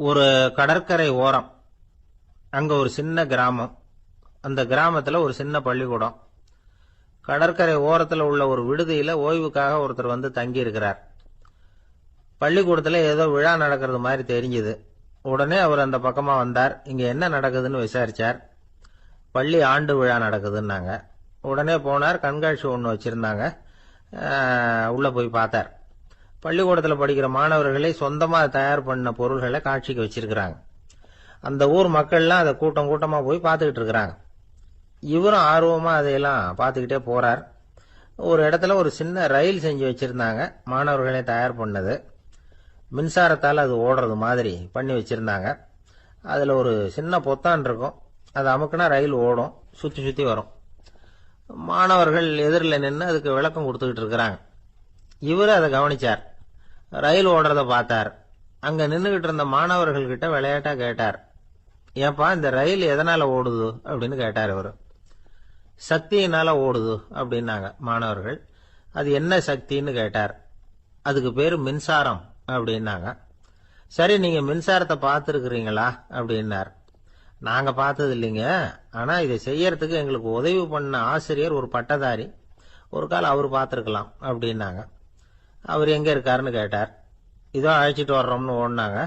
ஒரு கடற்கரை ஓரம், அங்க ஒரு சின்ன கிராமம். அந்த கிராமத்துல ஒரு சின்ன பள்ளிக்கூடம். கடற்கரை ஓரத்துல உள்ள ஒரு விடுதியில ஓய்வுக்காக ஒருத்தர் வந்து தங்கி இருக்கிறார். பள்ளிக்கூடத்துல ஏதோ விழா நடக்கிறது மாதிரி தெரிஞ்சுது. உடனே அவர் அந்த பக்கமா வந்தார். இங்க என்ன நடக்குதுன்னு விசாரிச்சார். பள்ளி ஆண்டு விழா நடக்குதுன்னாங்க. உடனே போனார். கண்காட்சி ஒன்று வச்சிருந்தாங்க. உள்ள போய் பார்த்தார். பள்ளிக்கூடத்தில் படிக்கிற மாணவர்களை சொந்தமா தயார் பண்ண பொருள்களை காட்சிக்கு வச்சிருக்கிறாங்க. அந்த ஊர் மக்கள்லாம் அதை கூட்டம் கூட்டமா போய் பார்த்துக்கிட்டு இருக்கிறாங்க. இவரும் ஆர்வமா அதையெல்லாம் பார்த்துக்கிட்டே போறார். ஒரு இடத்துல ஒரு சின்ன ரயில் செஞ்சு வச்சிருந்தாங்க. மாணவர்களே தயார் பண்ணது. மின்சாரத்தால் அது ஓடுறது மாதிரி பண்ணி வச்சிருந்தாங்க. அதுல ஒரு சின்ன பொத்தான் இருக்கும். அது அமுக்குனா ரயில் ஓடும், சுத்தி சுத்தி வரும். மாணவர்கள் எதிரில் நின்று அதுக்கு விளக்கம் கொடுத்துக்கிட்டு இருக்கிறாங்க. இவரு அதை கவனிச்சார். ரயில் ஓடுறத பார்த்தார். அங்க நின்றுகிட்டு இருந்த மாணவர்கள் கிட்ட விளையாட்டா கேட்டார், ஏப்பா இந்த ரயில் எதனால ஓடுது அப்படின்னு கேட்டார். இவரு சக்தியினால ஓடுது அப்படின்னாங்க மாணவர்கள். அது என்ன சக்தின்னு கேட்டார். அதுக்கு பேரு மின்சாரம் அப்படின்னாங்க. சரி, நீங்க மின்சாரத்தை பார்த்துருக்கிறீங்களா அப்படின்னார். நாங்க பார்த்தது இல்லைங்க, ஆனா இதை செய்யறதுக்கு எங்களுக்கு உதவி பண்ண ஆசிரியர் ஒரு பட்டதாரி, ஒரு கால் அவர் பார்த்துருக்கலாம் அப்படின்னாங்க. அவர் எங்க இருக்காருன்னு கேட்டார். இதோ அழைச்சிட்டு வர்றோம்னு ஓடினாங்க.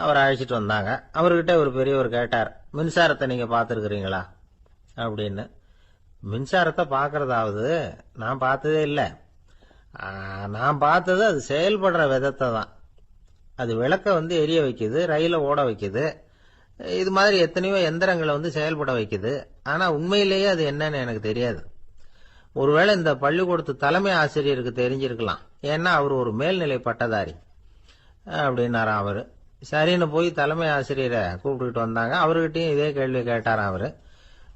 அவர் அழைச்சிட்டு வந்தாங்க. அவர்கிட்ட ஒரு பெரியவர் கேட்டார், மின்சாரத்தை நீங்க பார்த்துருக்கிறீங்களா அப்படின்னு. மின்சாரத்தை பார்க்கறதாவது நான் பார்த்ததே இல்லை. நான் பார்த்தது அது செயல்படுற விதத்தை தான். அது விளக்க வந்து எரிய வைக்குது, ரயில ஓட வைக்குது, இது மாதிரி எத்தனையோ எந்திரங்களை வந்து செயல்பட வைக்குது. ஆனா உண்மையிலேயே அது என்னன்னு எனக்கு தெரியாது. ஒருவேளை இந்த பள்ளிக்கூடத்து தலைமை ஆசிரியருக்கு தெரிஞ்சிருக்கலாம், ஏன்னா அவர் ஒரு மேல்நிலை பட்டதாரி அப்படின்னாராம் அவரு. சரின்னு போய் தலைமை ஆசிரியரை கூப்பிட்டுக்கிட்டு வந்தாங்க. அவர்கிட்டயும் இதே கேள்வி கேட்டாராம் அவரு.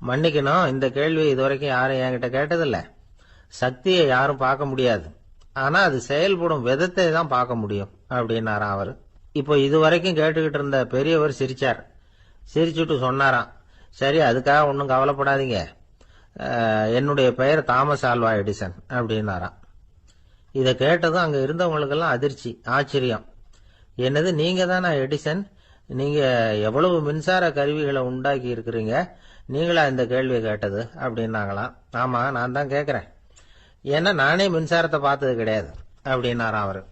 மன்னிக்கணும், இந்த கேள்வி இதுவரைக்கும் யாரும் என்கிட்ட கேட்டதில்ல. சக்தியை யாரும் பார்க்க முடியாது, ஆனா அது செயல்படும் விதத்தை தான் பார்க்க முடியும் அப்படின்னாராம் அவரு. இப்போ இதுவரைக்கும் கேட்டுக்கிட்டு இருந்த பெரியவர் சிரிச்சார். சிரிச்சுட்டு சொன்னாராம், சரி அதுக்காக ஒன்றும் கவலைப்படாதீங்க, என்னுடைய பெயர் தாமஸ் ஆல்வா எடிசன் அப்படின்னாராம். இதை கேட்டதும் அங்க இருந்தவங்களுக்கெல்லாம் அதிர்ச்சி, ஆச்சரியம். என்னது, நீங்க தானா எடிசன்? நீங்க எவ்வளவு மின்சார கருவிகளை உண்டாக்கி இருக்கிறீங்க, நீங்களா இந்த கேள்வியை கேட்டது அப்படின்னாங்களாம். ஆமா, நான் தான் கேட்கிறேன், ஏன்னா நானே மின்சாரத்தை பார்த்தது கிடையாது அப்படின்னாராம் அவரு.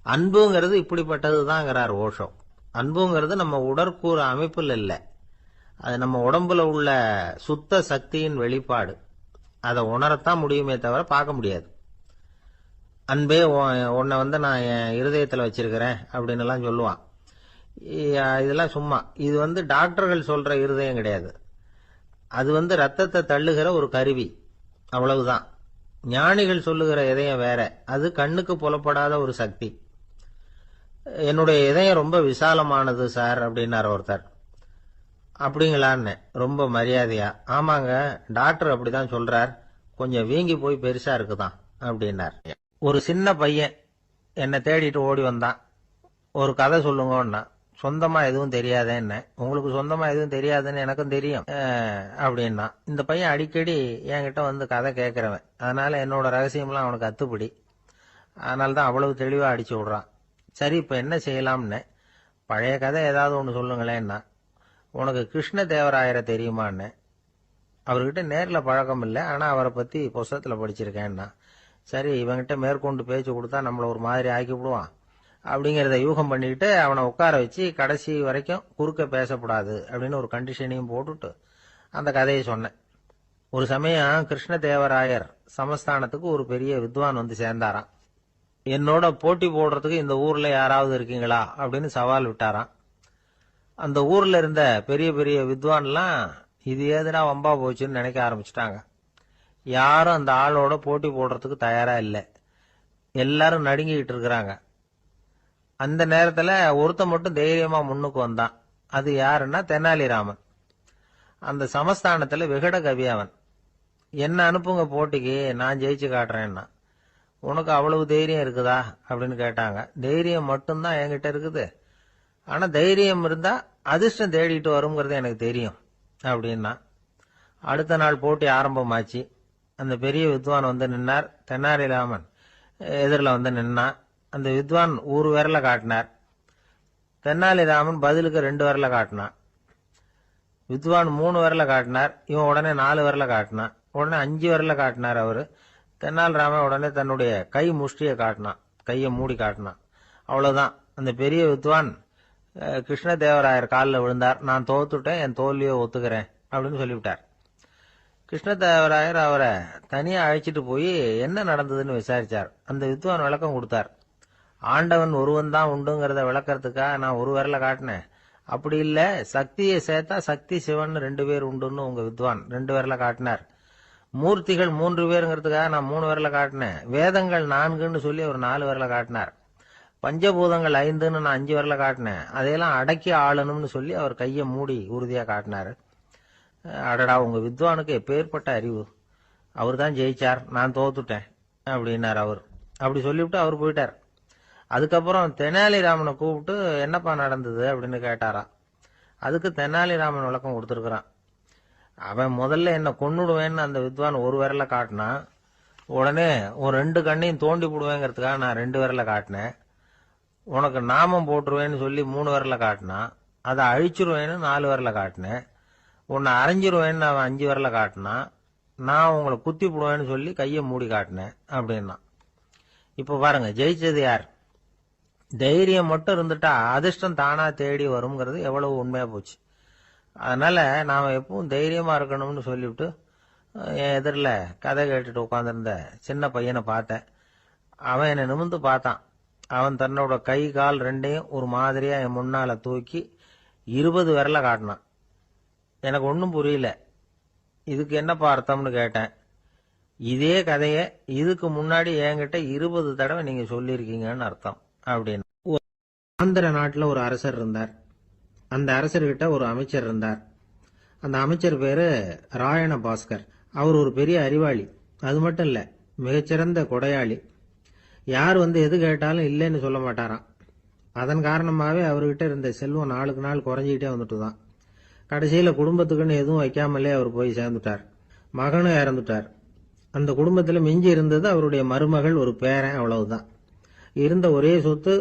அன்புங்கிறது இப்படிப்பட்டது தான்ங்கிறார் ஓஷோ. அன்புங்கிறது நம்ம உடற்கூறு அமைப்பில் இல்லை, அது நம்ம உடம்புல உள்ள சுத்த சக்தியின் வெளிப்பாடு. அதை உணரத்தான் முடியுமே தவிர பார்க்க முடியாது. அன்பே உன்னை வந்து நான் என் இருதயத்தில் வச்சிருக்கிறேன் அப்படின்னு எல்லாம் சொல்லுவான். இதெல்லாம் சும்மா. இது வந்து டாக்டர்கள் சொல்ற இருதயம் கிடையாது. அது வந்து ரத்தத்தை தள்ளுகிற ஒரு கருவி, அவ்வளவுதான். ஞானிகள் சொல்லுகிற இதயம் வேற, அது கண்ணுக்கு புலப்படாத ஒரு சக்தி. என்னுடைய இதயம் ரொம்ப விசாலமானது சார் அப்படின்னார் ஒருத்தர். அப்படிங்களான்னு ரொம்ப மரியாதையா, ஆமாங்க டாக்டர் அப்படிதான் சொல்றார், கொஞ்சம் வீங்கி போய் பெருசா இருக்குதான் அப்படின்னார். ஒரு சின்ன பையன் என்னை தேடிட்டு ஓடி வந்தான். ஒரு கதை சொல்லுங்கன்னா. சொந்தமா எதுவும் தெரியாதேன்னு. உங்களுக்கு சொந்தமா எதுவும் தெரியாதுன்னு எனக்கும் தெரியும் அப்படின்னா. இந்த பையன் அடிக்கடி என்கிட்ட வந்து கதை கேட்கிறவன், அதனால என்னோட ரகசியம்லாம் அவனுக்கு அத்துப்படி. அதனால்தான் அவ்வளவு தெளிவா அடிச்சு விடுறான். சரி, இப்ப என்ன செய்யலாம்னு. பழைய கதை ஏதாவது ஒன்று சொல்லுங்களேன்னா. உனக்கு கிருஷ்ண தேவராயரை தெரியுமான்னு. அவர்கிட்ட நேரில் பழக்கம் இல்லை, ஆனா அவரை பத்தி புஸ்தகத்துல படிச்சிருக்கேன்னா. சரி, இவங்கிட்ட மேற்கொண்டு பேச்சு கொடுத்தா நம்மள ஒரு மாதிரி ஆக்கி விடுவான் அப்படிங்கிறத யூகம் பண்ணிக்கிட்டு அவனை உட்கார வச்சு கடைசி வரைக்கும் குறுக்க பேசக்கூடாது அப்படின்னு ஒரு கண்டிஷனையும் போட்டுட்டு அந்த கதையை சொன்னேன். ஒரு சமயம் கிருஷ்ண தேவராயர் சமஸ்தானத்துக்கு ஒரு பெரிய வித்வான் வந்து சேர்ந்தாராம். என்னோட போட்டி போடுறதுக்கு இந்த ஊர்ல யாராவது இருக்கீங்களா அப்படின்னு சவால் விட்டாராம். அந்த ஊர்ல இருந்த பெரிய பெரிய வித்வான்லாம் இது ஏதுனா வம்பா போச்சுன்னு நினைக்க ஆரம்பிச்சுட்டாங்க. யாரும் அந்த ஆளோட போட்டி போடுறதுக்கு தயாரா இல்லை. எல்லாரும் நடுங்கிட்டு இருக்கிறாங்க. அந்த நேரத்துல ஒருத்த மட்டும் தைரியமா முன்னுக்கு வந்தான். அது யாருன்னா தெனாலிராமன். அந்த சமஸ்தானத்துல விகட கவி அவன். என்ன அனுப்புங்க போட்டிக்கு, நான் ஜெயிச்சு காட்டுறேன்னா. உனக்கு அவ்வளவு தைரியம் இருக்குதா அப்படின்னு கேட்டாங்க. தைரியம் மட்டும்தான் என்கிட்ட இருக்குது, ஆனா தைரியம் இருந்தா அதிர்ஷ்டம் தேடிட்டு வருங்கிறது எனக்கு தெரியும் அப்படின்னா. அடுத்த நாள் போட்டி ஆரம்பமாச்சு. அந்த பெரிய வித்வான் வந்து நின்னார். தெனாலிராமன் எதிரில் வந்து நின்னா. அந்த வித்வான் ஊர் விரல காட்டினார். தெனாலிராமன் பதிலுக்கு 2 விரல காட்டினான். வித்வான் 3 விரல காட்டினார். இவன் உடனே 4 விரல காட்டினான். உடனே 5 விரல காட்டினார் அவரு. தெனாலிராமன் உடனே தன்னுடைய கை முஷ்டியை காட்டினான், கையை மூடி காட்டினான். அவ்வளவுதான். அந்த பெரிய வித்வான் கிருஷ்ணதேவராயர் காலில் விழுந்தார். நான் தோத்துட்டேன், என் தோல்வியை ஒத்துக்கிறேன் அப்படின்னு சொல்லிவிட்டார். கிருஷ்ணதேவராயர் அவரை தனியா அழைச்சிட்டு போய் என்ன நடந்ததுன்னு விசாரிச்சார். அந்த வித்வான் விளக்கம் கொடுத்தார். ஆண்டவன் ஒருவன் தான் உண்டுங்கிறத விளக்கறதுக்காக நான் 1 விரல காட்டினேன். அப்படி இல்ல, சக்தியை சேர்த்தா சக்தி சிவன் 2 பேர் உண்டுன்னு உங்க வித்வான் 2 விரல காட்டினார். மூர்த்திகள் 3 பேருங்கிறதுக்காக நான் 3 விரல காட்டினேன். வேதங்கள் 4ன்னு சொல்லி ஒரு 4 விரல காட்டினார். பஞ்சபூதங்கள் 5ன்னு நான் 5 விரல காட்டினேன். அதையெல்லாம் அடக்கி ஆளணும்னு சொல்லி அவர் கையை மூடி உறுதியா காட்டினாரு. அடடா, உங்க வித்வானுக்கு எப்பேற்பட்ட அறிவு! அவர் தான் ஜெயிச்சார், நான் தோத்துட்டேன் அப்படின்னார் அவர். அப்படி சொல்லிவிட்டு அவர் போயிட்டார். அதுக்கப்புறம் தெனாலிராமனை கூப்பிட்டு என்னப்பா நடந்தது அப்படின்னு கேட்டாரா. அதுக்கு தெனாலிராமன் விளக்கம் கொடுத்துருக்கிறான். அவன் முதல்ல என்ன கொன்னுடுவேன்னு அந்த வித்வான் 1 விரல காட்டினான். உடனே ஒரு 2 கண்ணையும் தோண்டி போடுவேங்கிறதுக்காக நான் 2 விரல காட்டினேன். உனக்கு நாமம் போட்டுருவேன்னு சொல்லி 3 விரல காட்டினான். அதை அழிச்சிருவேன்னு 4 விரல காட்டினேன். உன்னை அரைஞ்சிருவேன்னு அவன் 5 விரல காட்டினான். நான் உங்களை குத்தி போடுவேன்னு சொல்லி கையை மூடி காட்டினேன் அப்படின்னா. இப்ப பாருங்க, ஜெயிச்சது யார்? தைரியம் மட்டும் இருந்துட்டா அதிர்ஷ்டம் தானா தேடி வருங்கிறது எவ்வளவு உண்மையா போச்சு. அதனால நாம எப்பவும் தைரியமா இருக்கணும்னு சொல்லிவிட்டு என் எதிரில் கதை கேட்டுட்டு உட்காந்துருந்த சின்ன பையனை பார்த்தேன். அவன் என்னை நிமிர்ந்து பார்த்தான். அவன் தன்னோட கை கால் 2யும் ஒரு மாதிரியா என் முன்னால தூக்கி 20 விரல காட்டினான். எனக்கு ஒன்றும் புரியல. இதுக்கு என்னப்பா அர்த்தம்னு கேட்டேன். இதே கதையை இதுக்கு முன்னாடி என்கிட்ட 20 தடவை நீங்க சொல்லியிருக்கீங்கன்னு அர்த்தம் அப்படின்னு. ஆந்திர நாட்டில் ஒரு அரசர் இருந்தார். அந்த அரசர்கிட்ட ஒரு அமைச்சர் இருந்தார். அந்த அமைச்சர் பேரு ராயண பாஸ்கர். அவர் ஒரு பெரிய அறிவாளி. அது மட்டும் இல்ல, மிகச்சிறந்த கொடையாளி. யார் வந்து எது கேட்டாலும் இல்லைன்னு சொல்ல மாட்டாராம். அதன் காரணமாகவே அவர்கிட்ட இருந்த செல்வம் நாளுக்கு நாள் குறைஞ்சிக்கிட்டே வந்துட்டு தான். கடைசியில குடும்பத்துக்குன்னு எதுவும் வைக்காமலே அவர் போய் சேர்ந்துட்டார். மகனும் இறந்துட்டார். அந்த குடும்பத்துல மிஞ்சி இருந்தது அவருடைய மருமகள், ஒரு பேரன், அவ்வளவுதான். இருந்த ஒரே சொத்து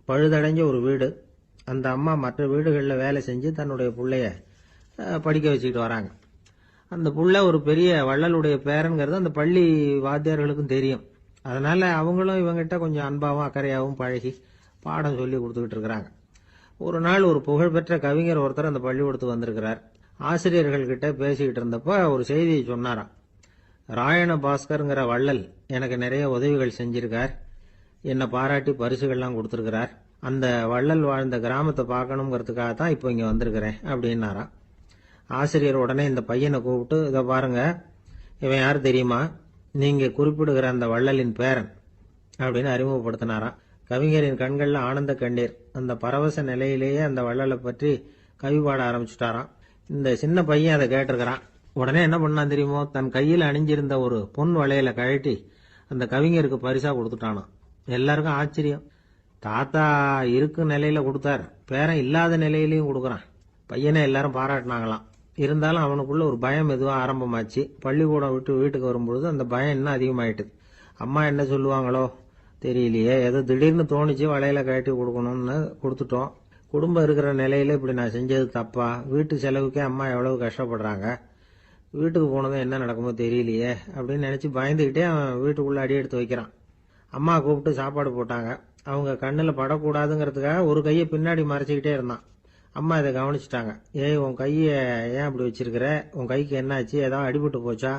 பழுதடைஞ்ச ஒரு வீடு. அந்த அம்மா மற்ற வீடுகளில் வேலை செஞ்சு தன்னுடைய பிள்ளைய படிக்க வச்சுக்கிட்டு வராங்க. அந்த புள்ள ஒரு பெரிய வள்ளலுடைய பேரன்கிறது அந்த பள்ளி வாத்தியார்களுக்கும் தெரியும். அதனால அவங்களும் இவங்கிட்ட கொஞ்சம் அன்பாவும் அக்கறையாவும் பழகி பாடம் சொல்லி கொடுத்துக்கிட்டு இருக்கிறாங்க. ஒரு நாள் ஒரு புகழ்பெற்ற கவிஞர் ஒருத்தர் அந்த பள்ளிக்கூடத்துக்கு வந்திருக்கிறார். ஆசிரியர்கள் கிட்ட பேசிக்கிட்டு இருந்தப்ப ஒரு செய்தியை சொன்னாராம். ராயண பாஸ்கருங்கிற வள்ளல் எனக்கு நிறைய உதவிகள் செஞ்சிருக்கார். என்னை பாராட்டி பரிசுகள்லாம் கொடுத்துருக்கிறார். அந்த வள்ளல் வாழ்ந்த கிராமத்தை பார்க்கணுங்கிறதுக்காக தான் இப்போ இங்கே வந்திருக்கிறேன் அப்படின்னாராம். ஆசிரியர் உடனே இந்த பையனை கூப்பிட்டு, இதை பாருங்க, இவன் யார் தெரியுமா? நீங்க குறிப்பிடுகிற அந்த வள்ளலின் பேரன் அப்படின்னு அறிமுகப்படுத்தினாராம். கவிஞரின் கண்கள்ல ஆனந்த கண்ணீர். அந்த பரவச நிலையிலேயே அந்த வள்ளலை பற்றி கவி பாட ஆரம்பிச்சுட்டாராம். இந்த சின்ன பையன் அதை கேட்டிருக்கிறான். உடனே என்ன பண்ணான் தெரியுமோ? தன் கையில் அணிஞ்சிருந்த ஒரு பொன் வளையல கழட்டி அந்த கவிஞருக்கு பரிசா கொடுத்துட்டானாம். எல்லாருக்கும் ஆச்சரியம். தாத்தா இருக்கும் நிலையில கொடுத்தார், பேரன் இல்லாத நிலையிலையும் கொடுக்கறான். பையனை எல்லாரும் பாராட்டினாங்களாம். இருந்தாலும் அவனுக்குள்ள ஒரு பயம் எதுவும் ஆரம்பமாச்சு. பள்ளிக்கூடம் விட்டு வீட்டுக்கு வரும்பொழுது அந்த பயம் இன்னும் அதிகமாயிட்டுது. அம்மா என்ன சொல்லுவாங்களோ தெரியலையே, ஏதோ திடீர்னு தோணிச்சு வளையல கழட்டி கொடுக்கணும்னு கொடுத்துட்டோம். குடும்பம் இருக்கிற நிலையில இப்படி நான் செஞ்சது தப்பா? வீட்டு செலவுக்கே அம்மா எவ்வளவு கஷ்டப்படுறாங்க. வீட்டுக்கு போனதும் என்ன நடக்குமோ தெரியலையே அப்படின்னு நினைச்சு பயந்துகிட்டே அவன் வீட்டுக்குள்ள அடி எடுத்து வைக்கிறான். அம்மா கூப்பிட்டு சாப்பாடு போட்டாங்க. அவங்க கண்ணுல படக்கூடாதுங்கிறதுக்காக ஒரு கையை பின்னாடி மறைச்சிக்கிட்டே இருந்தான். அம்மா இதை கவனிச்சுட்டாங்க. ஏய், உன் கையை ஏன் அப்படி வச்சிருக்கிற? உன் கைக்கு என்னாச்சு? ஏதாவது அடிபட்டு போச்சா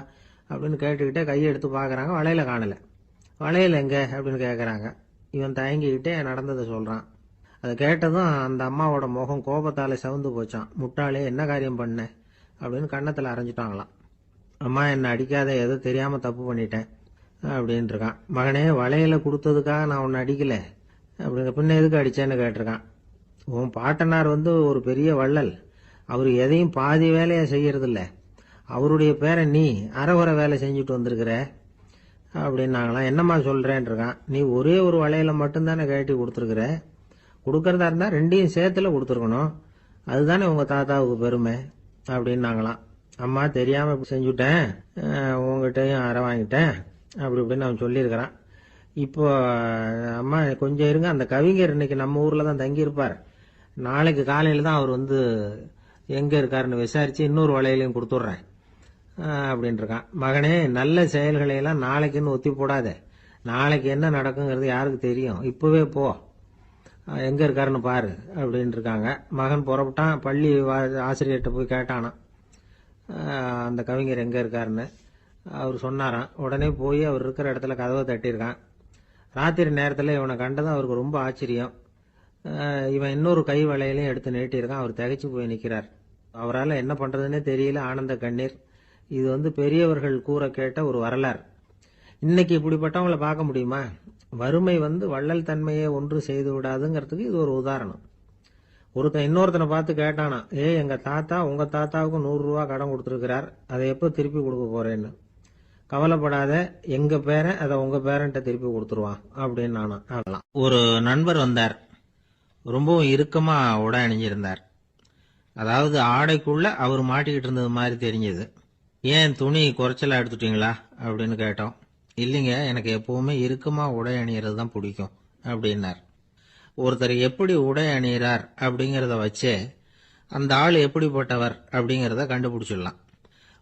அப்படின்னு கேட்டுக்கிட்டே கையை எடுத்து பாக்குறாங்க. வளையல காணல. வளையல் எங்க அப்படின்னு கேட்கறாங்க. இவன் தயங்கிக்கிட்டே நடந்ததை சொல்றான். அதை கேட்டதும் அந்த அம்மாவோட முகம் கோபத்தால சவுந்து போச்சான். முட்டாளே, என்ன காரியம் பண்ண அப்படின்னு கன்னத்துல அரைஞ்சிட்டாங்களாம். அம்மா, என்ன அடிக்காத, ஏதோ தெரியாம தப்பு பண்ணிட்டேன் அப்படின்னு இருக்கான். மகனே, வளையல கொடுத்ததுக்காக நான் உன்னை அடிக்கல அப்படிங்க, பின்ன எதுக்கு அடிச்சேன்னு கேட்டிருக்கான். உன் பாட்டனார் வந்து ஒரு பெரிய வள்ளல். அவர் எதையும் பாதி வேலையா செய்யறது இல்ல. அவருடைய பேரை நீ அரைகுறை வேலை செஞ்சுட்டு வந்திருக்கிற அப்படின்னாங்களாம். என்னம்மா சொல்றேன் இருக்கான். நீ ஒரே ஒரு வளையல மட்டும்தானே கழட்டி கொடுத்துருக்குற. கொடுக்கறதா இருந்தா 2யும் சேர்த்துல கொடுத்துருக்கணும். அதுதானே உங்க தாத்தாவுக்கு பெருமை அப்படின்னாங்களாம். அம்மா, தெரியாம செஞ்சுட்டேன், உங்ககிட்டயும் அரை வாங்கிட்டேன் அப்படி இப்படின்னு அவன் சொல்லியிருக்கிறான். இப்போ அம்மா கொஞ்சம் இருங்க, அந்த கவிஞர் இன்னைக்கு நம்ம ஊர்ல தான் தங்கி இருப்பார். நாளைக்கு காலையில் தான் அவர் வந்து எங்கே இருக்காருன்னு விசாரித்து இன்னொரு வளையலையும் கொடுத்துட்றேன் அப்படின்னு இருக்கான். மகனே, நல்ல செயல்களையெல்லாம் நாளைக்குன்னு ஒத்தி போடாத. நாளைக்கு என்ன நடக்குங்கிறது யாருக்கு தெரியும்? இப்போவே போ, எங்கே இருக்காருன்னு பாரு அப்படின்னு இருக்காங்க. மகன் புறப்பட்டான். பள்ளி ஆசிரியர்கிட்ட போய் கேட்டானா அந்த கவிஞர் எங்கே இருக்காருன்னு. அவர் சொன்னாராம். உடனே போய் அவர் இருக்கிற இடத்துல கதவை தட்டியிருக்கான். ராத்திரி நேரத்தில் இவனை கண்டதும் அவருக்கு ரொம்ப ஆச்சரியம். இவன் இன்னொரு கை வளையலையும் எடுத்து நீட்டியிருக்கான். அவர் திகைச்சு போய் நிற்கிறார். அவரால் என்ன பண்ணுறதுன்னே தெரியல. ஆனந்த கண்ணீர். இது வந்து பெரியவர்கள் கூற கேட்ட ஒரு வரலாறு. இன்னைக்கு இப்படிப்பட்டவங்களை பார்க்க முடியுமா? வறுமை வந்து வள்ளல் தன்மையை ஒன்று செய்து விடாதுங்கிறதுக்கு இது ஒரு உதாரணம். ஒருத்தன் இன்னொருத்தனை பார்த்து கேட்டானா, எங்க தாத்தா உங்க தாத்தாவுக்கு 100 ரூபா கடன் கொடுத்துருக்கிறார், அதை எப்போ திருப்பி கொடுக்க போறேன்னு. கவலைப்படாத, எங்க பேரன் அதை உங்க பேரன்ட்ட திருப்பி கொடுத்துருவான் அப்படின்னு நானா. ஒரு நண்பர் வந்தார். ரொம்பவும் இறுக்கமா உடை அணிஞ்சிருந்தார். அதாவது ஆடைக்குள்ள அவர் மாட்டிக்கிட்டு இருந்தது மாதிரி தெரிஞ்சது. ஏன் துணி குறைச்சலா எடுத்துட்டீங்களா அப்படின்னு கேட்டோம். இல்லைங்க, எனக்கு எப்பவுமே இறுக்கமா உடை அணியறது தான் பிடிக்கும் அப்படின்னார். ஒருத்தர் எப்படி உடை அணிகிறார் அப்படிங்கிறத வச்சே அந்த ஆள் எப்படிப்பட்டவர் அப்படிங்கிறத கண்டுபிடிச்சிடலாம்.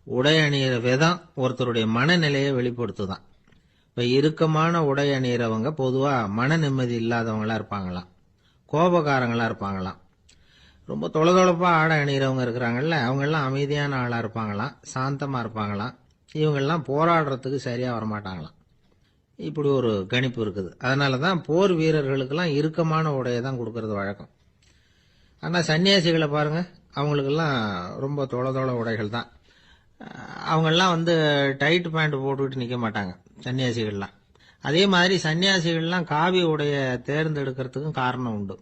உடை அணிகிற விதம் ஒருத்தருடைய மனநிலையை வெளிப்படுத்துதான். இப்ப இறுக்கமான உடை அணிகிறவங்க பொதுவா மன நிம்மதி இல்லாதவங்களா இருப்பாங்களாம், கோபக்காரங்களா இருப்பாங்களாம். ரொம்ப தொலைதொலைப்பா ஆடை அணிகிறவங்க இருக்கிறாங்கல்ல, அவங்கெல்லாம் அமைதியான ஆளா இருப்பாங்களாம், சாந்தமா இருப்பாங்களாம். இவங்கெல்லாம் போராடுறதுக்கு சரியா வரமாட்டாங்களாம். இப்படி ஒரு கணிப்பு இருக்குது. அதனாலதான் போர் வீரர்களுக்கெல்லாம் இறுக்கமான உடையை தான் கொடுக்கறது வழக்கம். ஆனா சன்னியாசிகளை பாருங்க, அவங்களுக்கெல்லாம் ரொம்ப தொலை உடைகள் தான். அவங்கெல்லாம் வந்து டைட் பேண்ட் போட்டுக்கிட்டு நிக்க மாட்டாங்க சன்னியாசிகள்லாம். அதே மாதிரி சன்னியாசிகள்லாம் காவி உடைய தேர்ந்தெடுக்கிறதுக்கும் காரணம் உண்டு.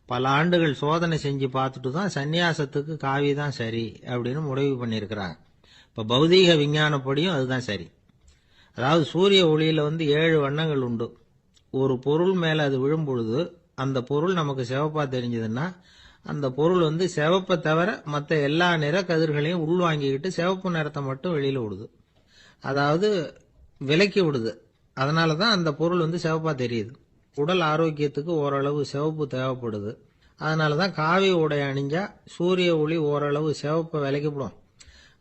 பல ஆண்டுகள் சோதனை செஞ்சு பார்த்துட்டு தான் சன்னியாசத்துக்கு காவி தான் சரி அப்படின்னு முடிவு பண்ணியிருக்கிறாங்க. இப்ப பௌதீக விஞ்ஞானப்படியும் அதுதான் சரி. அதாவது சூரிய ஒளியில வந்து 7 வண்ணங்கள் உண்டு. ஒரு பொருள் மேல அது விழும் பொழுது அந்த பொருள் நமக்கு சிவப்பா தெரிஞ்சதுன்னா அந்த பொருள் வந்து சிவப்பை தவிர மற்ற எல்லா நிற கதிர்களையும் உள்வாங்கிக்கிட்டு சிவப்பு நிறத்தை மட்டும் வெளியில விடுது. அதாவது விலக்கி விடுது. அதனாலதான் அந்த பொருள் வந்து சிவப்பா தெரியுது. உடல் ஆரோக்கியத்துக்கு ஓரளவு சிவப்பு தேவைப்படுது. அதனாலதான் காவி உடை அணிஞ்சா சூரிய ஒளி ஓரளவு சிவப்பை விலக்கிவிடும்.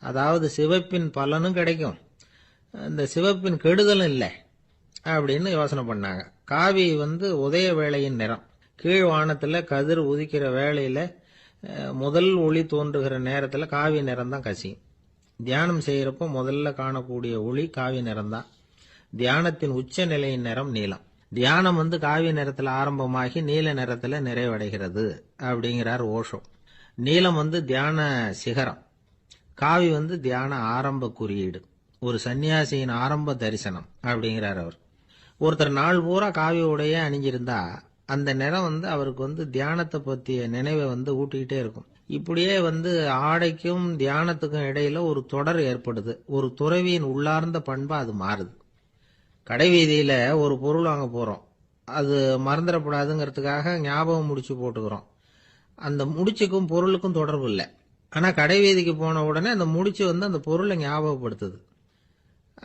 அதாவது சிவப்பின் பலனும் கிடைக்கும், இந்த சிவப்பின் கெடுதலும் இல்லை அப்படின்னு யோசனை பண்ணாங்க. காவி வந்து உதய வேளையின் நிறம். கீழ் வானத்துல கதிர் உதிக்கிற வேளையில முதல் ஒளி தோன்றுகிற நேரத்துல காவி நிறம் தான் கசியும். தியானம் செய்யறப்போ முதல்ல காணக்கூடிய ஒளி காவி நிறம் தான். தியானத்தின் உச்ச நிலையின் நிறம் நீலம். தியானம் வந்து காவி நிறத்துல ஆரம்பமாகி நீல நிறத்துல நிறைவடைகிறது அப்படிங்கிறார் ஓஷோ. நீலம் வந்து தியான சிகரம், காவி வந்து தியான ஆரம்ப குறியீடு, ஒரு சன்னியாசியின் ஆரம்ப தரிசனம் அப்படிங்கிறார் அவர். ஒருத்தர் நாள் பூரா காவி உடைய அணிஞ்சிருந்தா அந்த நிறம் வந்து அவருக்கு வந்து தியானத்தை பற்றிய நினைவை வந்து ஊட்டிக்கிட்டே இருக்கும். இப்படியே வந்து ஆடைக்கும் தியானத்துக்கும் இடையில ஒரு தொடர் ஏற்படுது. ஒரு துறவியின் உள்ளார்ந்த பண்பா அது மாறுது. கடை வீதியில ஒரு பொருள் வாங்க போறோம், அது மறந்துடக்கூடாதுங்கிறதுக்காக ஞாபகம் முடிச்சு போட்டுக்கிறோம். அந்த முடிச்சுக்கும் பொருளுக்கும் தொடர்பு இல்லை. ஆனா கடை வீதிக்கு போன உடனே அந்த முடிச்சு வந்து அந்த பொருளை ஞாபகப்படுத்துது.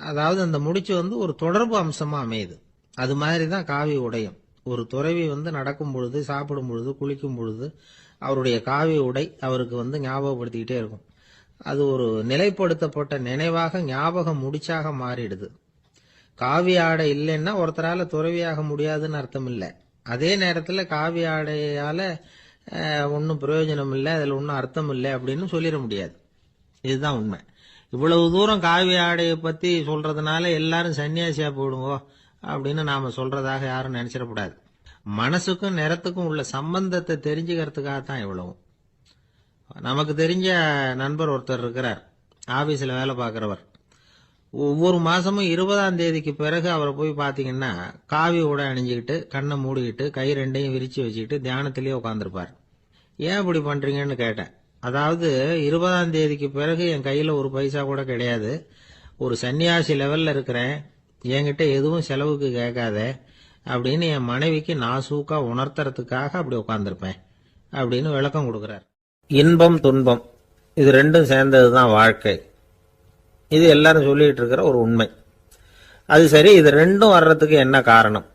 அதாவது அந்த முடிச்சு வந்து ஒரு தொடர்பு அம்சமா அமையுது. அது மாதிரிதான் காவி உடையும். ஒரு துறவி வந்து நடக்கும் பொழுது, சாப்பிடும் பொழுது, குளிக்கும் பொழுது அவருடைய காவி உடை அவருக்கு வந்து ஞாபகப்படுத்திக்கிட்டே இருக்கும். அது ஒரு நிலைப்படுத்தப்பட்ட நினைவாக ஞாபகம் முடிச்சாக மாறிடுது. காவி ஆடை இல்லைன்னா ஒருத்தரால துறவியாக முடியாதுன்னு அர்த்தம் இல்லை. அதே நேரத்துல காவி ஆடையால ஒன்னும் பிரயோஜனம் இல்லை, அதுல ஒன்னும் அர்த்தம் இல்லை அப்படின்னு சொல்லிட முடியாது. இதுதான் உண்மை. இவ்வளவு தூரம் காவி ஆடையை பத்தி சொல்றதுனால எல்லாரும் சன்னியாசியா போடுங்கோ அப்படின்னு நாம சொல்றதாக யாரும் நினைச்சிடக்கூடாது. மனசுக்கும் நிறத்துக்கும் உள்ள சம்பந்தத்தை தெரிஞ்சுக்கிறதுக்காகத்தான் இவ்வளவும். நமக்கு தெரிஞ்ச நண்பர் ஒருத்தர் இருக்கிறார், ஆபீஸ்ல வேலை பார்க்கிறவர். ஒவ்வொரு மாசமும் 20ஆம் தேதிக்கு பிறகு அவரை போய் பாத்தீங்கன்னா காவி உடை அணிஞ்சுக்கிட்டு, கண்ணை மூடிக்கிட்டு, கை ரெண்டையும் விரிச்சு வச்சுக்கிட்டு தியானத்திலேயே உட்காந்துருப்பார். ஏன் இப்படி பண்றீங்கன்னு கேட்டேன். அதாவது 20ஆம் தேதிக்கு பிறகு என் கையில ஒரு பைசா கூட கிடையாது, ஒரு சன்னியாசி லெவல்ல இருக்கிறேன், என்கிட்ட எதுவும் செலவுக்கு கேட்காத அப்படின்னு என் மனைவிக்கு நாசூக்கா உணர்த்துறதுக்காக அப்படி உட்கார்ந்துருப்பேன் அப்படின்னு விளக்கம் கொடுக்கிறார். இன்பம் துன்பம் இது ரெண்டும் சேர்ந்ததுதான் வாழ்க்கை. இது எல்லாரும் சொல்லிட்டு இருக்கிற ஒரு உண்மை. அது சரி, இது ரெண்டும் வர்றதுக்கு என்ன காரணம்?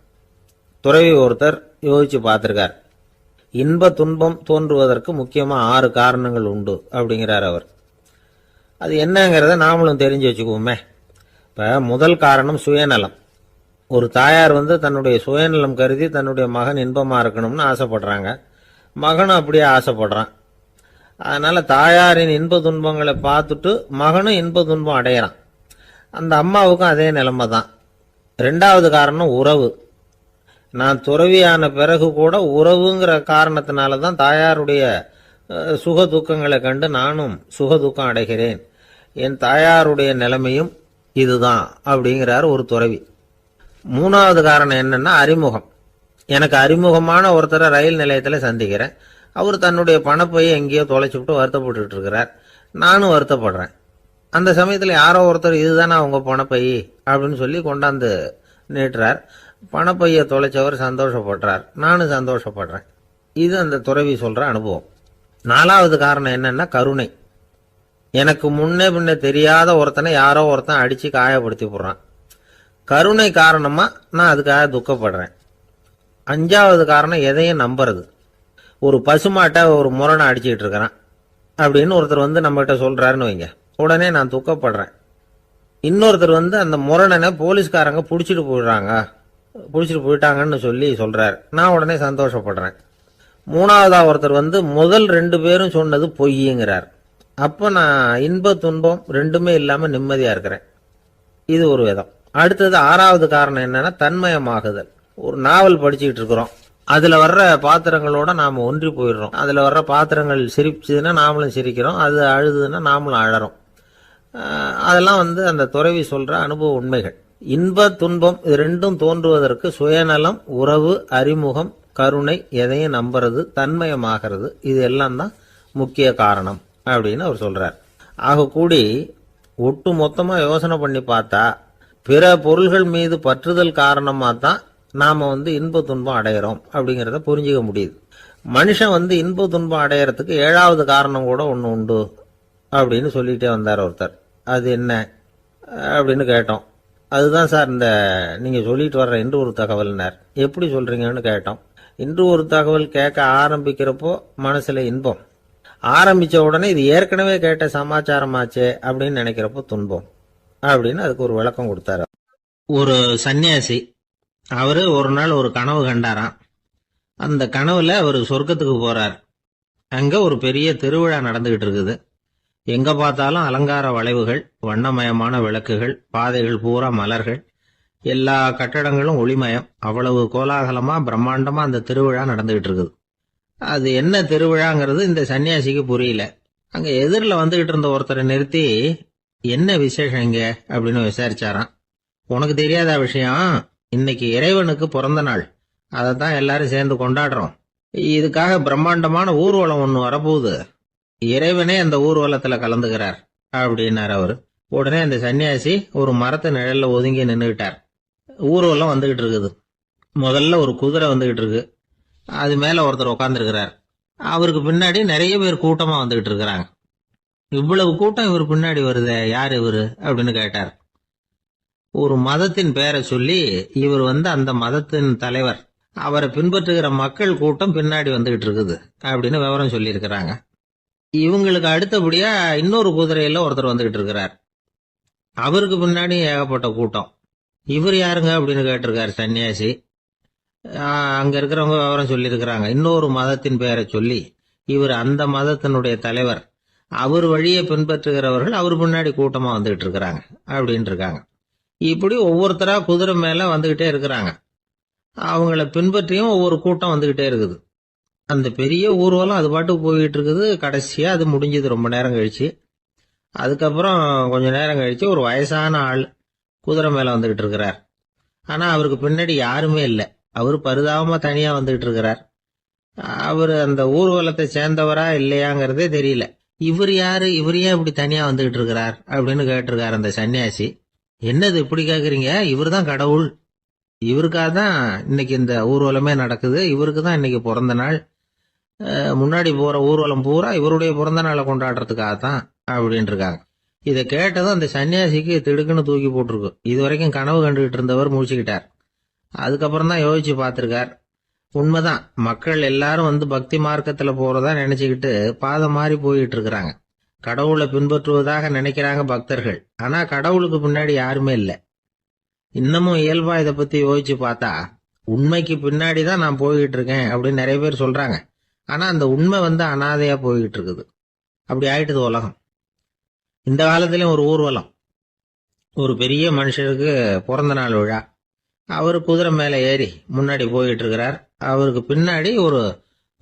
துறவி ஒருத்தர் யோசிச்சு பார்த்திருக்கார். இன்ப துன்பம் தோன்றுவதற்கு முக்கியமா 6 காரணங்கள் உண்டு அப்படிங்கிறார் அவர். அது என்னங்கிறத நாமளும் தெரிஞ்சு வச்சுக்குவோமே. இப்ப முதல் காரணம் சுயநலம். ஒரு தாயார் தன்னுடைய சுயநலம் கருதி தன்னுடைய மகன் இன்பமா இருக்கணும்னு ஆசைப்படுறாங்க. மகனும் அப்படியே ஆசைப்படுறான். அதனால தாயாரின் இன்ப துன்பங்களை பார்த்துட்டு மகனும் இன்ப துன்பம் அடையிறான். அந்த அம்மாவுக்கும் அதே நிலைமை தான். 2வது காரணம் உறவு. நான் துறவியான பிறகு கூட உறவுங்கிற காரணத்தினால தான் தாயாருடைய சுக துக்கங்களை கண்டு நானும் சுக துக்கம் அடைகிறேன். என் தாயாருடைய நிலைமையும் இதுதான் அப்படிங்கிறார் ஒரு துறவி. 3வது காரணம் என்னன்னா அறிமுகம். எனக்கு அறிமுகமான ஒருத்தரை ரயில் நிலையத்தில் சந்திக்கிறேன். அவர் தன்னுடைய பணப்பையை எங்கேயோ தொலைச்சுவிட்டு வருத்தப்பட்டு இருக்கிறார். நானும் வருத்தப்படுறேன். அந்த சமயத்தில் யாரோ ஒருத்தர் இதுதானே அவங்க பணப்பை அப்படின்னு சொல்லி கொண்டாந்து நீட்டுறார். பணப்பையை தொலைச்சவர் சந்தோஷப்படுறார். நானும் சந்தோஷப்படுறேன். இது அந்த துறவி சொல்ற அனுபவம். 4வது காரணம் என்னன்னா கருணை. எனக்கு முன்னே பின்ன தெரியாத ஒருத்தனை யாரோ ஒருத்தன் அடிச்சு காயப்படுத்தி போடுறான். கருணை காரணமா நான் அதுக்காக துக்கப்படுறேன். 5வது காரணம் எதையும் நம்புறது. ஒரு பசுமாட்டை ஒரு முரணை அடிச்சுக்கிட்டு இருக்கிறான் அப்படின்னு ஒருத்தர் நம்மகிட்ட சொல்றாருன்னு வைங்க, உடனே நான் துக்கப்படுறேன். இன்னொருத்தர் அந்த முரணனை போலீஸ்காரங்க பிடிச்சிட்டு போயிட்டாங்கன்னு சொல்லி சொல்றாரு. நான் உடனே சந்தோஷப்படுறேன். 3வதா ஒருத்தர் முதல் 2 பேரும் சொன்னது பொய்யுங்கிறார். அப்ப நான் இன்ப துன்பம் 2மே இல்லாம நிம்மதியா இருக்கிறேன். இது ஒரு விதம். அடுத்தது 6வது காரணம் என்னன்னா தன்மயமாகுதல். ஒரு நாவல் படிச்சுக்கிட்டு இருக்கிறோம். அதுல வர்ற பாத்திரங்களோட நாம ஒன்றி போயிடுறோம். அதுல வர்ற பாத்திரங்கள் சிரிச்சுதுன்னா நாமளும் சிரிக்கிறோம், அது அழுதுன்னா நாமளும் அழறோம். அதெல்லாம் அந்த துறவி சொல்ற அனுபவ உண்மைகள். இன்ப துன்பம் இது 2ம் தோன்றுவதற்கு சுயநலம், உறவு, அறிமுகம், கருணை, எதையும் நம்புறது, தன்மயமாகிறது, இது எல்லாம் தான் முக்கிய காரணம் அப்படின்னு அவர் சொல்றார். ஆக கூடி ஒட்டு மொத்தமா யோசனை பண்ணி பார்த்தா பிற பொருள்கள் மீது பற்றுதல் காரணமா தான் நாம இன்ப துன்பம் அடையிறோம் அப்படிங்கிறத புரிஞ்சுக்க முடியுது. மனுஷன் இன்ப துன்பம் அடையறதுக்கு 7வது காரணம் கூட ஒன்று உண்டு அப்படின்னு சொல்லிட்டே வந்தார் ஒருத்தர். அது என்ன அப்படின்னு கேட்டோம். அதுதான் சார் இந்த நீங்க சொல்லிட்டு வர்ற இன்று ஒரு தகவல்னார். எப்படி சொல்றீங்கன்னு கேட்டோம். இன்று ஒரு தகவல் கேட்க ஆரம்பிக்கிறப்போ மனசுல இன்பம், ஆரம்பிச்ச உடனே இது ஏற்கனவே கேட்ட சமாச்சாரமாச்சே அப்படின்னு நினைக்கிறப்போ துன்பம் அப்படின்னு அதுக்கு ஒரு விளக்கம் கொடுத்தாரு. ஒரு சன்னியாசி அவரு ஒரு நாள் ஒரு கனவு கண்டாராம். அந்த கனவுல அவர் சொர்க்கத்துக்கு போறார். அங்க ஒரு பெரிய திருவிழா நடந்துகிட்டு இருக்குது. எங்க பார்த்தாலும் அலங்கார வளைவுகள், வண்ணமயமான விளக்குகள், பாதைகள் பூரா மலர்கள், எல்லா கட்டடங்களும் ஒளிமயம். அவ்வளவு கோலாகலமா பிரம்மாண்டமா அந்த திருவிழா நடந்துகிட்டு இருக்குது. அது என்ன திருவிழாங்கிறது இந்த சன்னியாசிக்கு புரியல. அங்க எதிரில் வந்துகிட்டு இருந்த ஒருத்தரை நிறுத்தி என்ன விசேஷம் இங்க அப்படின்னு விசாரிச்சாராம். உனக்கு தெரியாத விஷயம், இன்னைக்கு இறைவனுக்கு பிறந்த நாள், அதைத்தான் எல்லாரும் சேர்ந்து கொண்டாடுறோம். இதுக்காக பிரம்மாண்டமான ஊர்வலம் ஒண்ணு வரப்போகுது. இறைவனே அந்த ஊர்வலத்துல கலந்துகிறார் அப்படின்னார் அவரு. உடனே அந்த சன்னியாசி ஒரு மரத்து நிழல்ல ஒதுங்கி நின்றுகிட்டார். ஊர்வலம் வந்துகிட்டு இருக்குது. முதல்ல ஒரு குதிரை வந்துகிட்டு இருக்கு. அது மேல ஒருத்தர் உட்காந்துருக்கிறார். அவருக்கு பின்னாடி நிறைய பேர் கூட்டமா வந்துகிட்டு இருக்கிறாங்க. இவ்வளவு கூட்டம் இவர் பின்னாடி வருது, யார் இவரு அப்படின்னு கேட்டார். ஒரு மதத்தின் பெயரை சொல்லி இவர் அந்த மதத்தின் தலைவர், அவரை பின்பற்றுகிற மக்கள் கூட்டம் பின்னாடி வந்துகிட்டு இருக்குது அப்படின்னு விவரம் சொல்லி இருக்கிறாங்க. இவங்களுக்கு அடுத்தபடியா இன்னொரு குதிரையில ஒருத்தர் வந்துகிட்டு இருக்கிறார். அவருக்கு பின்னாடி ஏகப்பட்ட கூட்டம். இவர் யாருங்க அப்படின்னு கேட்டிருக்காரு சன்னியாசி. அங்க இருக்கிறவங்க விவரம் சொல்லி இருக்கிறாங்க. இன்னொரு மதத்தின் பெயரை சொல்லி இவர் அந்த மதத்தினுடைய தலைவர், அவர் வழியை பின்பற்றுகிறவர்கள் அவர் பின்னாடி கூட்டமா வந்துகிட்டு இருக்கிறாங்க அப்படின்னு இருக்காங்க. இப்படி ஒவ்வொருத்தரா குதிரை மேல வந்துகிட்டே இருக்கிறாங்க. அவங்கள பின்பற்றியும் ஒவ்வொரு கூட்டம் வந்துகிட்டே இருக்குது. அந்த பெரிய ஊர்வலம் அது பாட்டுக்கு போயிட்டு இருக்குது. கடைசியா அது முடிஞ்சது ரொம்ப நேரம் கழிச்சு. அதுக்கப்புறம் கொஞ்ச நேரம் கழிச்சு ஒரு வயசான ஆள் குதிரை மேல வந்துகிட்டு இருக்கிறார். ஆனா அவருக்கு பின்னாடி யாருமே இல்லை. அவரு பரிதாபமா தனியா வந்துகிட்டு இருக்கிறார். அவரு அந்த ஊர்வலத்தை சேர்ந்தவரா இல்லையாங்கிறதே தெரியல. இவர் யாரு, இவர் ஏன் இப்படி தனியா வந்துகிட்டு இருக்கிறார் அப்படின்னு கேட்டிருக்காரு அந்த சன்னியாசி. என்னது இப்படி கேக்குறீங்க, இவர் தான் கடவுள், இவருக்காக தான் இன்னைக்கு இந்த ஊர்வலமே நடக்குது, இவருக்கு தான் இன்னைக்கு பிறந்த நாள், முன்னாடி போற ஊர்வலம் பூரா இவருடைய பிறந்த நாளை கொண்டாடுறதுக்காக தான் அப்படின்னு இருக்காங்க. இதை கேட்டதும் அந்த சன்னியாசிக்கு திடுக்குன்னு தூக்கி போட்டிருக்கு. இது வரைக்கும் கனவு கண்டுகிட்டு இருந்தவர் முடிச்சுக்கிட்டார். அதுக்கப்புறம் தான் யோசிச்சு பார்த்திருக்கார். உண்மைதான். மக்கள் எல்லாரும் வந்து பக்தி மார்க்கத்துல போறதா நினைச்சுக்கிட்டு பாதம் மாறி போயிட்டு இருக்கிறாங்க. கடவுளை பின்பற்றுவதாக நினைக்கிறாங்க பக்தர்கள். ஆனா கடவுளுக்கு பின்னாடி யாருமே இல்ல. இன்னமும் இயல்பா இதை பத்தி யோசிச்சு பார்த்தா உண்மைக்கு பின்னாடி தான் நான் போய்கிட்டு இருக்கேன் அப்படின்னு நிறைய பேர் சொல்றாங்க. ஆனா அந்த உண்மை வந்து அனாதையா போய்கிட்டு இருக்குது. அப்படி ஆயிட்டுது உலகம். இந்த காலத்திலயும் ஒரு ஊர்வலம். ஒரு பெரிய மனுஷருக்கு பிறந்த நாள் விழா. அவரு குதிரை மேல ஏறி முன்னாடி போயிட்டு இருக்கிறார். அவருக்கு பின்னாடி ஒரு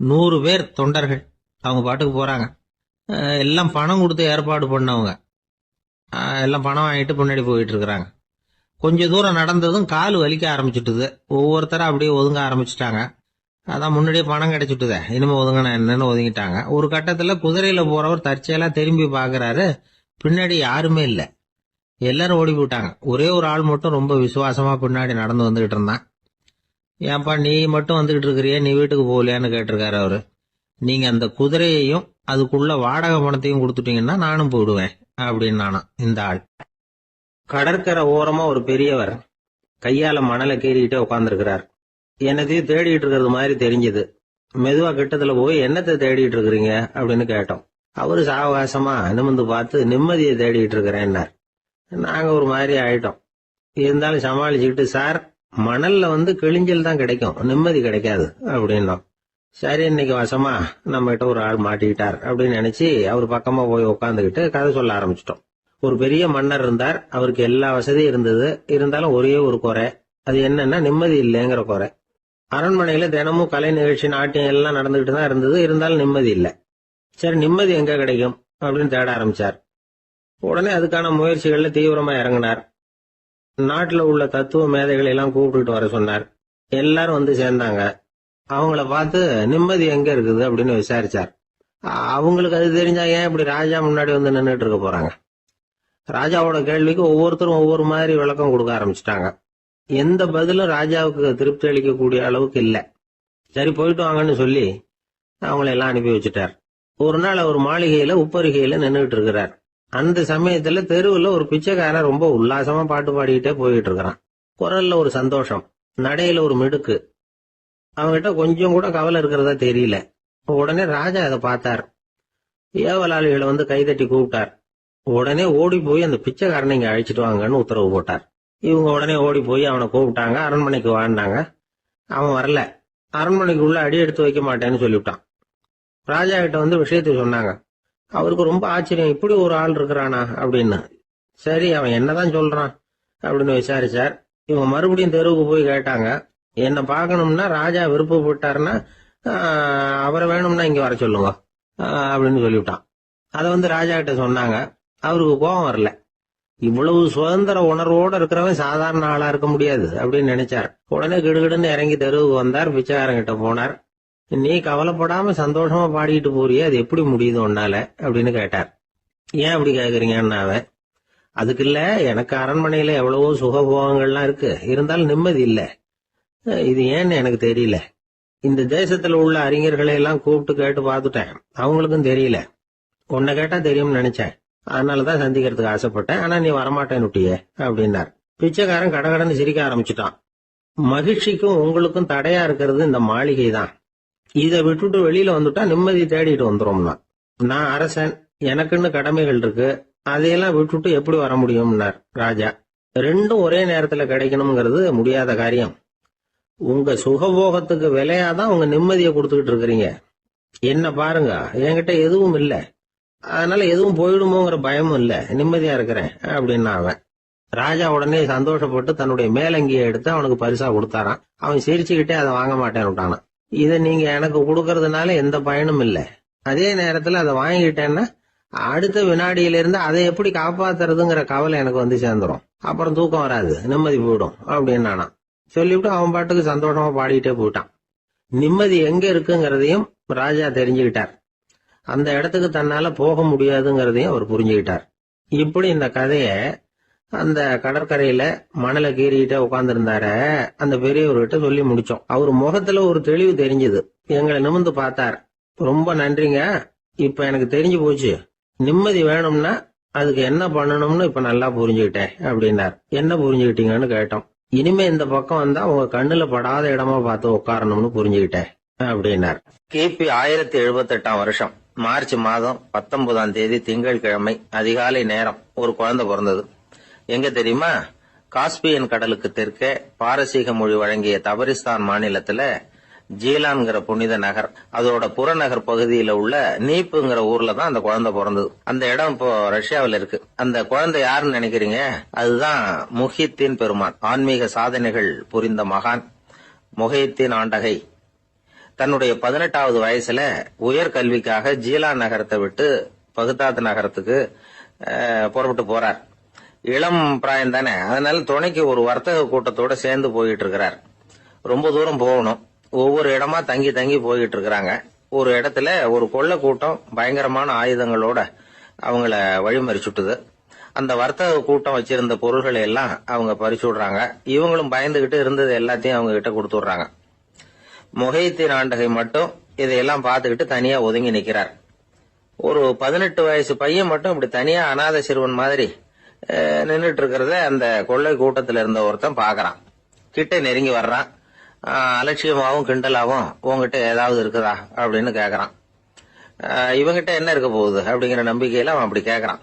100 பேர் தொண்டர்கள். அவங்க பாட்டுக்கு போறாங்க. எல்லாம் பணம் கொடுத்து ஏற்பாடு பண்ணவங்க. எல்லாம் பணம் வாங்கிட்டு முன்னாடி போயிட்டு இருக்கிறாங்க. கொஞ்ச தூரம் நடந்ததும் கால் வலிக்க ஆரம்பிச்சுட்டுது. ஒவ்வொருத்தரும் அப்படியே ஒதுங்க ஆரம்பிச்சுட்டாங்க. அதான் முன்னாடியே பணம் கிடைச்சிட்டுதே, இனிமே ஒதுங்கினா என்னன்னு ஒதுங்கிட்டாங்க. ஒரு கட்டத்துல குதிரையில போறவர் தற்செயலா திரும்பி பாக்குறாரு. பின்னாடி யாருமே இல்ல. எல்லாரும் ஓடி போயிட்டாங்க. ஒரே ஒரு ஆள் மட்டும் ரொம்ப விசுவாசமா பின்னாடி நடந்து வந்துகிட்டு இருந்தான். ஏன்பா நீ மட்டும் வந்துகிட்டு இருக்கிறிய, நீ வீட்டுக்கு போகலையான்னு கேட்டிருக்காரு அவரு. நீங்க அந்த குதிரையையும் அதுக்குள்ள வாடகை பணத்தையும் கொடுத்துட்டீங்கன்னா நானும் போயிடுவேன் அப்படின்னு நானா இந்த ஆள். கடற்கரை ஓரமா ஒரு பெரியவர் கையால மணலை கீறிக்கிட்டே உட்காந்துருக்கிறார். என்னத்தையும் தேடிட்டு இருக்கிறது மாதிரி தெரிஞ்சது. மெதுவா கிட்டத்துல போய் என்னத்தை தேடிட்டு இருக்கிறீங்க அப்படின்னு கேட்டோம். அவரு சாவகாசமா நிமிர்ந்து பார்த்து நிம்மதியை தேடிட்டு இருக்கிறேன்னார். நாங்க ஒரு மாதிரி ஆயிட்டோம். இருந்தாலும் சமாளிச்சுக்கிட்டு, சார் மணல்ல வந்து கிழிஞ்சல் தான் கிடைக்கும், நிம்மதி கிடைக்காது அப்படின்னோம். சரி இன்னைக்கு வசமா நம்ம கிட்ட ஒரு ஆள் மாட்டிக்கிட்டார் அப்படின்னு நினைச்சு அவர் பக்கமா போய் உட்காந்துக்கிட்டு கதை சொல்ல ஆரம்பிச்சிட்டோம். ஒரு பெரிய மன்னர் இருந்தார். அவருக்கு எல்லா வசதியும் இருந்தது. இருந்தாலும் ஒரே ஒரு குறை. அது என்னன்னா நிம்மதி இல்லைங்கிற குறை. அரண்மனையில தினமும் கலை நிகழ்ச்சி, நாட்டியம் எல்லாம் நடந்துகிட்டு தான் இருந்தது. இருந்தாலும் நிம்மதி இல்லை. சரி நிம்மதி எங்க கிடைக்கும் அப்படின்னு தேட ஆரம்பிச்சார். உடனே அதுக்கான முயற்சிகள்ல தீவிரமா இறங்கினார். நாட்டுல உள்ள தத்துவ மேதைகளை எல்லாம் கூப்பிட்டுட்டு வர சொன்னார். எல்லாரும் வந்து சேர்ந்தாங்க. அவங்கள பார்த்து நிம்மதி எங்க இருக்குது அப்படின்னு விசாரிச்சார். அவங்களுக்கு அது தெரிஞ்சா ஏன் இப்படி ராஜா முன்னாடி வந்து நின்றுட்டு இருக்க போறாங்க? ராஜாவோட கேள்விக்கு ஒவ்வொருத்தரும் ஒவ்வொரு மாதிரி விளக்கம் கொடுக்க ஆரம்பிச்சுட்டாங்க. எந்த பதிலும் ராஜாவுக்கு திருப்தி அளிக்கக்கூடிய அளவுக்கு இல்ல. சரி போயிட்டு வாங்கன்னு சொல்லி அவங்களை எல்லாம் அனுப்பி வச்சுட்டார். ஒரு நாள் அவர் மாளிகையில உப்பரிகையில நின்றுட்டு இருக்கிறார். அந்த சமயத்துல தெருவுல ஒரு பிச்சைக்காரன் ரொம்ப உல்லாசமா பாட்டு பாடிக்கிட்டே போயிட்டு இருக்கிறான். குரல்ல ஒரு சந்தோஷம், நடையில ஒரு மிடுக்கு. அவன்கிட்ட கொஞ்சம் கூட கவலை இருக்கிறதா தெரியல. உடனே ராஜா அதை பார்த்தார். ஏவலாளிகளை வந்து கைதட்டி கூப்பிட்டார். உடனே ஓடி போய் அந்த பிச்சைக்காரனை இங்க அழைச்சிட்டு வாங்கன்னு உத்தரவு போட்டார். இவங்க உடனே ஓடி போய் அவனை கூப்பிட்டாங்க. அரண்மனைக்கு வாழ்ந்தாங்க. அவன் வரல. அரண்மனைக்கு உள்ள அடி எடுத்து வைக்க மாட்டேன்னு சொல்லிவிட்டான். ராஜா கிட்ட வந்து விஷயத்தை சொன்னாங்க. அவருக்கு ரொம்ப ஆச்சரியம், இப்படி ஒரு ஆள் இருக்கிறானா அப்படின்னு. சரி அவன் என்னதான் சொல்றான் அப்படின்னு விசாரிச்சார். இவங்க மறுபடியும் தெருவுக்கு போய் கேட்டாங்க. என்ன பார்க்கணும்னா ராஜா விருப்பப்பட்டாருன்னா அவரை வேணும்னா இங்க வர சொல்லுங்க அப்படின்னு சொல்லிவிட்டான். அதை வந்து ராஜா கிட்ட சொன்னாங்க. அவருக்கு கோபம் வரல. இவ்வளவு சுதந்திர உணர்வோட இருக்கிறவன் சாதாரண ஆளா இருக்க முடியாது அப்படின்னு நினைச்சார். உடனே கிடுகிடுன்னு இறங்கி தெருவுக்கு வந்தார். பிச்சைக்காரங்கிட்ட போனார். நீ கவலைப்படாம சந்தோஷமா பாடிக்கிட்டு போறியே, அது எப்படி முடியுது உன்னால அப்படின்னு கேட்டார். ஏன் அப்படி கேக்குறீங்கன்னா அவன், அதுக்கு இல்ல, எனக்கு அரண்மனையில எவ்வளவோ சுகபோகங்கள்லாம் இருக்கு, இருந்தாலும் நிம்மதி இல்ல. இது ஏன்னு எனக்கு தெரியல. இந்த தேசத்துல உள்ள அறிஞர்களை எல்லாம் கூப்பிட்டு கேட்டு பார்த்துட்டேன், அவங்களுக்கும் தெரியல. உன்னை கேட்டா தெரியும்னு நினைச்சேன், அதனாலதான் சந்திக்கிறதுக்கு ஆசைப்பட்டேன். ஆனா நீ வரமாட்டேன்னுட்டியே அப்படின்னார். பிச்சைக்காரன் கடகடன்னு சிரிக்க ஆரம்பிச்சுட்டான். மகிழ்ச்சிக்கும் உங்களுக்கும் தடையா இருக்கிறது இந்த மாளிகை தான். இதை விட்டுட்டு வெளியில வந்துட்டா நிம்மதி தேடிட்டு வந்துரும்னா. நான் அரசன், எனக்குன்னு கடமைகள் இருக்கு, அதையெல்லாம் விட்டுட்டு எப்படி வர முடியும்னார் ராஜா. ரெண்டும் ஒரே நேரத்துல கிடைக்கணுங்கிறது முடியாத காரியம். உங்க சுகபோகத்துக்கு விலையாதான் உங்க நிம்மதியை கொடுத்துக்கிட்டு இருக்கிறீங்க. என்ன பாருங்க, என்கிட்ட எதுவும் இல்ல, அதனால எதுவும் போயிடுமோங்கிற பயமும் இல்ல, நிம்மதியா இருக்கிறேன் அப்படின்னா அவன். ராஜா உடனே சந்தோஷப்பட்டு தன்னுடைய மேலங்கியை எடுத்து அவனுக்கு பரிசா கொடுத்தாரான். அவன் சிரிச்சுக்கிட்டே அதை வாங்க மாட்டேன்னு விட்டானான். இதை நீங்க எனக்கு கொடுக்கறதுனால எந்த பயனும் இல்ல, அதே நேரத்துல அதை வாங்கிட்டேன்னா அடுத்த வினாடியிலிருந்து அதை எப்படி காப்பாத்துறதுங்கிற கவலை எனக்கு வந்து சேர்ந்துரும். அப்புறம் தூக்கம் வராது, நிம்மதி போயிடும் அப்படின்னு சொல்லிவிட்டு அவன் பாட்டுக்கு சந்தோஷமா பாடிட்டே போயிட்டான். நிம்மதி எங்க இருக்குங்கிறதையும் ராஜா தெரிஞ்சுக்கிட்டார். அந்த இடத்துக்கு தன்னால போக முடியாதுங்கிறதையும் அவர் புரிஞ்சுக்கிட்டார். இப்படி இந்த கதைய அந்த கடற்கரையில மணலை கீறிக்கிட்டே உட்கார்ந்துருந்தார அந்த பெரியவர்கிட்ட சொல்லி முடிச்சோம். அவர் முகத்துல ஒரு தெளிவு தெரிஞ்சது. எங்களை நிமிர்ந்து பார்த்தார். ரொம்ப நன்றிங்க, இப்ப எனக்கு தெரிஞ்சு போச்சு. நிம்மதி வேணும்னா அதுக்கு என்ன பண்ணணும்னு இப்ப நல்லா புரிஞ்சுக்கிட்டேன் அப்படின்னார். என்ன புரிஞ்சுக்கிட்டீங்கன்னு கேட்டோம். இனிமே இந்த பக்கம் வந்தா உங்க கண்ணுல படாத இடமா பார்த்து உட்காரணும்னு புரிஞ்சுக்கிட்டேன் அப்படின்னார். கிபி 1078 வருஷம் மார்ச் மாதம் 19ஆம் தேதி திங்கட்கிழமை அதிகாலை நேரம் ஒரு குழந்தை பிறந்தது. எங்க தெரியுமா? காஸ்பியன் கடலுக்கு தெற்கே பாரசீக மொழி வழங்கிய தபரிஸ்தான் மாநிலத்துல ஜீலான்கிற புனித நகர், அதோட புறநகர் பகுதியில உள்ள நீப்புங்கிற ஊர்ல தான் அந்த குழந்தை பிறந்தது. அந்த இடம் இப்போ ரஷ்யாவில் இருக்கு. அந்த குழந்தை யாருன்னு நினைக்கிறீங்க? அதுதான் முஹித்தீன் பெருமான், ஆன்மீக சாதனைகள் புரிந்த மகான் முஹித்தீன் ஆண்டகை. தன்னுடைய 18வது வயசுல உயர்கல்விக்காக ஜீலான் நகரத்தை விட்டு பகுதாத் நகரத்துக்கு புறப்பட்டு போறார். இளம் பிராயம் தானே, அதனால துணைக்கு ஒரு வர்த்தக கூட்டத்தோட சேர்ந்து போயிட்டு இருக்கிறார். ரொம்ப தூரம் போகணும். ஒவ்வொரு இடமா தங்கி தங்கி போயிட்டு இருக்கிறாங்க. ஒரு இடத்துல ஒரு கொள்ளை கூட்டம் பயங்கரமான ஆயுதங்களோட அவங்கள வழிமறிச்சுட்டுது. அந்த வர்த்தக கூட்டம் வச்சிருந்த பொருள்களை எல்லாம் அவங்க பறிச்சு விடுறாங்க. இவங்களும் பயந்துகிட்டு இருந்தது எல்லாத்தையும் அவங்க கிட்ட கொடுத்துடுறாங்க. முஹித்தீன் ஆண்டகை மட்டும் இதையெல்லாம் பார்த்துக்கிட்டு தனியா ஒதுங்கி நிக்கிறார். ஒரு 18 வயசு பையன் மட்டும் இப்படி தனியா அநாத சிறுவன் மாதிரி நின்றுட்டு இருக்கிறத அந்த கொள்ளை கூட்டத்துல இருந்த ஒருத்தன் பாக்குறான். கிட்ட நெருங்கி வர்றான். அலட்சியமாவும் கிண்டலாவும் உங்ககிட்ட ஏதாவது இருக்குதா அப்படின்னு கேக்குறான். இவங்கிட்ட என்ன இருக்க போகுது அப்படிங்கிற நம்பிக்கையில அவன் அப்படி கேக்குறான்.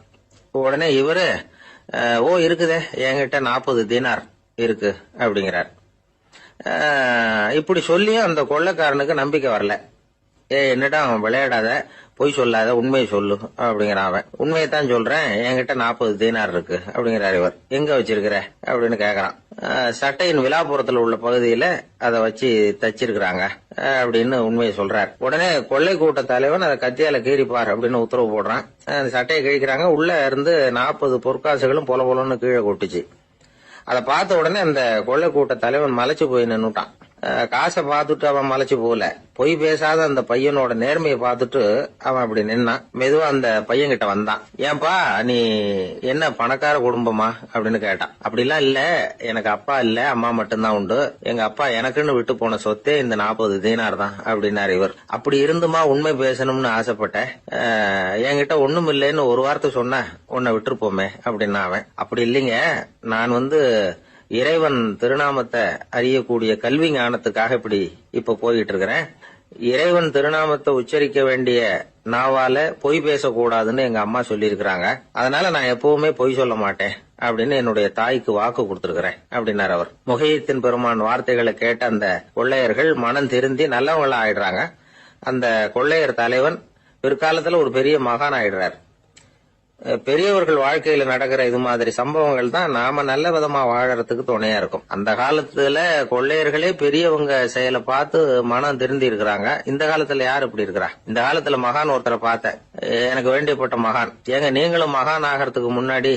உடனே இவரு ஓ இருக்குதே, என்கிட்ட 40 தீனார் இருக்கு அப்படிங்கிறார். இப்படி சொல்லியும் அந்த கொள்ளைக்காரனுக்கு நம்பிக்கை வரல. என்னிடம் விளையாடாத, பொய் சொல்லாத, உண்மையை சொல்லு அப்படிங்கிறான் அவன். உண்மையைத்தான் சொல்றேன், என்கிட்ட 40 தீனார் இருக்கு அப்படிங்கிறார் இவர். எங்க வச்சிருக்கிற அப்படின்னு கேக்குறான். சட்டையின் விழாப்புறத்துல உள்ள பகுதியில அதை வச்சு தச்சிருக்கிறாங்க அப்படின்னு உண்மையை சொல்றார். உடனே கொள்ளை கூட்ட தலைவன் அதை கத்தியால கீறிப்பார் அப்படின்னு உத்தரவு போடுறான். அந்த சட்டையை கிழிக்கிறாங்க. உள்ள இருந்து 40 பொற்காசுகளும் பொல பொலன்னு கீழே கொட்டுச்சு. அதை பார்த்த உடனே அந்த கொள்ளை கூட்ட தலைவன் மலைச்சு போய் நின்னுட்டான். காசை பார்த்துட்டு அவன் மலைச்சு போகல, பொய் பேசாத அந்த பையனோட நேர்மையை பார்த்துட்டு அவன் அப்படி நின்னான். மெதுவா அந்த பையன் கிட்ட வந்தான். ஏன்பா, நீ என்ன பணக்கார குடும்பமா அப்படின்னு கேட்டான். அப்படிலாம் இல்ல, எனக்கு அப்பா இல்ல, அம்மா மட்டும்தான் உண்டு. எங்க அப்பா எனக்குன்னு விட்டு போன சொத்தே இந்த 40 தீனார் தான் அப்படின்னாரு இவர். அப்படி இருந்துமா உண்மை பேசணும்னு ஆசைப்பட்டேன். என்கிட்ட ஒண்ணும் இல்லைன்னு ஒரு வார்த்தை சொன்ன உன்னை விட்டுருப்போமே அப்படின்னா அவன். அப்படி இல்லைங்க, நான் இறைவன் திருநாமத்தை அறியக்கூடிய கல்வி ஞானத்துக்காக இப்ப போயிட்டு இருக்கிறேன். இறைவன் திருநாமத்தை உச்சரிக்க வேண்டிய நாவால பொய் பேசக்கூடாதுன்னு எங்க அம்மா சொல்லியிருக்கிறாங்க. அதனால நான் எப்பவுமே பொய் சொல்ல மாட்டேன் அப்படின்னு என்னுடைய தாய்க்கு வாக்கு கொடுத்திருக்கிறேன் அப்படின்னார் அவர். முஹித்தீன் பெருமான் வார்த்தைகளை கேட்ட அந்த கொள்ளையர்கள் மனம் திருந்தி நல்லவங்களா ஆயிடுறாங்க. அந்த கொள்ளையர் தலைவன் பிற்காலத்துல ஒரு பெரிய மகான் ஆயிடுறார். பெரியவர்கள் வாழ்க்கையில நடக்கிற இது மாதிரி சம்பவங்கள் தான் நாம நல்ல விதமா வாழறதுக்கு துணையா இருக்கும். அந்த காலத்துல கொள்ளையர்களே பெரியவங்க செயலை பார்த்து மனம் திருந்தி இருக்கிறாங்க. இந்த காலத்துல யார் இப்படி இருக்கிறா? இந்த காலத்துல மகான் ஒருத்தரை பார்த்தேன், எனக்கு வேண்டியப்பட்ட மகான். ஏங்க நீங்களும் மகான் ஆகிறதுக்கு முன்னாடி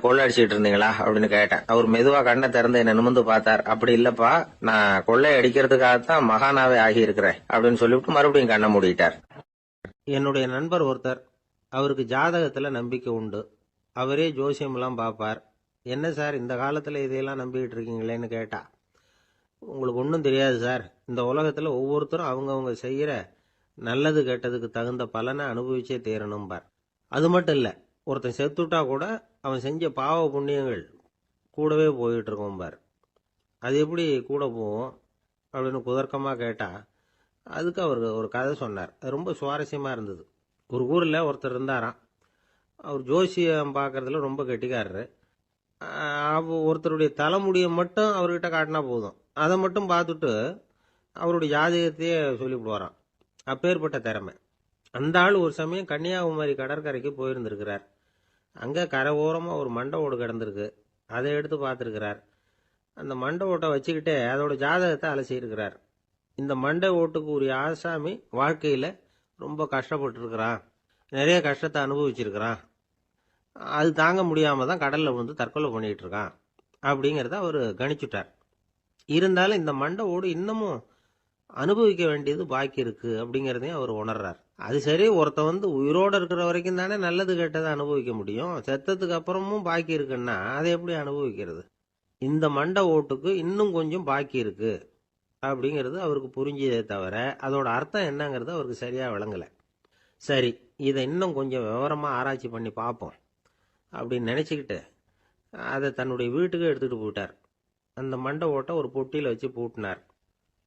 கொள்ளடிச்சிட்டு இருந்தீங்களா அப்படின்னு கேட்டேன். அவர் மெதுவா கண்ணை திறந்து என்ன நிமிந்து பார்த்தார். அப்படி இல்லப்பா, நான் கொள்ளை அடிக்கிறதுக்காகத்தான் மகானாவே ஆகி இருக்கிறேன் அப்படின்னு சொல்லிவிட்டு மறுபடியும் கண்ணை மூடிட்டார். என்னுடைய நண்பர் ஒருத்தர், அவருக்கு ஜாதகத்துல நம்பிக்கை உண்டு. அவரே ஜோசியம்லாம் பார்ப்பார். என்ன சார் இந்த காலத்துல இதையெல்லாம் நம்பிக்கிட்டு இருக்கீங்களேன்னு கேட்டா, உங்களுக்கு ஒன்றும் தெரியாது சார், இந்த உலகத்துல ஒவ்வொருத்தரும் அவங்கவுங்க செய்யற நல்லது கெட்டதுக்கு தகுந்த பலனை அனுபவிச்சே தீரணும் பார். அது மட்டும் இல்ல, ஒருத்தன் செத்துட்டா கூட அவன் செஞ்ச பாவ புண்ணியங்கள் கூடவே போயிட்டு இருக்கோம் பார். அது எப்படி கூட போகும் அப்படின்னு குதர்க்கமா கேட்டா, அதுக்கு அவர் ஒரு கதை சொன்னார். அது ரொம்ப சுவாரஸ்யமா இருந்தது. ஒரு ஊர்ல ஒருத்தர் இருந்தாராம். அவர் ஜோசியம் பார்க்கறதுல ரொம்ப கெட்டிக்காரரு. ஒருத்தருடைய தலைமுடியை மட்டும் அவர்கிட்ட காட்டினா போதும், அதை மட்டும் பார்த்துட்டு அவருடைய ஜாதகத்தையே சொல்லிவிடுவாராம். அப்பேற்பட்ட திறமை. அந்த ஆள் ஒரு சமயம் கன்னியாகுமரி கடற்கரைக்கு போயிருந்திருக்கிறார். அங்க கரை ஓரமா ஒரு மண்டை ஓடு கிடந்திருக்கு. அதை எடுத்து பார்த்திருக்கிறார். அந்த மண்டை ஓட்டை வச்சுக்கிட்டே அதோட ஜாதகத்தை அலசியிருக்கிறார். இந்த மண்டை ஓட்டுக்கு ஒரு ஆசாமி வாழ்க்கையில ரொம்ப கஷ்டப்பட்டு இருக்கிறான், நிறைய கஷ்டத்தை அனுபவிச்சிருக்கிறான், அது தாங்க முடியாம தான் கடல்ல வந்து தற்கொலை பண்ணிட்டு இருக்கான் அப்படிங்கறத அவர் கணிச்சுட்டார். இருந்தாலும் இந்த மண்டை ஓடு இன்னமும் அனுபவிக்க வேண்டியது பாக்கி இருக்கு அப்படிங்கறதையும் அவர் உணர்றார். அது சரி, ஒருத்த உயிரோட இருக்கிற வரைக்கும் தானே நல்லது கெட்டதை அனுபவிக்க முடியும். செத்ததுக்கு அப்புறமும் பாக்கி இருக்குன்னா அதை எப்படி அனுபவிக்கிறது? இந்த மண்டை ஓட்டுக்கு இன்னும் கொஞ்சம் பாக்கி இருக்கு அப்படிங்கிறது அவருக்கு புரிஞ்சதே தவிர அதோட அர்த்தம் என்னங்கிறது அவருக்கு சரியா விளங்கல. சரி, இதை இன்னும் கொஞ்சம் விவரமா ஆராய்ச்சி பண்ணி பார்ப்போம் அப்படின்னு நினைச்சுக்கிட்டு அதை தன்னுடைய வீட்டுக்கு எடுத்துட்டு போயிட்டார். அந்த மண்டை ஓட்டை ஒரு பொட்டியில் வச்சு பூட்டினார்.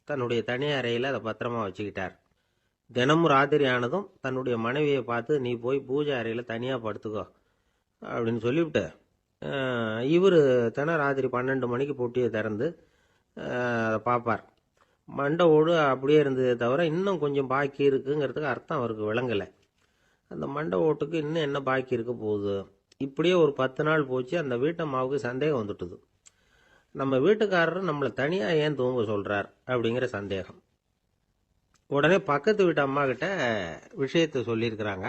தன்னுடைய தனி அறையில் அதை பத்திரமா வச்சுக்கிட்டார். தினமும் ராத்திரி ஆனதும் தன்னுடைய மனைவியை பார்த்து, நீ போய் பூஜை அறையில் தனியாக படுத்துக்கோ அப்படின்னு சொல்லிவிட்டு, இவர் தினம் ராத்திரி 12 மணிக்கு பொட்டியை திறந்து அதை பார்ப்பார். மண்டை ஓடு அப்படியே இருந்ததே தவிர இன்னும் கொஞ்சம் பாக்கி இருக்குங்கிறதுக்கு அர்த்தம் அவருக்கு விளங்கலை. அந்த மண்டை ஓட்டுக்கு இன்னும் என்ன பாக்கி இருக்க போகுது? இப்படியே ஒரு 10 நாள் போச்சு. அந்த வீட்டம்மாவுக்கு சந்தேகம் வந்துட்டுது. நம்ம வீட்டுக்காரர் நம்மளை தனியாக ஏன் தூங்க சொல்கிறார் அப்படிங்கிற சந்தேகம். உடனே பக்கத்து வீட்டு அம்மா கிட்ட விஷயத்தை சொல்லியிருக்கிறாங்க.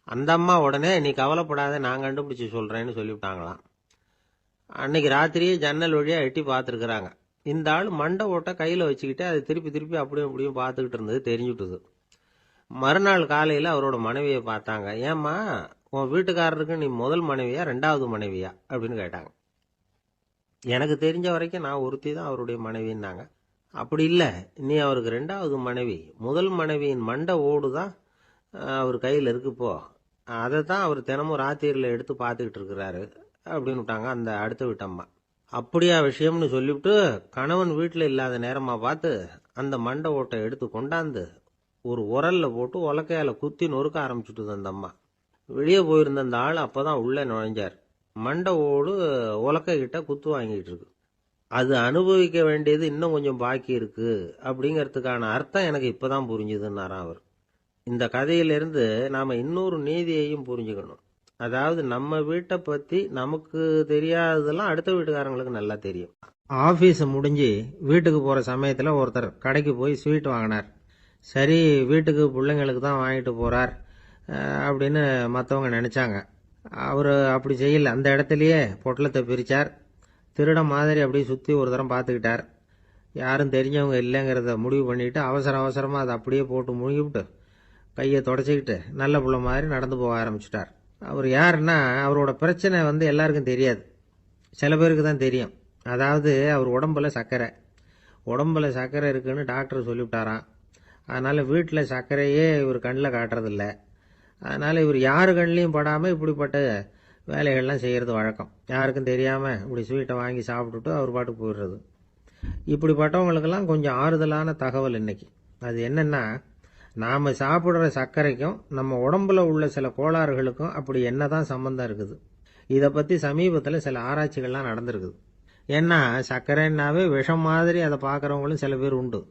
அந்த அம்மா உடனே, நீ கவலைப்படாத, நான் கண்டுபிடிச்சி சொல்கிறேன்னு சொல்லிவிட்டாங்களாம். அன்னைக்கு ராத்திரியே ஜன்னல் வழியாக எட்டி பார்த்துருக்குறாங்க. இந்த ஆள் மண்டை ஓட்டை கையில் வச்சுக்கிட்டு அதை திருப்பி திருப்பி அப்படியும் அப்படியும் பார்த்துக்கிட்டு இருந்தது தெரிஞ்சுட்டுது. மறுநாள் காலையில் அவரோட மனைவியை பார்த்தாங்க. ஏம்மா, உன் வீட்டுக்காரருக்கு நீ முதல் மனைவியா 2வது மனைவியா அப்படின்னு கேட்டாங்க. எனக்கு தெரிஞ்ச வரைக்கும் நான் ஒருத்தி தான் அவருடைய மனைவின்னாங்க. அப்படி இல்லை, நீ அவருக்கு 2வது மனைவி. முதல் மனைவியின் மண்டை ஓடு தான் அவர் கையில் இருக்குப்போ, அதை தான் அவர் தினமும் ராத்திரியில் எடுத்து பார்த்துக்கிட்டு இருக்கிறாரு அப்படின்னு விட்டாங்க அந்த அடுத்த வீட்டம்மா. அப்படியா விஷயம்னு சொல்லிவிட்டு, கணவன் வீட்டில் இல்லாத நேரமாக பார்த்து அந்த மண்டை ஓட்டை எடுத்து கொண்டாந்து ஒரு உரல்ல போட்டு உலக்கையால் குத்தி நொறுக்க ஆரம்பிச்சுட்டுது அந்த அம்மா. வெளியே போயிருந்த அந்த ஆள் அப்போதான் உள்ளே நுழைஞ்சார். மண்டை ஓடு உலக்கை கிட்ட குத்து வாங்கிட்டு இருக்கு. அது அனுபவிக்க வேண்டியது இன்னும் கொஞ்சம் பாக்கி இருக்கு அப்படிங்கிறதுக்கான அர்த்தம் எனக்கு இப்போதான் புரிஞ்சுதுன்னாராம் அவர். இந்த கதையிலிருந்து நாம் இன்னொரு நீதியையும் புரிஞ்சுக்கணும். அதாவது நம்ம வீட்டை பற்றி நமக்கு தெரியாததெல்லாம் அடுத்த வீட்டுக்காரங்களுக்கு நல்லா தெரியும். ஆஃபீஸ் முடிஞ்சு வீட்டுக்கு போகிற சமயத்தில் ஒருத்தர் கடைக்கு போய் ஸ்வீட் வாங்கினார். சரி, வீட்டுக்கு பிள்ளைங்களுக்கு தான் வாங்கிட்டு போகிறார் அப்படின்னு மற்றவங்க நினச்சாங்க. அவர் அப்படி செய்யலை. அந்த இடத்துலையே பொட்டலத்தை பிரித்தார். திருட மாதிரி அப்படியே சுற்றி ஒரு தரம் பார்த்துக்கிட்டார். யாரும் தெரிஞ்சவங்க இல்லைங்கிறத முடிவு பண்ணிவிட்டு அவசரமாக அதை அப்படியே போட்டு முழுகிவிட்டு கையை தொடச்சிக்கிட்டு நல்ல பிள்ளை மாதிரி நடந்து போக ஆரம்பிச்சிட்டார். அவர் யாருன்னா, அவரோட பிரச்சனை எல்லாருக்கும் தெரியாது, சில பேருக்கு தான் தெரியும். அதாவது அவர் உடம்புல சர்க்கரை இருக்குன்னு டாக்டர் சொல்லிவிட்டாராம். அதனால் வீட்டில் சர்க்கரையே இவர் கண்ணில் காட்டுறதில்ல. அதனால் இவர் யார் கண்ணிலையும் படாமல் இப்படிப்பட்ட வேலைகள்லாம் செய்கிறது வழக்கம். யாருக்கும் தெரியாமல் இப்படி ஸ்வீட்டை வாங்கி சாப்பிட்டுட்டு அவர் பாட்டுக்கு போயிடுறது. இப்படிப்பட்டவங்களுக்கெல்லாம் கொஞ்சம் ஆறுதலான தகவல் இன்னைக்கு. அது என்னென்னா, நாம் சாப்பிட்ற சர்க்கரைக்கும் நம்ம உடம்புல உள்ள சில கோளாறுகளுக்கும் அப்படி என்ன தான் சம்மந்தம் இருக்குது. இதை பற்றி சமீபத்தில் சில ஆராய்ச்சிகள்லாம் நடந்திருக்குது. ஏன்னா சர்க்கரைன்னாவே விஷம் மாதிரி அதை பார்க்குறவங்களும் சில பேர் உண்டு.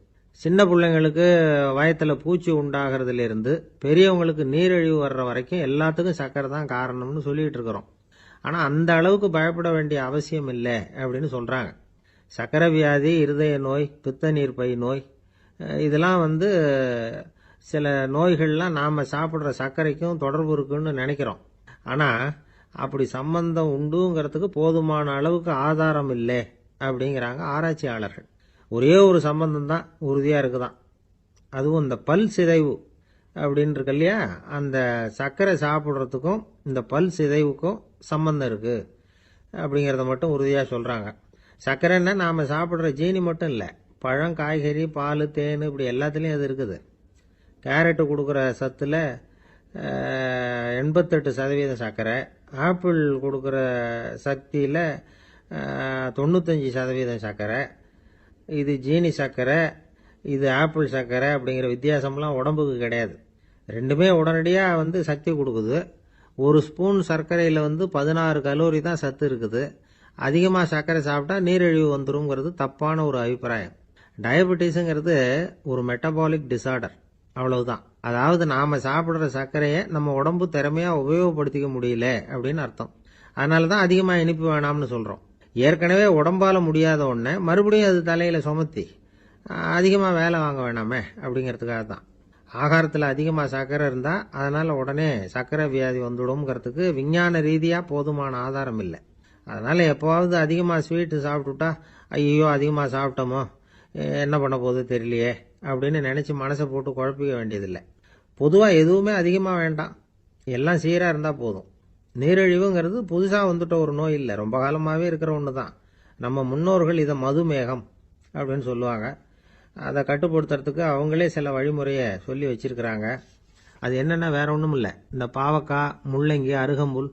சின்ன பிள்ளைங்களுக்கு வயத்தில் பூச்சி உண்டாகிறதுலேருந்து பெரியவங்களுக்கு நீரிழிவு வர்ற வரைக்கும் எல்லாத்துக்கும் சர்க்கரை தான் காரணம்னு சொல்லிகிட்டு இருக்கிறோம். ஆனால் அந்த அளவுக்கு பயப்பட வேண்டிய அவசியம் இல்லை அப்படின்னு சொல்கிறாங்க. சர்க்கரை வியாதி, இருதய நோய், பித்த நீர்ப்பை நோய், இதெல்லாம் சில நோய்கள்லாம் நாம் சாப்பிட்ற சர்க்கரைக்கும் தொடர்பு இருக்குன்னு நினைக்கிறோம். ஆனால் அப்படி சம்பந்தம் உண்டுங்கிறதுக்கு போதுமான அளவுக்கு ஆதாரம் இல்லை அப்படிங்கிறாங்க ஆராய்ச்சியாளர்கள். ஒரே ஒரு சம்பந்தம் தான் உறுதியாக இருக்குதான். அதுவும் இந்த பல் சிதைவு அப்படின்னு இருக்கு இல்லையா, அந்த சர்க்கரை சாப்பிட்றதுக்கும் இந்த பல் சிதைவுக்கும் சம்பந்தம் இருக்குது அப்படிங்கிறத மட்டும் உறுதியாக சொல்கிறாங்க. சர்க்கரைன்னா நாம் சாப்பிட்ற ஜீனி மட்டும் இல்லை, பழம், காய்கறி, பால், தேன், இப்படி எல்லாத்துலேயும் அது இருக்குது. கேரட்டு கொடுக்குற சத்தில் 88% சர்க்கரை, ஆப்பிள் கொடுக்குற சக்தியில் 95% சர்க்கரை. இது ஜீனி சர்க்கரை, இது ஆப்பிள் சர்க்கரை அப்படிங்கிற வித்தியாசம்லாம் உடம்புக்கு கிடையாது. ரெண்டுமே உடனடியாக சக்தி கொடுக்குது. ஒரு ஸ்பூன் சர்க்கரையில் 16 கலோரி தான் சத்து இருக்குது. அதிகமாக சர்க்கரை சாப்பிட்டா நீரிழிவு வந்துருங்கிறது தப்பான ஒரு அபிப்பிராயம். டயபெட்டிஸுங்கிறது ஒரு மெட்டபாலிக் டிசார்டர், அவ்வளவுதான். அதாவது நாம் சாப்பிட்ற சர்க்கரையை நம்ம உடம்பு திறமையாக உபயோகப்படுத்திக்க முடியல அப்படின்னு அர்த்தம். அதனால தான் அதிகமாக இனிப்பு வேணாம்னு சொல்கிறோம். ஏற்கனவே உடம்பால் முடியாத ஒன்றை மறுபடியும் அது தலையில் சுமத்தி அதிகமாக வேலை வாங்க வேணாமே அப்படிங்கிறதுக்காக தான். ஆகாரத்தில் அதிகமாக சர்க்கரை இருந்தால் அதனால் உடனே சர்க்கரை வியாதி வந்துடும்ங்கிறதுக்கு விஞ்ஞான ரீதியாக போதுமான ஆதாரம் இல்லை. அதனால் எப்போவாவது அதிகமாக ஸ்வீட்டு சாப்பிட்டுட்டா, ஐயோ அதிகமாக சாப்பிட்டோமோ, என்ன பண்ண போகுது தெரியலையே அப்படின்னு நினச்சி மனசை போட்டு குழப்பிக்க வேண்டியதில்லை. பொதுவாக எதுவுமே அதிகமாக வேண்டாம், எல்லாம் சீராக இருந்தால் போதும். நீரிழிவுங்கிறது புதுசாக வந்துட்ட ஒரு நோய் இல்லை, ரொம்ப காலமாகவே இருக்கிற ஒன்று தான். நம்ம முன்னோர்கள் இதை மதுமேகம் அப்படின்னு சொல்லுவாங்க. அதை கட்டுப்படுத்துறதுக்கு அவங்களே சில வழிமுறையை சொல்லி வச்சிருக்கிறாங்க. அது என்னென்னா வேற ஒன்றும் இல்லை, இந்த பாவக்காய், முள்ளங்கி, அருகம்புல்,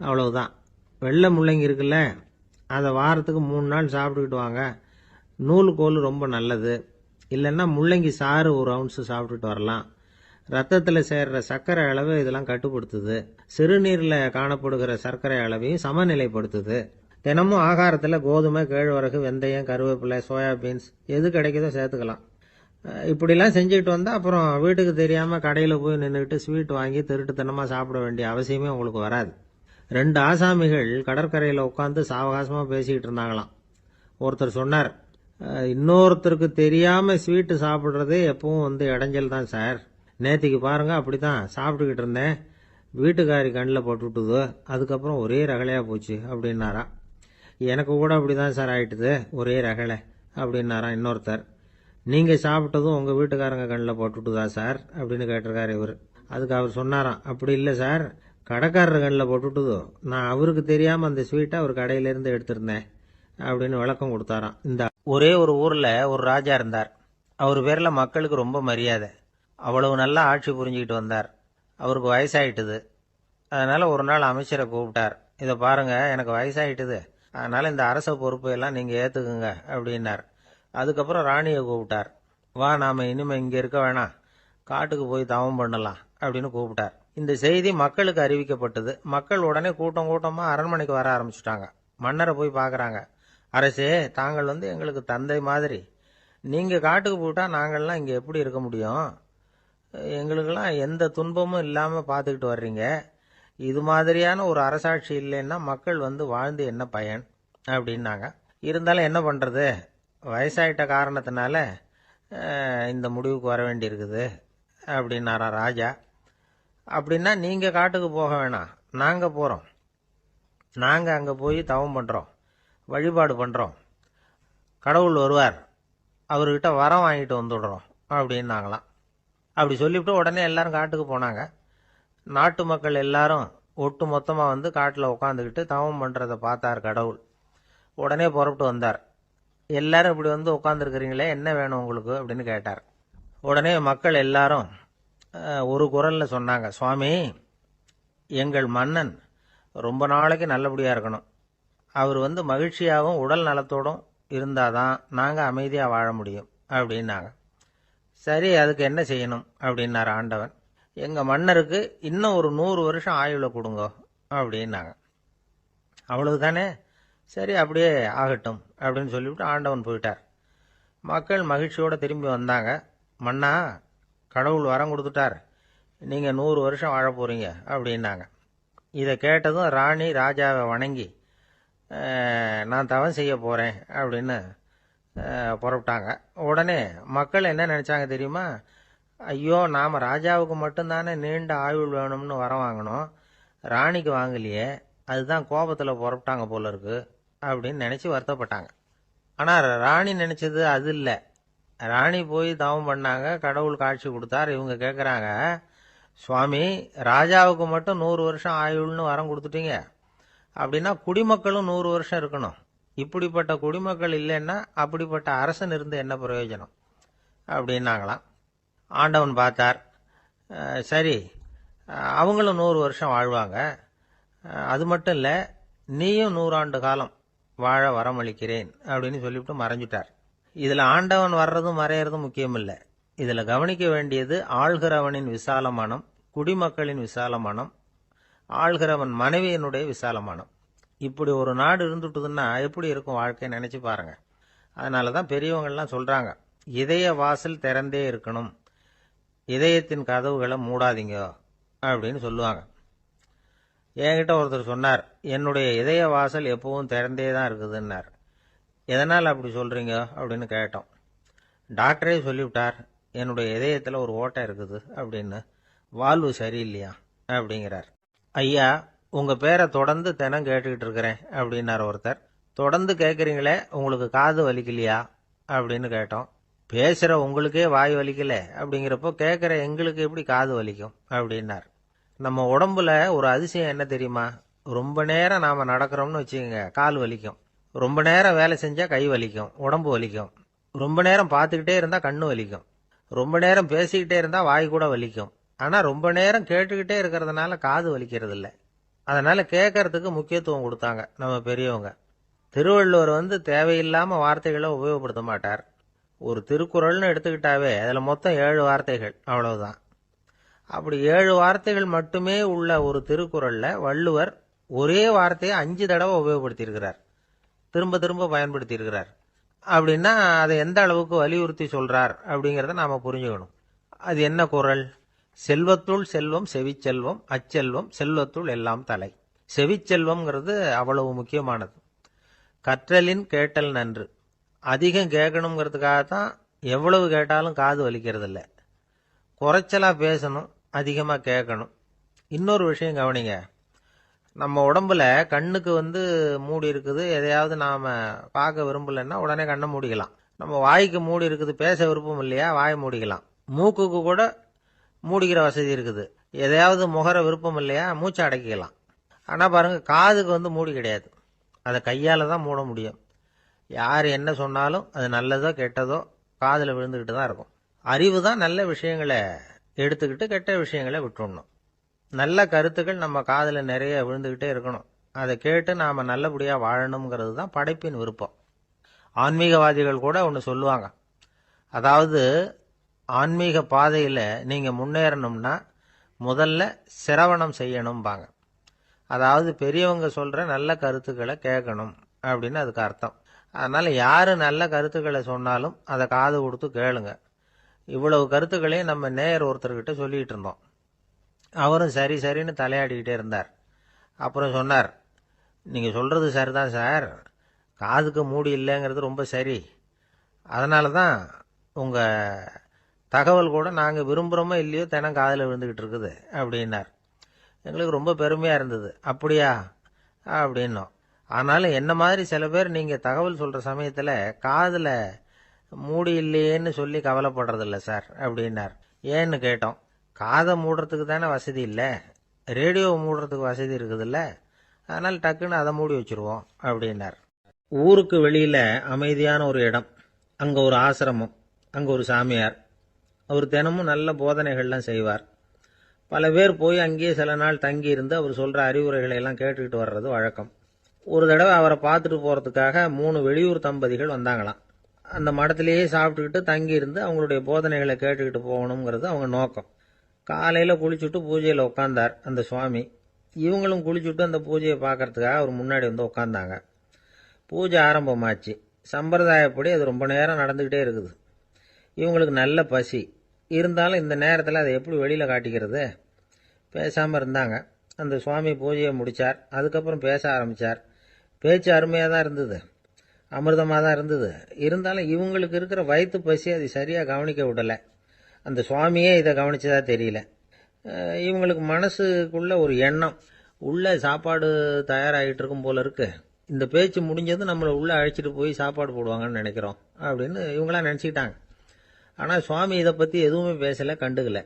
அவ்வளவுதான். வெள்ளை முள்ளங்கி இருக்குல்ல, அதை வாரத்துக்கு 3 நாள் சாப்பிட்டுக்கிட்டு வாங்க. நூலுக்கோல் ரொம்ப நல்லது. இல்லைன்னா முள்ளங்கி சாறு 1 ounce சாப்பிட்டுட்டு வரலாம். ரத்தத்தில் சேர்ற சர்க்கரை அளவு இதெல்லாம் கட்டுப்படுத்துது. சிறுநீரில் காணப்படுகிற சர்க்கரை அளவையும் சமநிலைப்படுத்துது. தினமும் ஆகாரத்தில் கோதுமை, கேழ்வரகு, வெந்தயம், கருவேப்பிலை, சோயாபீன்ஸ் எது கிடைக்குதோ சேர்த்துக்கலாம். இப்படிலாம் செஞ்சுக்கிட்டு வந்தால் அப்புறம் வீட்டுக்கு தெரியாமல் கடையில் போய் நின்றுக்கிட்டு ஸ்வீட் வாங்கி திருட்டுத்தனமாக சாப்பிட வேண்டிய அவசியமே உங்களுக்கு வராது. 2 ஆசாமிகள் கடற்கரையில் உட்காந்து சாவகாசமாக பேசிக்கிட்டு இருந்தாங்களாம். ஒருத்தர் சொன்னார், இன்னொருத்தருக்கு தெரியாமல் ஸ்வீட்டு சாப்பிட்றதே எப்பவும் இடைஞ்சல் தான் சார். நேற்றுக்கு பாருங்க, அப்படி தான் சாப்பிட்டுக்கிட்டு இருந்தேன், வீட்டுக்காரி கண்ணில் போட்டுவிட்டுது, அதுக்கப்புறம் ஒரே ரகலையாக போச்சு அப்படின்னாராம். எனக்கு கூட அப்படி தான் சார் ஆயிட்டுது, ஒரே ரகலை அப்படின்னாராம் இன்னொருத்தர். நீங்கள் சாப்பிட்டதும் உங்கள் வீட்டுக்காரங்க கண்ணில் போட்டுவிட்டுதா சார் அப்படின்னு கேட்டிருக்காரு இவர். அதுக்கு அவர் சொன்னாராம், அப்படி இல்லை சார், கடைக்காரர் கண்ணில் போட்டுவிட்டுதோ, நான் அவருக்கு தெரியாமல் அந்த ஸ்வீட்டை அவர் கடையிலேருந்து எடுத்திருந்தேன் அப்படின்னு விளக்கம் கொடுத்தாராம். இந்த ஒரே ஒரு ஊரில் ஒரு ராஜா இருந்தார். அவர் பேரில் மக்களுக்கு ரொம்ப மரியாதை. அவ்வளவு நல்லா ஆட்சி புரிஞ்சுக்கிட்டு வந்தார். அவருக்கு வயசாயிட்டுது. அதனால் ஒரு நாள் அமைச்சரை கூப்பிட்டார். இதை பாருங்கள், எனக்கு வயசாயிட்டுது, அதனால் இந்த அரச பொறுப்பையெல்லாம் நீங்கள் ஏற்றுக்குங்க அப்படின்னார். அதுக்கப்புறம் ராணியை கூப்பிட்டார். வா, நாம் இனிமேல் இங்கே இருக்க வேணாம், காட்டுக்கு போய் தவம் பண்ணலாம் அப்படின்னு கூப்பிட்டார். இந்த செய்தி மக்களுக்கு அறிவிக்கப்பட்டது. மக்கள் உடனே கூட்டம் கூட்டமாக அரண்மனைக்கு வர ஆரம்பிச்சுட்டாங்க. மன்னரை போய் பார்க்குறாங்க. அரசே, தாங்கள் எங்களுக்கு தந்தை மாதிரி. நீங்கள் காட்டுக்கு போயிட்டால் நாங்கள்லாம் இங்கே எப்படி இருக்க முடியும்? எங்களுக்கெல்லாம் எந்த துன்பமும் இல்லாமல் பார்த்துக்கிட்டு வர்றீங்க. இது மாதிரியான ஒரு அரசாட்சி இல்லைன்னா மக்கள் வாழ்ந்து என்ன பயன் அப்படின்னாங்க. இருந்தாலும் என்ன பண்ணுறது, வயசாயிட்ட காரணத்தினால இந்த முடிவுக்கு வர வேண்டியிருக்குது அப்படின்னாரா ராஜா. அப்படின்னா நீங்கள் காட்டுக்கு போக வேணாம், நாங்கள் போகிறோம். நாங்கள் அங்கே போய் தவம் பண்ணுறோம், வழிபாடு பண்ணுறோம். கடவுள் வருவார், அவர்கிட்ட வரம் வாங்கிட்டு வந்துடுறோம் அப்படின்னாங்களாம். அப்படி சொல்லிவிட்டு உடனே எல்லாரும் காட்டுக்கு போனாங்க. நாட்டு மக்கள் எல்லாரும் ஒட்டு மொத்தமாக காட்டில் உட்காந்துக்கிட்டு தவம் பண்ணுறதை பார்த்தார் கடவுள். உடனே புறப்பட்டு வந்தார். எல்லாரும் இப்படி உட்காந்துருக்கிறீங்களே, என்ன வேணும் உங்களுக்கு அப்படின்னு கேட்டார். உடனே மக்கள் எல்லாரும் ஒரு குரலில் சொன்னாங்க, சுவாமி, எங்கள் மன்னன் ரொம்ப நாளைக்கு நல்லபடியாக இருக்கணும். அவர் மகிழ்ச்சியாகவும் உடல் நலத்தோடும் இருந்தாதான் நாங்கள் அமைதியாக வாழ முடியும் அப்படின்னாங்க. சரி, அதுக்கு என்ன செய்யணும் அப்படின்னார் ஆண்டவன். எங்கள் மன்னருக்கு இன்னும் ஒரு 100 வருஷம் ஆயுளை கொடுங்க அப்படின்னாங்க. அவ்வளவு தானே, சரி அப்படியே ஆகட்டும் அப்படின்னு சொல்லிவிட்டு ஆண்டவன் போயிட்டார். மக்கள் மகிழ்ச்சியோடு திரும்பி வந்தாங்க. மன்னா, கடவுள் வரம் கொடுத்துட்டார், நீங்கள் 100 வருஷம் வாழ போகிறீங்க அப்படின்னாங்க. இதை கேட்டதும் ராணி ராஜாவை வணங்கி, நான் தவம் செய்ய போகிறேன் அப்படின்னு புறப்பட்டாங்க. உடனே மக்கள் என்ன நினச்சாங்க தெரியுமா? ஐயோ, நாம் ராஜாவுக்கு மட்டும்தானே நீண்ட ஆயுள் வேணும்னு வரம் வாங்கினோம், ராணிக்கு வாங்கலையே, அதுதான் கோபத்தில் புறப்பட்டாங்க போல இருக்கு அப்படின்னு நினச்சி வருத்தப்பட்டாங்க. ஆனால் ராணி நினச்சது அது இல்லை. ராணி போய் தவம் பண்ணாங்க, கடவுள் காட்சி கொடுத்தார். இவங்க கேட்குறாங்க, சுவாமி, ராஜாவுக்கு மட்டும் 100 வருஷம் ஆயுள்னு வரம் கொடுத்துட்டீங்க, அப்படின்னா குடிமக்களும் 100 வருஷம் இருக்கணும். இப்படிப்பட்ட குடிமக்கள் இல்லைன்னா அப்படிப்பட்ட அரசன் இருந்து என்ன பிரயோஜனம் அப்படின்னாங்களாம். ஆண்டவன் பார்த்தார், சரி அவங்களும் 100 வருஷம் வாழ்வாங்க, அது மட்டும் இல்லை, நீயும் 100 ஆண்டு காலம் வாழ வரமளிக்கிறேன் அப்படின்னு சொல்லிவிட்டு மறைஞ்சிட்டார். இதில் ஆண்டவன் வர்றதும் மறையிறதும் முக்கியம் இல்லை. இதில் கவனிக்க வேண்டியது ஆள்கிறவனின் விசாலமானம், குடிமக்களின் விசாலமானம், ஆள்கிறவன் மனைவியினுடைய விசாலமானம். இப்படி ஒரு நாடு இருந்துட்டுதுன்னா எப்படி இருக்கும் வாழ்க்கை நினச்சி பாருங்க. அதனால தான் பெரியவங்கள்லாம் சொல்கிறாங்க, இதய வாசல் திறந்தே இருக்கணும், இதயத்தின் கதவுகளை மூடாதீங்க அப்படின்னு சொல்லுவாங்க. என்கிட்ட ஒருத்தர் சொன்னார், என்னுடைய இதய வாசல் எப்பவும் திறந்தே தான் இருக்குதுன்னார். எதனால் அப்படி சொல்கிறீங்க அப்படின்னு கேட்டோம். டாக்டரே சொல்லிவிட்டார், என்னுடைய இதயத்தில் ஒரு ஓட்டை இருக்குது அப்படின்னு, வால்வு சரியில்லையா அப்படிங்கிறார். ஐயா, உங்கள் பேரை தொடர்ந்து தினம் கேட்டுக்கிட்டு இருக்கிறேன் அப்படின்னார் ஒருத்தர். தொடர்ந்து கேட்குறீங்களே, உங்களுக்கு காது வலிக்கலையா அப்படின்னு கேட்டோம். பேசுகிற உங்களுக்கே வாய் வலிக்கலை அப்படிங்கிறப்போ கேட்குற எங்களுக்கு எப்படி காது வலிக்கும் அப்படின்னார். நம்ம உடம்புல ஒரு அதிசயம் என்ன தெரியுமா? ரொம்ப நேரம் நாம் நடக்கிறோம்னு வச்சுக்கோங்க, கால் வலிக்கும். ரொம்ப நேரம் வேலை செஞ்சால் கை வலிக்கும், உடம்பு வலிக்கும். ரொம்ப நேரம் பார்த்துக்கிட்டே இருந்தால் கண்ணு வலிக்கும். ரொம்ப நேரம் பேசிக்கிட்டே இருந்தால் வாய் கூட வலிக்கும். ஆனால் ரொம்ப நேரம் கேட்டுக்கிட்டே இருக்கிறதுனால காது வலிக்கிறது இல்லை. அதனால் கேட்கறதுக்கு முக்கியத்துவம் கொடுத்தாங்க நம்ம பெரியவங்க. திருவள்ளுவர் தேவையில்லாம வார்த்தைகளை உபயோகப்படுத்த மாட்டார். ஒரு திருக்குறள்னு எடுத்துக்கிட்டாவே அதுல மொத்தம் 7 வார்த்தைகள், அவ்வளவுதான். அப்படி 7 வார்த்தைகள் மட்டுமே உள்ள ஒரு திருக்குறள்ல வள்ளுவர் ஒரே வார்த்தையை 5 தடவை உபயோகப்படுத்தியிருக்கிறார், திரும்ப திரும்ப பயன்படுத்தி இருக்கிறார். அப்படின்னா அதை எந்த அளவுக்கு வலியுறுத்தி சொல்றார் அப்படிங்கிறத நாம புரிஞ்சுக்கணும். அது என்ன குறள்? செல்வத்துள் செல்வம் செவிச்செல்வம், அச்செல்வம் செல்வத்துள் எல்லாம் தலை. செவிச்செல்வம்ங்கிறது அவ்வளவு முக்கியமானது. கற்றலின் கேட்டல் நன்று. அதிகம் கேட்கணுங்கிறதுக்காகத்தான் எவ்வளவு கேட்டாலும் காது வலிக்கிறது இல்லை. குறைச்சலா பேசணும், அதிகமா கேட்கணும். இன்னொரு விஷயம் கவனிங்க. நம்ம உடம்புல கண்ணுக்கு மூடி இருக்குது, எதையாவது நாம பார்க்க விரும்பலன்னா உடனே கண்ணை மூடிக்கலாம். நம்ம வாய்க்கு மூடி இருக்குது, பேச விருப்பம் இல்லையா, வாயை மூடிக்கலாம். மூக்குக்கு கூட மூடிக்கிற வசதி இருக்குது, எதையாவது முகர விருப்பம் இல்லையா, மூச்சை அடக்கிக்கலாம். ஆனா பாருங்க, காதுக்கு மூடி கிடையாது, அதை கையால தான் மூட முடியும். யார் என்ன சொன்னாலும் அது நல்லதோ கெட்டதோ காதுல விழுந்துக்கிட்டு தான் இருக்கும். அறிவு தான் நல்ல விஷயங்களை எடுத்துக்கிட்டு கெட்ட விஷயங்களை விட்டுடணும். நல்ல கருத்துக்கள் நம்ம காதுல நிறைய விழுந்துகிட்டே இருக்கணும். அதை கேட்டு நாம நல்லபடியா வாழணுங்கிறது தான் படைப்பின் விருப்பம். ஆன்மீகவாதிகள் கூட ஒன்று சொல்லுவாங்க. அதாவது, ஆன்மீக பாதையில நீங்க முன்னேறணும்னா முதல்ல சிரவணம் செய்யணும்பாங்க. அதாவது பெரியவங்க சொல்ற நல்ல கருத்துக்களை கேட்கணும் அப்படின்னு அதுக்கு அர்த்தம். அதனால யாரு நல்ல கருத்துக்களை சொன்னாலும் அதை காது கொடுத்து கேளுங்க. இவ்வளவு கருத்துக்களையும் நம்ம நேயர் ஒருத்தர்கிட்ட சொல்லிட்டு இருந்தோம். அவரும் சரி சரின்னு தலையாடிக்கிட்டே இருந்தார். அப்புறம் சொன்னார், நீங்க சொல்றது சரிதான் சார், காதுக்கு மூடி இல்லைங்கிறது ரொம்ப சரி. அதனால தான் உங்க தகவல் கூட நாங்க விரும்புறோமோ இல்லையோ தினம் காதில் விழுந்துகிட்டு இருக்குது அப்படின்னார். எங்களுக்கு ரொம்ப பெருமையா இருந்தது. அப்படியா அப்படின்னோம். ஆனாலும் என்ன மாதிரி சில பேர் நீங்க தகவல் சொல்ற சமயத்துல காதுல மூடி இல்லையேன்னு சொல்லி கவலைப்படுறதில்ல சார் அப்படின்னார். ஏன்னு கேட்டோம். காதை மூடுறதுக்கு தானே வசதி இல்லை, ரேடியோவை மூடுறதுக்கு வசதி இருக்குதுல்ல, அதனால டக்குன்னு அதை மூடி வச்சிருவோம் அப்படின்னார். ஊருக்கு வெளியில அமைதியான ஒரு இடம், அங்க ஒரு ஆசிரமம், அங்க ஒரு சாமியார். அவர் தினமும் நல்ல போதனைகள்லாம் செய்வார். பல பேர் போய் அங்கேயே சில நாள் தங்கி இருந்து அவர் சொல்ற அறிவுரைகளை எல்லாம் கேட்டுக்கிட்டு வர்றது வழக்கம். ஒரு தடவை அவரை பார்த்துட்டு போறதுக்காக 3 வெளியூர் தம்பதிகள் வந்தாங்களாம். அந்த மடத்திலேயே சாப்பிட்டுக்கிட்டு தங்கி இருந்து அவங்களுடைய போதனைகளை கேட்டுக்கிட்டு போகணுங்கிறது அவங்க நோக்கம். காலையில குளிச்சுட்டு பூஜையில உட்கார்ந்தார் அந்த சுவாமி. இவங்களும் குளிச்சுட்டு அந்த பூஜையை பார்க்கறதுக்காக அவர் முன்னாடி உட்கார்ந்தாங்க. பூஜை ஆரம்பமாச்சு. சம்பிரதாயப்படி அது ரொம்ப நேரம் நடந்துகிட்டே இருக்குது. இவங்களுக்கு நல்ல பசி இருந்தாலும் இந்த நேரத்தில் அதை எப்படி வெளியில காட்டிக்கிறது? பேசாம இருந்தாங்க. அந்த சுவாமி பூஜையை முடிச்சார். அதுக்கப்புறம் பேச ஆரம்பிச்சார். பேச்சு அருமையாக தான் இருந்தது, அமிர்தமாக தான் இருந்தது. இருந்தாலும் இவங்களுக்கு இருக்கிற வயிற்று பசி அது சரியாக கவனிக்க விடலை. அந்த சுவாமியே இதை கவனிச்சதா தெரியல. இவங்களுக்கு மனசுக்குள்ள ஒரு எண்ணம், உள்ள சாப்பாடு தயாராகிட்டு இருக்கும் போல இருக்கு, இந்த பேச்சு முடிஞ்சது நம்மளை உள்ள அழைச்சிட்டு போய் சாப்பாடு போடுவாங்கன்னு நினைக்கிறோம் அப்படின்னு இவங்களாம் நினச்சிக்கிட்டாங்க. ஆனால் சுவாமி இதை பற்றி எதுவுமே பேசலை, கண்டுக்கல.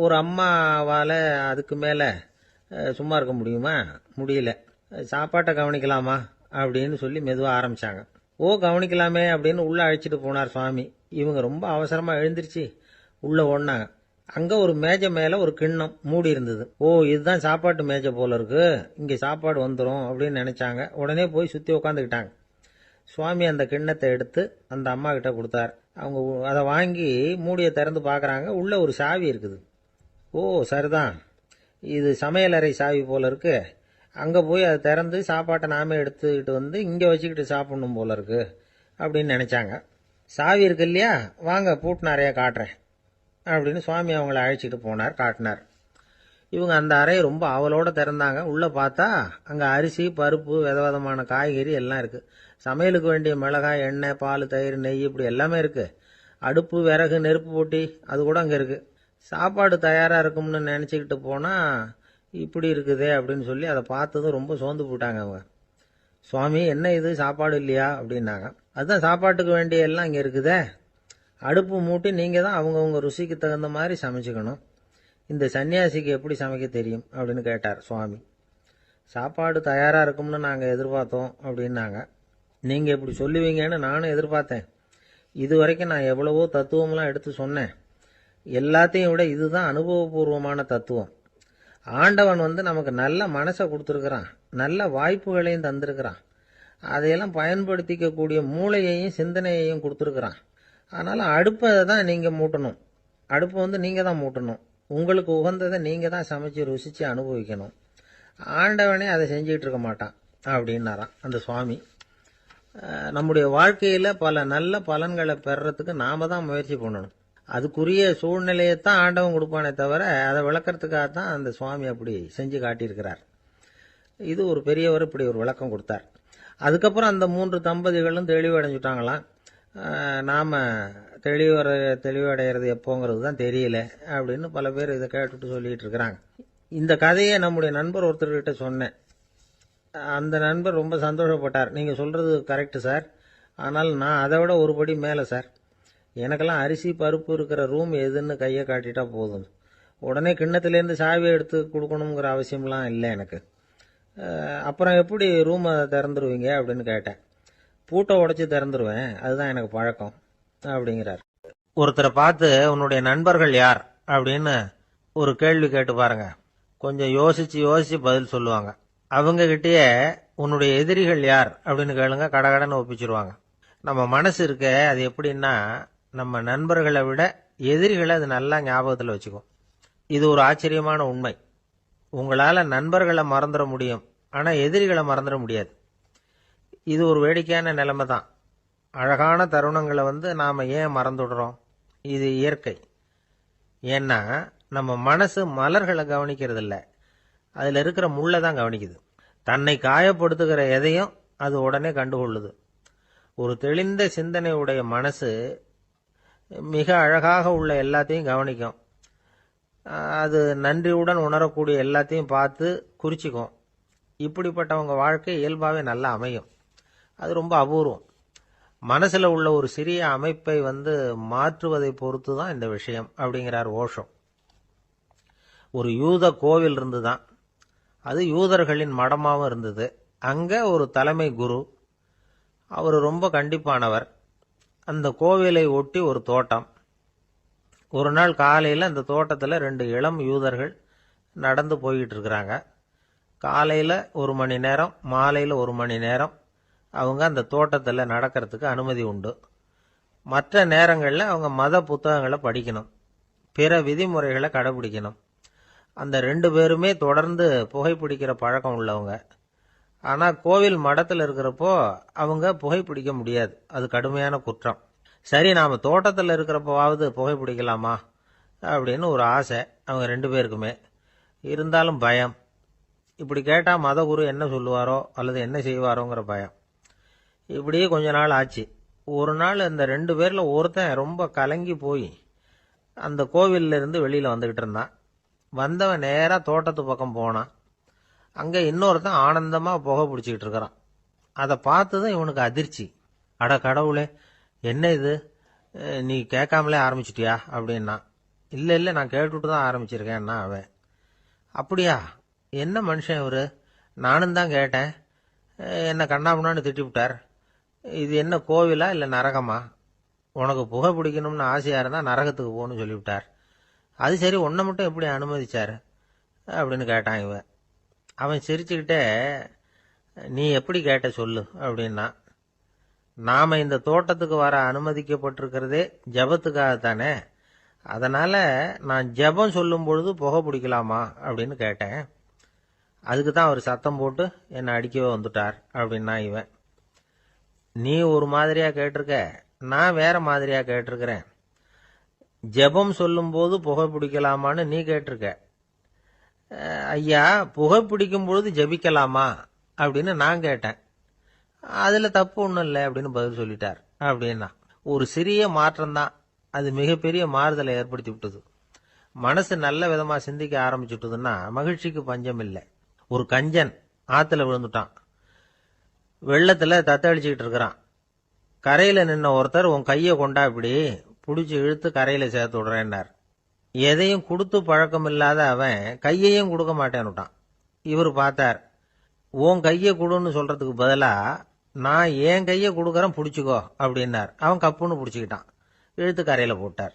ஒரு அம்மாவால் அதுக்கு மேலே சும்மா இருக்க முடியுமா? முடியல. சாப்பாட்டை கவனிக்கலாமா அப்படின்னு சொல்லி மெதுவாக ஆரம்பிச்சாங்க. ஓ கவனிக்கலாமே அப்படின்னு உள்ள அழைச்சிட்டு போனார் சுவாமி. இவங்க ரொம்ப அவசரமா எழுந்திருச்சு உள்ள ஓடினாங்க. அங்க ஒரு மேஜை மேல ஒரு கிண்ணம் மூடி இருந்தது. ஓ இதுதான் சாப்பாட்டு மேஜை போல இருக்கு, இங்க சாப்பாடு வந்துடும் அப்படின்னு நினைச்சாங்க. உடனே போய் சுத்தி உட்காந்துக்கிட்டாங்க. சுவாமி அந்த கிண்ணத்தை எடுத்து அந்த அம்மா கிட்ட கொடுத்தார். அவங்க அதை வாங்கி மூடியை திறந்து பாக்குறாங்க. உள்ள ஒரு சாவி இருக்குது. ஓ சரிதான், இது சமையலறை சாவி போல இருக்கு, அங்க போய் அதை திறந்து சாப்பாட்டை நாமே எடுத்துக்கிட்டு இங்க வச்சுக்கிட்டு சாப்பிடணும் போல இருக்கு அப்படின்னு நினைச்சாங்க. சாவி இருக்கு இல்லையா, வாங்க பூட்டு நிறைய காட்டுறேன் அப்படின்னு சுவாமி அவங்கள அழைச்சிட்டு போனார், காட்டினார். இவங்க அந்த அறையை ரொம்ப ஆவலோட திறந்தாங்க. உள்ள பார்த்தா அங்க அரிசி, பருப்பு, விதவிதமான காய்கறி எல்லாம் இருக்கு. சமையலுக்கு வேண்டிய மிளகாய், எண்ணெய், பால், தயிர், நெய் இப்படி எல்லாமே இருக்கு. அடுப்பு, விறகு, நெருப்பு போட்டி அது கூட அங்க இருக்கு. சாப்பாடு தயாரா இருக்கும்னு நினைச்சுக்கிட்டு போனா இப்படி இருக்குதே அப்படின்னு சொல்லி அதை பார்த்ததும் ரொம்ப சோர்ந்து போட்டாங்க அவங்க. சுவாமி என்ன இது சாப்பாடு இல்லையா அப்படின்னாங்க. அதுதான் சாப்பாட்டுக்கு வேண்டிய எல்லாம் இங்க இருக்குதே, அடுப்பு மூட்டி நீங்க தான் அவங்கவுங்க ருசிக்கு தகுந்த மாதிரி சமைச்சுக்கணும், இந்த சன்னியாசிக்கு எப்படி சமைக்க தெரியும் அப்படின்னு கேட்டார் சுவாமி. சாப்பாடு தயாரா இருக்கும்னு நாங்க எதிர்பார்த்தோம் அப்படின்னாங்க. நீங்க இப்படி சொல்லுவீங்கன்னு நானும் எதிர்பார்த்தேன். இது வரைக்கும் நான் எவ்வளவோ தத்துவம்லாம் எடுத்து சொன்னேன். எல்லாத்தையும் விட இதுதான் அனுபவபூர்வமான தத்துவம். ஆண்டவன் நமக்கு நல்ல மனசை கொடுத்துருக்கிறான், நல்ல வாய்ப்புகளையும் தந்திருக்கிறான். அதையெல்லாம் பயன்படுத்திக்கக்கூடிய மூளையையும் சிந்தனையையும் கொடுத்துருக்குறான். அதனால் அடுப்பை தான் நீங்கள் மூட்டணும். அடுப்பை நீங்கள் தான் மூட்டணும். உங்களுக்கு உகந்ததை நீங்கள் தான் சமைச்சு ருசித்து அனுபவிக்கணும். ஆண்டவனே அதை செஞ்சுக்கிட்டு இருக்க மாட்டான் அப்படின்னாராம் அந்த சுவாமி. நம்முடைய வாழ்க்கையில் பல நல்ல பலன்களை பெறறதுக்கு நாம தான் முயற்சி பண்ணணும். அதுக்குரிய சூழ்நிலையைத்தான் ஆண்டவன் கொடுப்பானே தவிர அதை விளக்கறதுக்காகத்தான் அந்த சுவாமி அப்படி செஞ்சு காட்டியிருக்கிறார். இது ஒரு பெரியவர் இப்படி ஒரு விளக்கம் கொடுத்தார். அதுக்கப்புறம் அந்த 3 தம்பதிகளும் தெளிவடைஞ்சுட்டாங்களாம். நாம் தெளிவடைகிறது எப்போங்கிறது தான் தெரியல அப்படின்னு பல பேர் இதை கேட்டுட்டு சொல்லிட்டு இருக்கிறாங்க. இந்த கதையை நம்முடைய நண்பர் ஒருத்தர்கிட்ட சொன்னேன். அந்த நண்பர் ரொம்ப சந்தோஷப்பட்டார். நீங்கள் சொல்கிறது கரெக்டு சார், ஆனால் நான் அதை விட ஒரு படி மேலே சார். எனக்கெல்லாம் அரிசி பருப்பு இருக்கிற ரூம் எதுன்னு கையை காட்டிட்டா போதும். உடனே கிண்ணத்துலேருந்து சாவியை எடுத்து கொடுக்கணுங்கிற அவசியம்லாம் இல்லை எனக்கு. அப்புறம் எப்படி ரூமை திறந்துருவீங்க அப்படின்னு கேட்டேன். பூட்டை உடைச்சி திறந்துருவேன், அதுதான் எனக்கு பழக்கம் அப்படிங்கிறார். ஒருத்தரை பார்த்து உன்னுடைய நண்பர்கள் யார் அப்படின்னு ஒரு கேள்வி கேட்டு பாருங்க. கொஞ்சம் யோசிச்சு பதில் சொல்லுவாங்க. அவங்க கிட்டேயே உன்னுடைய எதிரிகள் யார் அப்படின்னு கேளுங்க, கடகடன்னு ஒப்பிச்சிருவாங்க. நம்ம மனசு இருக்க அது எப்படின்னா, நம்ம நண்பர்களை விட எதிரிகளை அது நல்லா ஞாபகத்தில் வச்சுக்கும். இது ஒரு ஆச்சரியமான உண்மை. உங்களால் நண்பர்களை மறந்துட முடியும், ஆனால் எதிரிகளை மறந்துட முடியாது. இது ஒரு வேடிக்கையான நிலைமை தான். அழகான தருணங்களை நாம் ஏன் மறந்துடுறோம்? இது இயற்கை. ஏன்னா நம்ம மனசு மலர்களை கவனிக்கிறது இல்லை, அதில் இருக்கிற முள்ளை தான் கவனிக்குது. தன்னை காயப்படுத்துகிற எதையும் அது உடனே கண்டுகொள்ளுது. ஒரு தெளிந்த சிந்தனை உடைய மனசு மிக அழகாக உள்ள எல்லாத்தையும் கவனிக்கும். அது நன்றியுடன் உணரக்கூடிய எல்லாத்தையும் பார்த்து குறிச்சிக்கும். இப்படிப்பட்டவங்க வாழ்க்கை இயல்பாகவே நல்லா அமையும். அது ரொம்ப அபூர்வம். மனசில் உள்ள ஒரு சிறிய அமைப்பை மாற்றுவதை பொறுத்து தான் இந்த விஷயம் அப்படிங்கிறார் ஓஷோ. ஒரு யூத கோவில் இருந்துதான், அது யூதர்களின் மடமாகவும் இருந்தது. அங்கே ஒரு தலைமை குரு, அவர் ரொம்ப கண்டிப்பானவர். அந்த கோவிலை ஒட்டி ஒரு தோட்டம். ஒரு நாள் காலையில் அந்த தோட்டத்தில் 2 இளம் யூதர்கள் நடந்து போய்கிட்டு இருக்கிறாங்க. காலையில் 1 மணி நேரம், மாலையில் 1 மணி நேரம் அவங்க அந்த தோட்டத்தில் நடக்கிறதுக்கு அனுமதி உண்டு. மற்ற நேரங்களில் அவங்க மத புத்தகங்களை படிக்கணும், பிற விதிமுறைகளை கடைபிடிக்கணும். அந்த 2 பேருமே தொடர்ந்து புகைப்பிடிக்கிற பழக்கம் உள்ளவங்க. ஆனால் கோவில் மடத்தில் இருக்கிறப்போ அவங்க புகைப்பிடிக்க முடியாது, அது கடுமையான குற்றம். சரி, நாம் தோட்டத்தில் இருக்கிறப்போவாவது புகைப்பிடிக்கலாமா அப்படின்னு ஒரு ஆசை அவங்க 2 பேருக்குமே. இருந்தாலும் பயம். இப்படி கேட்டால் மதகுரு என்ன சொல்லுவாரோ அல்லது என்ன செய்வாரோங்கிற பயம். இப்படியே கொஞ்ச நாள் ஆச்சு. ஒரு நாள் இந்த 2 பேரில் ஒருத்தன் ரொம்ப கலங்கி போய் அந்த கோவிலில் இருந்து வெளியில் வந்துக்கிட்டு இருந்தான். வந்தவன் நேராக தோட்டத்து பக்கம் போனான். அங்கே இன்னொருத்தன் ஆனந்தமாக புகை பிடிச்சிக்கிட்டு இருக்கிறான். அதை பார்த்து தான் இவனுக்கு அதிர்ச்சி. அட கடவுளே, என்ன இது, நீ கேட்காமலே ஆரம்பிச்சிட்டியா அப்படின்னா. இல்லை நான் கேட்டுட்டு தான் ஆரம்பிச்சிருக்கேன்னா அவன். அப்படியா, என்ன மனுஷன் இவர், நானும் தான் கேட்டேன், என்ன கண்ணாமுன்னான்னு திட்டிவிட்டார். இது என்ன கோவிலா இல்லை நரகமா? உனக்கு புகை பிடிக்கணும்னு ஆசையாக இருந்தால் நரகத்துக்கு போகணும்னு சொல்லிவிட்டார். அது சரி, உன்னை மட்டும் எப்படி அனுமதிச்சார் அப்படின்னு கேட்டான் இவன். அவன் சிரிச்சுக்கிட்டே, நீ எப்படி கேட்ட சொல்லு அப்படின்னா. நாம் இந்த தோட்டத்துக்கு வர அனுமதிக்கப்பட்டிருக்கிறதே ஜபத்துக்காகத்தானே, அதனால் நான் ஜபம் சொல்லும் பொழுது புகை பிடிக்கலாமா அப்படின்னு கேட்டேன். அதுக்கு தான் அவர் சத்தம் போட்டு என்னை அடிக்கவே வந்துட்டார் அப்படின்னா இவன். நீ ஒரு மாதிரியாக கேட்டிருக்க, நான் வேற மாதிரியாக கேட்டிருக்கிறேன். ஜெபம் சொல்லும்போது புகை பிடிக்கலாமான்னு நீ கேட்டிருக்க. ஐயா, புகை பிடிக்கும் பொழுது ஜபிக்கலாமா அப்படின்னு நான் கேட்டேன். அதில் தப்பு ஒன்றும் இல்லை அப்படின்னு பதில் சொல்லிட்டார் அப்படின்னா. ஒரு சிறிய மாற்றம்தான் அது மிகப்பெரிய மாறுதலை ஏற்படுத்தி விட்டது. மனசு நல்ல விதமாக சிந்திக்க ஆரம்பிச்சுட்டுதுன்னா மகிழ்ச்சிக்கு பஞ்சம் இல்லை. ஒரு கஞ்சன் ஆற்றுல விழுந்துட்டான். வெள்ளத்தில் தத்தளிச்சுக்கிட்டு இருக்கிறான். கரையில் நின்ன ஒருத்தர், உன் கையை கொண்டா இப்படி பிடிச்சி இழுத்து கரையில் சேர்த்து விடுறேன்னார். எதையும் கொடுத்து பழக்கம் இல்லாத அவன் கையையும் கொடுக்க மாட்டேன்னுட்டான். இவர் பார்த்தார். உன் கையை கொடுன்னு சொல்றதுக்கு பதிலாக நான் என் கையை கொடுக்குறேன் பிடிச்சிக்கோ அப்படின்னார். அவன் கப்புன்னு பிடிச்சிக்கிட்டான், இழுத்து கரையில் போட்டார்.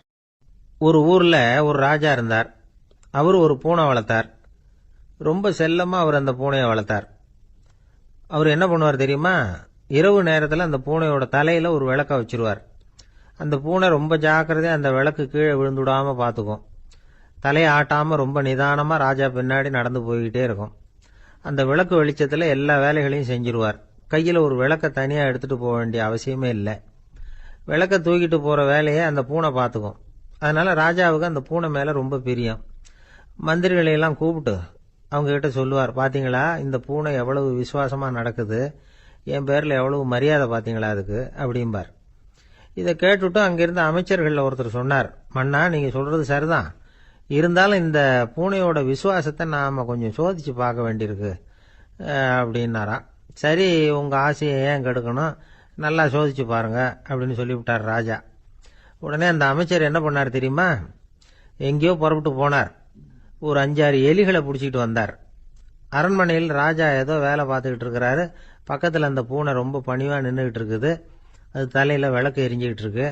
ஒரு ஊரில் ஒரு ராஜா இருந்தார். அவர் ஒரு பூனை வளர்த்தார். ரொம்ப செல்லமாக அவர் அந்த பூனையை வளர்த்தார். அவர் என்ன பண்ணுவார் தெரியுமா? இரவு நேரத்தில் அந்த பூனையோட தலையில ஒரு விளக்க வச்சிருவார். அந்த பூனை ரொம்ப ஜாக்கிரதையா அந்த விளக்கு கீழே விழுந்துடாம பார்த்துக்கும். தலையை ஆட்டாம ரொம்ப நிதானமா ராஜா பின்னாடி நடந்து போய்கிட்டே இருக்கும். அந்த விளக்கு வெளிச்சத்துல எல்லா வேலைகளையும் செஞ்சிருவார். கையில ஒரு விளக்க தனியா எடுத்துட்டு போக வேண்டிய அவசியமே இல்லை. விளக்க தூக்கிட்டு போற வேலையை அந்த பூனை பார்த்துக்கும். அதனால ராஜாவுக்கு அந்த பூனை மேல ரொம்ப பிரியம். மந்திரிகளை எல்லாம் கூப்பிட்டு அவங்க கிட்ட சொல்லுவார், பாத்தீங்களா இந்த பூனை எவ்வளவு விசுவாசமா நடக்குது, என் பேர்ல எவ்வளவு மரியாதை பாத்தீங்களா அதுக்கு அப்படிம்பார். இதை கேட்டுட்டு அங்கிருந்த அமைச்சர்கள் ஒருத்தர் சொன்னார், மன்னா நீங்க சொல்றது சரிதான், இருந்தாலும் இந்த பூனையோட விசுவாசத்தை நாம கொஞ்சம் சோதிச்சு பார்க்க வேண்டியிருக்கு அப்படின்னாராம். சரி, உங்க ஆசையை ஏன் கெடுக்கணும், நல்லா சோதிச்சு பாருங்க அப்படின்னு சொல்லிவிட்டார் ராஜா. உடனே அந்த அமைச்சர் என்ன பண்ணார் தெரியுமா, எங்கேயோ புறப்பட்டு போனார். ஒரு 5-6 எலிகளை பிடிச்சிட்டு வந்தார். அரண்மனையில் ராஜா ஏதோ வேலை பார்த்துக்கிட்டு இருக்கிறாரு. பக்கத்தில் அந்த பூனை ரொம்ப பணிவா நின்றுகிட்டு இருக்குது. அது தலையில விளக்கு எரிஞ்சுக்கிட்டு இருக்கு.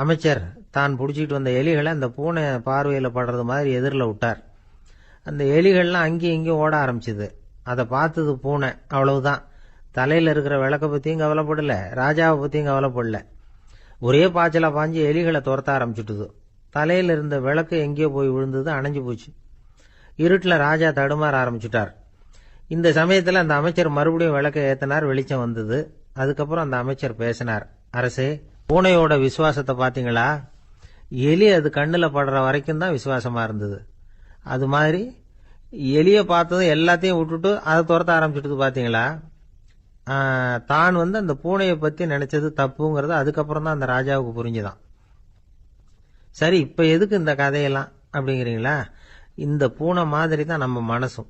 அமைச்சர் தான் பிடிச்சிட்டு வந்த எலிகளை அந்த பூனை பார்வையில் படுறது மாதிரி எதிரில் விட்டார். அந்த எலிகள்லாம் அங்கேயும் இங்கேயும் ஓட ஆரம்பிச்சுது. அதை பார்த்தது பூனை, அவ்வளவுதான். தலையில இருக்கிற விளக்க பத்தியும் கவலைப்படல, ராஜாவை பத்தியும் கவலைப்படல. ஒரே பாய்ச்சலா பாஞ்சு எலிகளை துரத்த ஆரம்பிச்சுட்டுது. தலையில இருந்த விளக்கு எங்கேயோ போய் விழுந்தது, அணைஞ்சு போச்சு. இருட்டுல ராஜா தடுமாற ஆரம்பிச்சுட்டார். இந்த சமயத்துல அந்த அமைச்சர் மறுபடியும் விளக்க ஏத்தினார். வெளிச்சம் வந்தது. அதுக்கப்புறம் அந்த அமைச்சர் பேசினார், அரசே, பூனையோட விசுவாசத்தை பாத்தீங்களா, எலி அது கண்ணுல படுற வரைக்கும் தான் விசுவாசமா இருந்தது. அது மாதிரி எலிய பார்த்ததும் எல்லாத்தையும் விட்டுட்டு அதை துரத்த ஆரம்பிச்சுட்டு பாத்தீங்களா. தான் அந்த பூனையை பத்தி நினைச்சது தப்புங்கிறது அதுக்கப்புறம் தான் அந்த ராஜாவுக்கு புரிஞ்சுதான். சரி, இப்ப எதுக்கு இந்த கதையெல்லாம் அப்படிங்கிறீங்களா. இந்த பூனை மாதிரி தான் நம்ம மனசும்.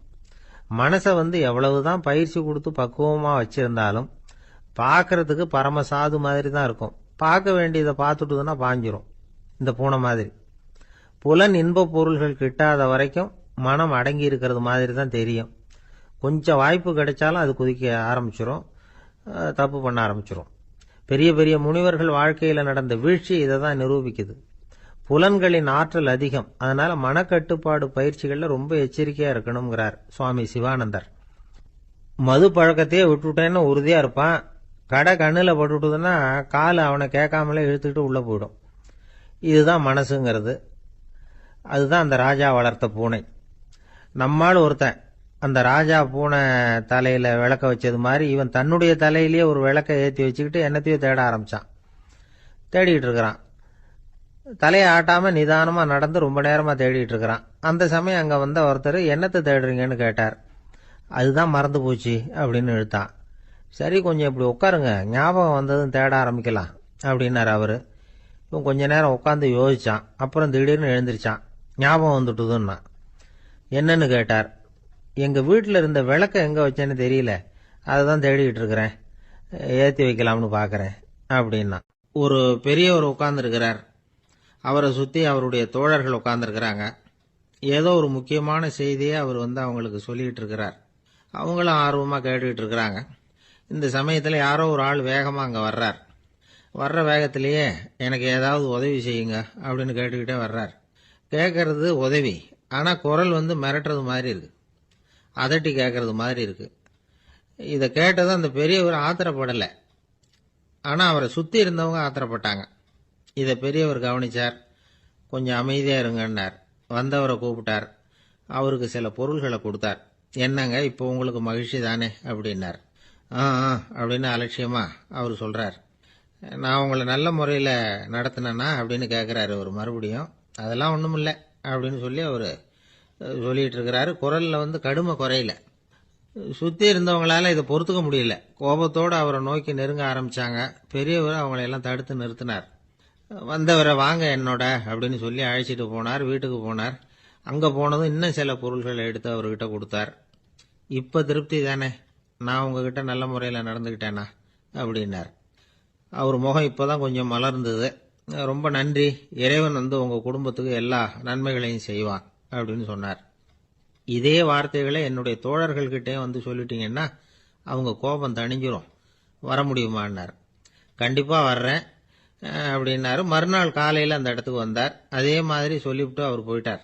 மனசை எவ்வளவுதான் பயிற்சி கொடுத்து பக்குவமா வச்சிருந்தாலும் பார்க்கறதுக்கு பரமசாது மாதிரி தான் இருக்கும். பார்க்க வேண்டியதை பார்த்துட்டுதுன்னா பாஞ்சிரும். இந்த பூனை மாதிரி புலன் இன்ப பொருள்கள் கிட்டாத வரைக்கும் மனம் அடங்கி இருக்கிறது மாதிரி தான் தெரியும். கொஞ்சம் வாய்ப்பு கிடைச்சாலும் அது குதிக்க ஆரம்பிச்சிரும், தப்பு பண்ண ஆரம்பிச்சிரும். பெரிய பெரிய முனிவர்கள் வாழ்க்கையில நடந்த வீழ்ச்சி இதை தான் நிரூபிக்குது. புலன்களின் ஆற்றல் அதிகம். அதனால மனக்கட்டுப்பாடு பயிற்சிகள்ல ரொம்ப எச்சரிக்கையா இருக்கணுங்கிறார் சுவாமி சிவானந்தர். மது பழக்கத்தையே விட்டுட்டேன்னு உறுதியா இருப்பான். கடை கண்ணுல பட்டுட்டுதுன்னா காலு அவனை கேட்காமலே இழுத்துக்கிட்டு உள்ள போயிடும். இதுதான் மனசுங்கிறது. அதுதான் அந்த ராஜா வளர்த்த பூனை. நம்மால் ஒருத்தன் அந்த ராஜா பூனை தலையில விளக்க வச்சது மாதிரி இவன் தன்னுடைய தலையிலேயே ஒரு விளக்க ஏற்றி வச்சுக்கிட்டு என்னத்தையோ தேட ஆரம்பிச்சான். தேடிட்டு இருக்கிறான். தலையை ஆட்டாம நிதானமா நடந்து ரொம்ப நேரமா தேடிட்டு இருக்கிறான். அந்த சமயம் அங்க வந்த ஒருத்தர், என்னத்தை தேடுறீங்கன்னு கேட்டார். அதுதான் மறந்து போச்சு அப்படின்னு இழுத்தான். சரி, கொஞ்சம் இப்படி உட்காருங்க, ஞாபகம் வந்ததும் தேட ஆரம்பிக்கலாம் அப்படின்னாரு அவரு. இவன் கொஞ்ச நேரம் உட்காந்து யோசிச்சான். அப்புறம் திடீர்னு எழுந்திருச்சான். ஞாபகம் வந்துட்டுதுன்னா. என்னன்னு கேட்டார். எங்க வீட்டுல இருந்த விளக்க எங்க வச்சேன்னு தெரியல, அதுதான் தேடிட்டு இருக்கிறேன், ஏத்தி வைக்கலாம்னு பாக்குறேன் அப்படின்னா. ஒரு பெரியவர் உட்கார்ந்து இருக்கிறார். அவரை சுத்தி அவருடைய தோழர்கள் உட்கார்ந்துருக்கிறாங்க. ஏதோ ஒரு முக்கியமான செய்தியை அவர் அவங்களுக்கு சொல்லிட்டு இருக்கிறார். அவங்களும் ஆர்வமா கேட்டுக்கிட்டு இருக்கிறாங்க. இந்த சமயத்துல யாரோ ஒரு ஆள் வேகமா அங்க வர்றார். வர்ற வேகத்திலேயே எனக்கு ஏதாவது உதவி செய்யுங்க அப்படின்னு கேட்டுக்கிட்டே வர்றார். கேட்கறது உதவி, ஆனா குரல் மிரட்டுறது மாதிரி இருக்கு, அதட்டி கேட்கறது மாதிரி இருக்கு. இதை கேட்டது அந்த பெரியவர் ஆத்திரப்படலை, ஆனா அவரை சுத்தி இருந்தவங்க ஆத்திரப்பட்டாங்க. இதை பெரியவர் கவனிச்சார். கொஞ்சம் அமைதியா இருங்கன்னார். வந்தவரை கூப்பிட்டார். அவருக்கு சில பொருள்களை கொடுத்தார். என்னங்க, இப்போ உங்களுக்கு மகிழ்ச்சி தானே அப்படின்னார். அப்படின்னு அலட்சியமா அவர் சொல்றார். நான் உங்களை நல்ல முறையில் நடத்தினேன்னா அப்படின்னு கேட்கிறாரு அவர் மறுபடியும். அதெல்லாம் ஒண்ணுமில்லை அப்படின்னு சொல்லி அவர் சொல்லிட்டு இருக்கிறாரு. குரல்ல கடுமை குறையில. சுத்தி இருந்தவங்களால இதை பொறுத்துக்க முடியல. கோபத்தோடு அவரை நோக்கி நெருங்க ஆரம்பிச்சாங்க. பெரியவர் அவங்களையெல்லாம் தடுத்து நிறுத்தினார். வந்தவரை வாங்க என்னோட அப்படின்னு சொல்லி அழைச்சிட்டு போனார். வீட்டுக்கு போனார். அங்க போனதும் இன்னும் சில பொருள்களை எடுத்து அவர்கிட்ட கொடுத்தார். இப்ப திருப்தி தானே, நான் உங்ககிட்ட நல்ல முறையில் நடந்துகிட்டேனா அப்படின்னார். அவர் முகம் இப்பதான் கொஞ்சம் மலர்ந்தது. ரொம்ப நன்றி, இறைவன் உங்க குடும்பத்துக்கு எல்லா நன்மைகளையும் செய்வான் அப்படின்னு சொன்னார். இதே வார்த்தைகளை என்னுடைய தோழர்கள்கிட்டே சொல்லிட்டீங்கன்னா அவங்க கோபம் தணிஞ்சிரும், வர முடியுமான்னார். கண்டிப்பா வர்றேன் அப்படின்னாரு. மறுநாள் காலையில் அந்த இடத்துக்கு வந்தார். அதே மாதிரி சொல்லிவிட்டு அவர் போயிட்டார்.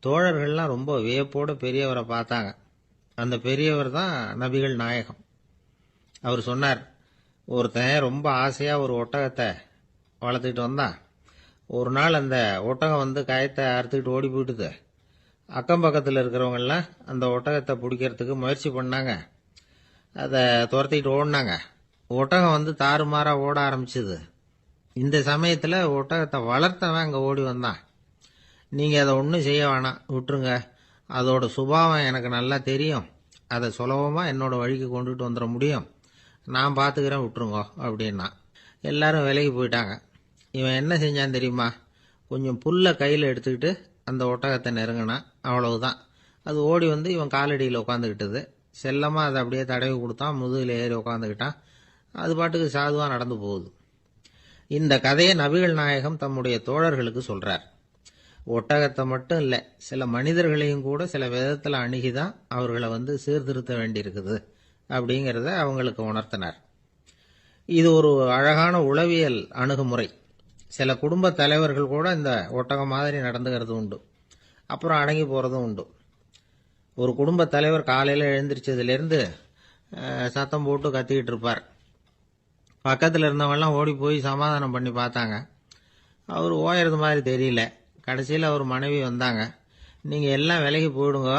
தோழர்கள்லாம் ரொம்ப வியப்போடு பெரியவரை பார்த்தாங்க. அந்த பெரியவர் தான் நபிகள் நாயகம். அவர் சொன்னார், ஒருத்தன் ரொம்ப ஆசையாக ஒரு ஒட்டகத்தை வளர்த்துக்கிட்டு வந்தான். ஒரு நாள் அந்த ஒட்டகம் வந்து கயத்தை அறுத்துக்கிட்டு ஓடி போயிட்டுது. அக்கம் பக்கத்தில் இருக்கிறவங்கெல்லாம் அந்த ஒட்டகத்தை பிடிக்கிறதுக்கு முயற்சி பண்ணாங்க. அதை துரத்திக்கிட்டு ஓடினாங்க. ஒட்டகம் வந்து தாறுமாறாக ஓட ஆரம்பிச்சுது. இந்த சமயத்தில் ஒட்டகத்தை வளர்த்தவன் அங்கே ஓடி வந்தான். நீங்கள் அதை ஒன்றும் செய்ய வேணாம், விட்டுருங்க. அதோட சுபாவம் எனக்கு நல்லா தெரியும். அதை சுலபமாக என்னோட வழிக்கு கொண்டுட்டு வந்துட முடியும். நான் பார்த்துக்கிறேன், விட்டுருங்கோ அப்படின்னா. எல்லாரும் விலைக்கு போயிட்டாங்க. இவன் என்ன செஞ்சான் தெரியுமா? கொஞ்சம் புல்லை கையில் எடுத்துக்கிட்டு அந்த ஒட்டகத்தை நெருங்கினான். அவ்வளவுதான். அது ஓடி வந்து இவன் காலடியில் உட்காந்துக்கிட்டது. செல்லமாக அதை அப்படியே தடவி கொடுத்தான். முதுகில் ஏறி உட்காந்துக்கிட்டான். அது பாட்டுக்கு சாதுவாக நடந்து போகுது. இந்த கதையை நபிகள் நாயகம் தம்முடைய தோழர்களுக்கு சொல்கிறார். ஒட்டகத்தை மட்டும் இல்லை, சில மனிதர்களையும் கூட சில விதத்தில் அணுகிதான் அவர்களை வந்து சீர்திருத்த வேண்டியிருக்குது அப்படிங்கிறத அவங்களுக்கு உணர்த்தினார். இது ஒரு அழகான உளவியல் அணுகுமுறை. சில குடும்ப தலைவர்கள் கூட இந்த ஒட்டகம் மாதிரி நடந்துக்கிறது உண்டு. அப்புறம் அடங்கி போகிறதும் உண்டு. ஒரு குடும்ப தலைவர் காலையில் எழுந்திரிச்சதுலேருந்து சத்தம் போட்டு கத்திக்கிட்டு இருப்பார். பக்கத்தில் இருந்தவங்கெல்லாம் ஓடி போய் சமாதானம் பண்ணி பார்த்தாங்க. அவர் ஓயறது மாதிரி தெரியல. கடைசியில் அவர் மனைவி வந்தாங்க. நீங்கள் எல்லாம் விலைக்கு போயிடுங்க,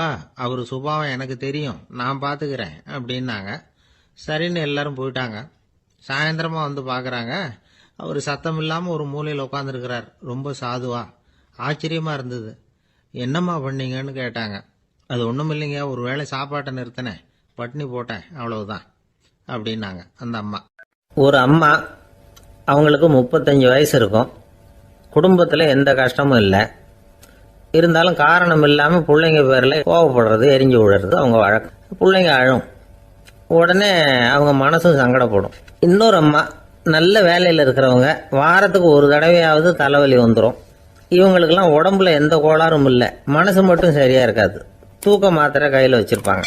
அவர் சுபாவம் எனக்கு தெரியும், நான் பார்த்துக்கிறேன் அப்படின்னாங்க. சரின்னு எல்லாரும் போயிட்டாங்க. சாயந்தரமாக வந்து பார்க்குறாங்க. அவர் சத்தம் இல்லாமல் ஒரு மூலையில் உட்காந்துருக்கிறார். ரொம்ப சாதுவா. ஆச்சரியமாக இருந்தது. என்னம்மா பண்ணீங்கன்னு கேட்டாங்க. அது ஒன்றும் இல்லைங்க, ஒரு வேளை சாப்பாட்டை நிறுத்தினேன், பட்னி போட்டேன், அவ்வளவுதான் அப்படின்னாங்க அந்த அம்மா. ஒரு அம்மா, அவங்களுக்கு 35 வயசு இருக்கும். குடும்பத்தில் எந்த கஷ்டமும் இல்லை. இருந்தாலும் காரணம் இல்லாமல் பிள்ளைங்க பேரில் கோவப்படுறது, எரிஞ்சு விடுறது அவங்க வழக்கம். பிள்ளைங்க அழும். உடனே அவங்க மனசும் சங்கடப்படும். இன்னொரு அம்மா, நல்ல வேலையில் இருக்கிறவங்க, வாரத்துக்கு ஒரு தடவையாவது தலைவலி வந்துடும். இவங்களுக்கெல்லாம் உடம்புல எந்த கோளாறும் இல்லை, மனசு மட்டும் சரியாக இருக்காது. தூக்க மாத்திரை கையில் வச்சுருப்பாங்க.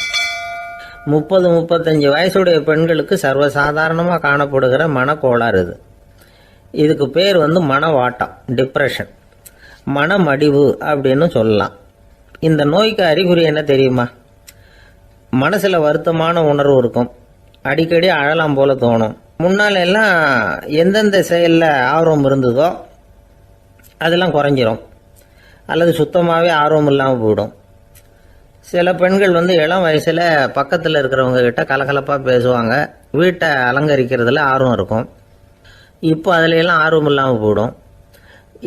30-35 வயசுடைய பெண்களுக்கு சர்வசாதாரணமாக காணப்படுகிற மனக்கோளாறு இது. இதுக்கு பேர் வந்து மனவாட்டம், டிப்ரெஷன், மனமடிவு அப்படின்னு சொல்லலாம். இந்த நோய்க்கு அறிகுறி என்ன தெரியுமா? மனசில் வருத்தமான உணர்வு இருக்கும். அடிக்கடி அழலாம் போல தோணும். முன்னால எல்லாம் எந்தெந்த செயலில் ஆர்வம் இருந்ததோ அதெல்லாம் குறைஞ்சிரும், அல்லது சுத்தமாகவே ஆர்வம் இல்லாமல் போயிடும். சில பெண்கள் வந்து இளம் வயசில் பக்கத்தில் இருக்கிறவங்க கிட்ட கலகலப்பாக பேசுவாங்க, வீட்டை அலங்கரிக்கிறதுல ஆர்வம் இருக்கும். இப்போ அதுல எல்லாம் ஆர்வம் இல்லாமல் போயிடும்.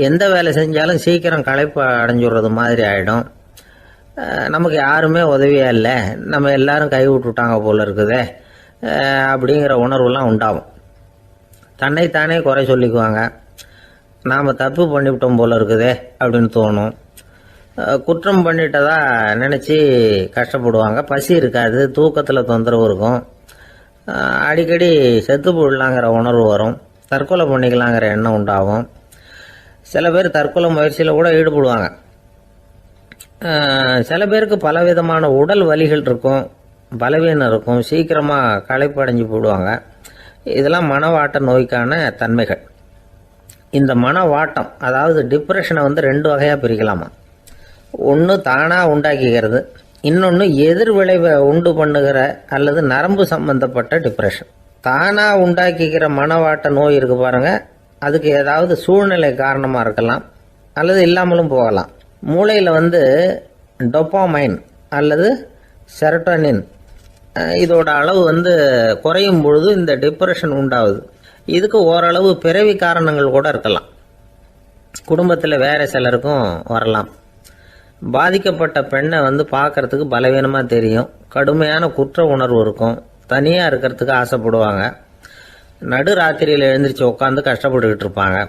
எந்த வேலை செஞ்சாலும் சீக்கிரம் களைப்பு அடைஞ்சுடுறது மாதிரி ஆகிடும். நமக்கு யாருமே உதவியாக இல்லை, நம்ம எல்லாரும் கை விட்டுட்டாங்க போல இருக்குதே அப்படிங்கிற உணர்வுலாம் உண்டாகும். தன்னைத்தானே குறை சொல்லிக்குவாங்க. நாம் தப்பு பண்ணிவிட்டோம் போல இருக்குதே அப்படின்னு தோணும். குற்றம் பண்ணிட்டதா நினச்சி கஷ்டப்படுவாங்க. பசி இருக்காது, தூக்கத்தில் தொந்தரவு இருக்கும். அடிக்கடி செத்து போடலாங்கிற உணர்வு வரும். தற்கொலை பண்ணிக்கலாங்கிற எண்ணம் உண்டாகும். சில பேர் தற்கொலை முயற்சியில் கூட ஈடுபடுவாங்க. சில பேருக்கு பலவிதமான உடல் வலிகள் இருக்கும், பலவீனம் இருக்கும், சீக்கிரமாக களைப்படைஞ்சு போடுவாங்க. இதெல்லாம் மனவாட்ட நோய்க்கான தன்மைகள். இந்த மனவாட்டம், அதாவது டிப்ரெஷனை வந்து 2 வகையாக பிரிக்கலாமா. ஒன்று தானாக உண்டாக்கிக்கிறது, இன்னொன்று எதிர் விளைவை உண்டு பண்ணுகிற அல்லது நரம்பு சம்பந்தப்பட்ட டிப்ரெஷன். தானாக உண்டாக்கிக்கிற மனவாட்ட நோய் இருக்கு பாருங்க, அதுக்கு ஏதாவது சூழ்நிலை காரணமாக இருக்கலாம், அல்லது இல்லாமலும் போகலாம். மூளையில் வந்து டோபாமைன் அல்லது செரட்டோனின் இதோட அளவு வந்து குறையும் பொழுது இந்த டிப்ரெஷன் உண்டாகுது. இதுக்கு ஓரளவு பிறவி காரணங்கள் கூட இருக்கலாம். குடும்பத்தில் வேற சிலருக்கும் வரலாம். பாதிக்கப்பட்ட பெண்ணை வந்து பார்க்கறதுக்கு பலவீனமாக தெரியும், கடுமையான குற்ற உணர்வு இருக்கும், தனியாக இருக்கிறதுக்கு ஆசைப்படுவாங்க, நடு ராத்திரியில் எழுந்திரிச்சு உட்காந்து கஷ்டப்பட்டுக்கிட்டு இருப்பாங்க,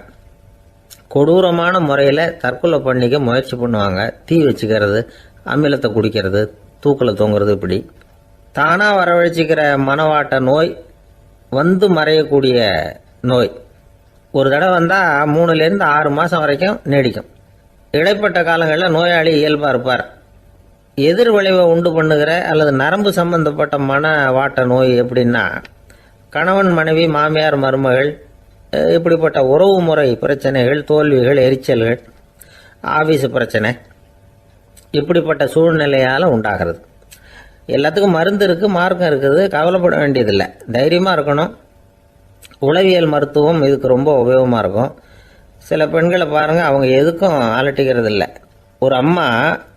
கொடூரமான முறையில் தற்கொலை பண்ணிக்க முயற்சி பண்ணுவாங்க, தீ வச்சுக்கிறது, அமிலத்தை குடிக்கிறது, தூக்கில் தொங்குறது. இப்படி தானாக வரவழைச்சிக்கிற மனவாட்ட நோய் வந்து மறையக்கூடிய நோய். ஒரு தடவை வந்தால் 3லேருந்து 6 மாதம் வரைக்கும் நீடிக்கும். இடைப்பட்ட காலங்களில் நோயாளி இயல்பாக இருப்பார். எதிர் விளைவை உண்டு பண்ணுகிற அல்லது நரம்பு சம்பந்தப்பட்ட மனவாட்ட நோய் எப்படின்னா, கணவன் மனைவி, மாமியார் மருமகள், இப்படிப்பட்ட உறவு முறை பிரச்சனைகள், தோல்விகள், எரிச்சல்கள், ஆபீஸ் பிரச்சனை, இப்படிப்பட்ட சூழ்நிலையால் உண்டாகிறது. எல்லாத்துக்கும் மருந்து இருக்குது, மார்க்கம் இருக்குது, கவலைப்பட வேண்டியதில்லை, தைரியமாக இருக்கணும். உளவியல் மருத்துவம் இதுக்கு ரொம்ப உபயோகமாக இருக்கும். சில பெண்களை பாருங்கள், அவங்க எதுக்கும் அலட்டிக்கிறது இல்லை. ஒரு அம்மா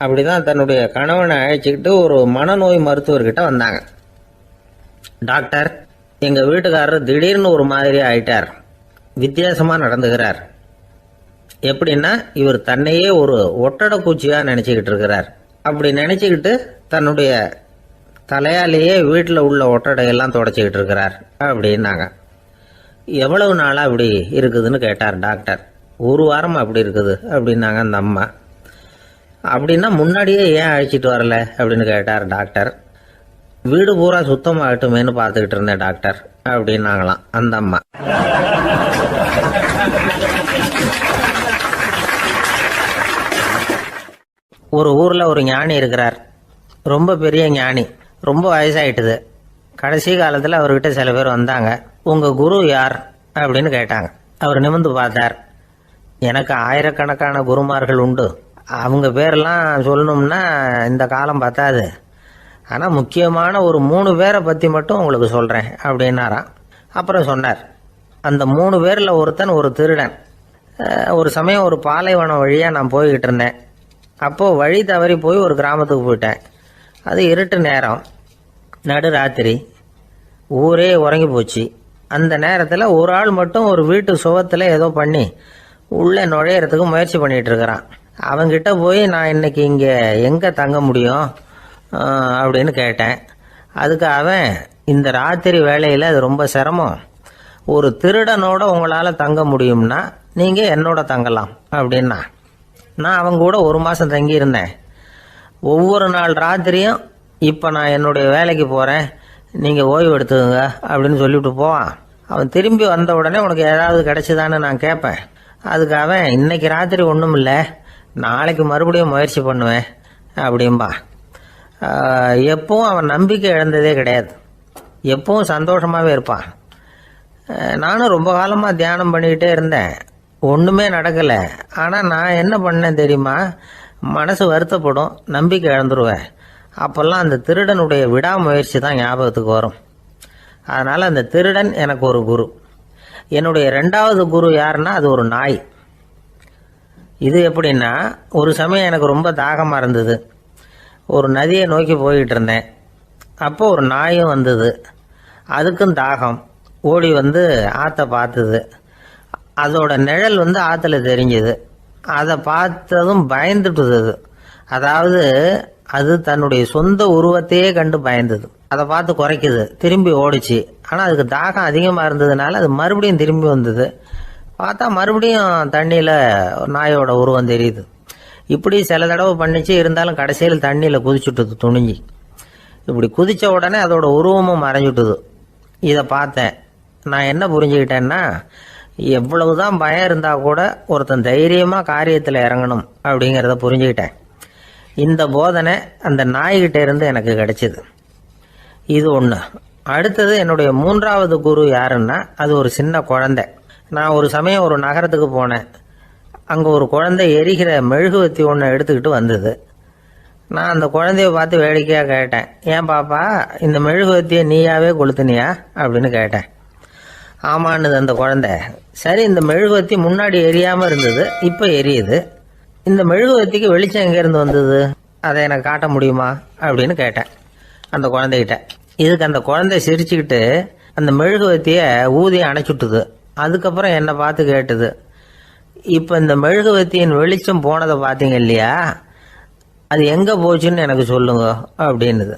அப்படி தான் தன்னுடைய கணவனை அழைச்சிக்கிட்டு ஒரு மனநோய் மருத்துவர்கிட்ட வந்தாங்க. டாக்டர், எங்கள் வீட்டுக்காரர் திடீர்னு ஒரு மாதிரி ஆயிட்டார், வித்தியாசமாக நடந்துகிறார். எப்படின்னா, இவர் தன்னையே ஒரு ஒட்டடை பூச்சியாக நினச்சிக்கிட்டு இருக்கிறார். அப்படி நினச்சிக்கிட்டு தன்னுடைய தலையாலேயே வீட்டில் உள்ள ஒட்டடையெல்லாம் தொடச்சிக்கிட்டு இருக்கிறார் அப்படின்னாங்க. எவ்வளவு நாளாக அப்படி இருக்குதுன்னு கேட்டார் டாக்டர். ஒரு வாரமாக அப்படி இருக்குது அப்படின்னாங்க அந்த அம்மா. அப்படின்னா முன்னாடியே ஏன் அழைச்சிட்டு வரல அப்படின்னு கேட்டார் டாக்டர். வீடு பூரா சுத்தமாகட்டுமேனு பார்த்துக்கிட்டு இருந்தேன் டாக்டர் அப்படின்னாங்களாம் அந்த அம்மா. ஒரு ஊரில் ஒரு ஞானி இருக்கிறார், ரொம்ப பெரிய ஞானி, ரொம்ப வயசாயிட்டுது. கடைசி காலத்தில் அவர்கிட்ட சில பேர் வந்தாங்க. உங்கள் குரு யார் அப்படின்னு கேட்டாங்க. அவர் நிமிர்ந்து பார்த்தார். எனக்கு ஆயிரக்கணக்கான குருமார்கள் உண்டு, அவங்க பேரெல்லாம் சொல்லணும்னா இந்த காலம் பத்தாது. ஆனால் முக்கியமான ஒரு 3 பேரை பற்றி மட்டும் உங்களுக்கு சொல்கிறேன் அப்படின்னாராம். அப்புறம் சொன்னார், அந்த 3 பேரில் ஒருத்தன் ஒரு திருடன். ஒரு சமயம் ஒரு பாலைவனம் வழியாக நான் போய்கிட்டு இருந்தேன். அப்போது வழி தவறி போய் ஒரு கிராமத்துக்கு போயிட்டேன். அது இருட்டு நேரம், நடு ராத்திரி, ஊரே உறங்கி போச்சு. அந்த நேரத்தில் ஒரு ஆள் மட்டும் ஒரு வீட்டு சுவத்தில் ஏதோ பண்ணி உள்ளே நுழையிறதுக்கு முயற்சி பண்ணிகிட்டு இருக்கிறான். அவங்கிட்ட போய் நான் இன்னைக்கு இங்கே எங்கே தங்க முடியும் அப்படின்னு கேட்டேன். அதுக்கு அவன், இந்த ராத்திரி வேளையில் அது ரொம்ப சிரமம், ஒரு திருடனோட உங்களால் தங்க முடியும்னா நீங்கள் என்னோட தங்கலாம் அப்படின்னா. நான் அவங்க கூட 1 மாதம் தங்கியிருந்தேன். ஒவ்வொரு நாள் ராத்திரியும், இப்போ நான் என்னுடைய வேலைக்கு போகிறேன், நீங்கள் ஓய்வு எடுத்துக்கோங்க அப்படின்னு சொல்லிவிட்டு போவான். அவன் திரும்பி வந்த உடனே உனக்கு ஏதாவது கிடைச்சிதான்னு நான் கேட்பேன். அதுக்கு அவன், இன்னைக்கு ராத்திரி ஒன்றும் இல்லை, நாளைக்கு மறுபடியும் முயற்சி பண்ணுவேன் அப்படின்பா. எப்பவும் அவன் நம்பிக்கை இழந்ததே கிடையாது, எப்பவும் சந்தோஷமாகவே இருப்பான். நானும் ரொம்ப காலமாக தியானம் பண்ணிக்கிட்டே இருந்தேன், ஒன்றுமே நடக்கலை. ஆனால் நான் என்ன பண்ணேன் தெரியுமா, மனசு வருத்தப்படும், நம்பிக்கை இழந்துருவேன். அப்போல்லாம் அந்த திருடனுடைய விடாமுயற்சி தான் ஞாபகத்துக்கு வரும். அதனால் அந்த திருடன் எனக்கு ஒரு குரு. என்னுடைய 2வது குரு யாருன்னா, அது ஒரு நாய். இது எப்படின்னா, ஒரு சமயம் எனக்கு ரொம்ப தாகமாக இருந்தது. ஒரு நதியை நோக்கி போய்கிட்டு இருந்தேன். அப்போ ஒரு நாயும் வந்தது. அதுக்கும் தாகம். ஓடி வந்து ஆற்றை பார்த்துது. அதோட நிழல் வந்து ஆற்றுல தெரிஞ்சுது. அதை பார்த்ததும் பயந்துட்டுது. அதாவது அது தன்னுடைய சொந்த உருவத்தையே கண்டு பயந்தது. அதை பார்த்து குறைக்குது, திரும்பி ஓடிச்சு. ஆனால் அதுக்கு தாகம் அதிகமாக இருந்ததுனால அது மறுபடியும் திரும்பி வந்தது. பார்த்தா மறுபடியும் தண்ணியில் நாயோட உருவம் தெரியுது. இப்படி சில தடவை பண்ணிச்சு. இருந்தாலும் கடைசியில் தண்ணியில் குதிச்சுட்டுது துணிஞ்சி. இப்படி குதித்த உடனே அதோட உருவமும் மறைஞ்சுட்டுது. இதை பார்த்தேன். நான் என்ன புரிஞ்சுக்கிட்டேன்னா, எவ்வளவுதான் பயம் இருந்தால் கூட ஒருத்தன் தைரியமாக காரியத்தில் இறங்கணும் அப்படிங்கிறத புரிஞ்சுக்கிட்டேன். இந்த போதனை அந்த நாய்கிட்ட இருந்து எனக்கு கிடைச்சிது. இது ஒன்று. அடுத்தது, என்னுடைய 3வது குரு யாருன்னா, அது ஒரு சின்ன குழந்தை. நான் ஒரு சமயம் ஒரு நகரத்துக்கு போனேன். அங்கே ஒரு குழந்தை எரிகிற மெழுகுவத்தி ஒன்று எடுத்துக்கிட்டு வந்தது. நான் அந்த குழந்தைய பார்த்து வேடிக்கையாக கேட்டேன், ஏன் பாப்பா, இந்த மெழுகுவத்தியை நீயாவே கொளுத்துனியா அப்படின்னு கேட்டேன். ஆமான்னுது அந்த குழந்தை. சரி, இந்த மெழுகுவத்தி முன்னாடி எரியாமல் இருந்தது, இப்போ எரியுது. இந்த மெழுகுவத்திக்கு வெளிச்சம் எங்கேருந்து வந்தது, அதை எனக்கு காட்ட முடியுமா அப்படின்னு கேட்டேன் அந்த குழந்தைகிட்ட. இதுக்கு அந்த குழந்தை சிரிச்சுக்கிட்டு அந்த மெழுகுவத்தியை ஊதி அணைச்சுட்டுது. அதுக்கப்புறம் என்னை பார்த்து கேட்டுது, இப்போ இந்த மெழுகுவத்தியின் வெளிச்சம் போனதை பார்த்தீங்க இல்லையா, அது எங்கே போச்சுன்னு எனக்கு சொல்லுங்க அப்படின்னுது.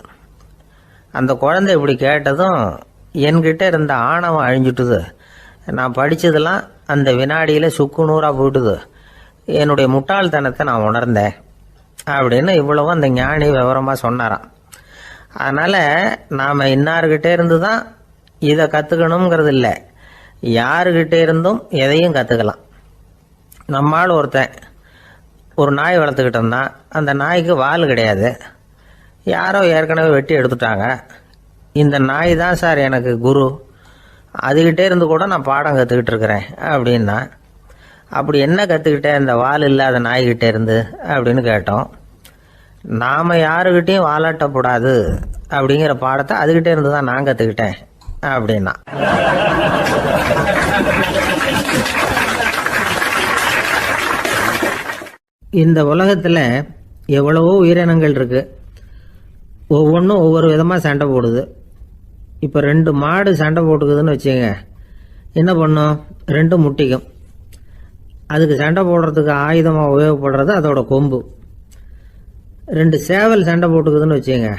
அந்த குழந்தை இப்படி கேட்டதும் என்கிட்ட இருந்த ஆணவம் அழிஞ்சுட்டுது. நான் படித்ததெல்லாம் அந்த வினாடியில் சுக்கு நூறாக போயிட்டுது. என்னுடைய முட்டாள்தனத்தை நான் உணர்ந்தேன் அப்படின்னு இவ்வளவும் அந்த ஞானி விவரமாக சொன்னாராம். அதனால் நாம் இன்னார்கிட்ட இருந்து தான் இதை கற்றுக்கணுங்கிறது இல்லை, யாருக்கிட்ட இருந்தும் எதையும் கற்றுக்கலாம். நம்மால் ஒருத்தன் ஒரு நாய் வளர்த்துக்கிட்டு இருந்தான். அந்த நாய்க்கு வால் கிடையாது, யாரோ ஏற்கனவே வெட்டி எடுத்துட்டாங்க. இந்த நாய் தான் சார் எனக்கு குரு, அதுகிட்டே இருந்து கூட நான் பாடம் கற்றுக்கிட்டு இருக்கிறேன் அப்படின்னா. அப்படி என்ன கற்றுக்கிட்டேன் இந்த வால் இல்லாத நாய்கிட்ட இருந்து அப்படின்னு கேட்டோம். நாம் யாருக்கிட்டையும் வாலாட்டக்கூடாது அப்படிங்கிற பாடத்தை அதுகிட்டே இருந்து தான் நான் கற்றுக்கிட்டேன் அப்படின்னா. இந்த உலகத்தில் எவ்வளவோ உயிரினங்கள் இருக்கு. ஒவ்வொன்றும் ஒவ்வொரு விதமாக சண்டை போடுது. இப்போ 2 மாடு சண்டை போட்டுக்குதுன்னு வச்சுங்க, என்ன பண்ணும்? 2 முட்டிக்கும். அதுக்கு சண்டை போடுறதுக்கு ஆயுதமாக உபயோகப்படுறது அதோட கொம்பு. 2 சேவல் சண்டை போட்டுக்குதுன்னு வச்சுங்க,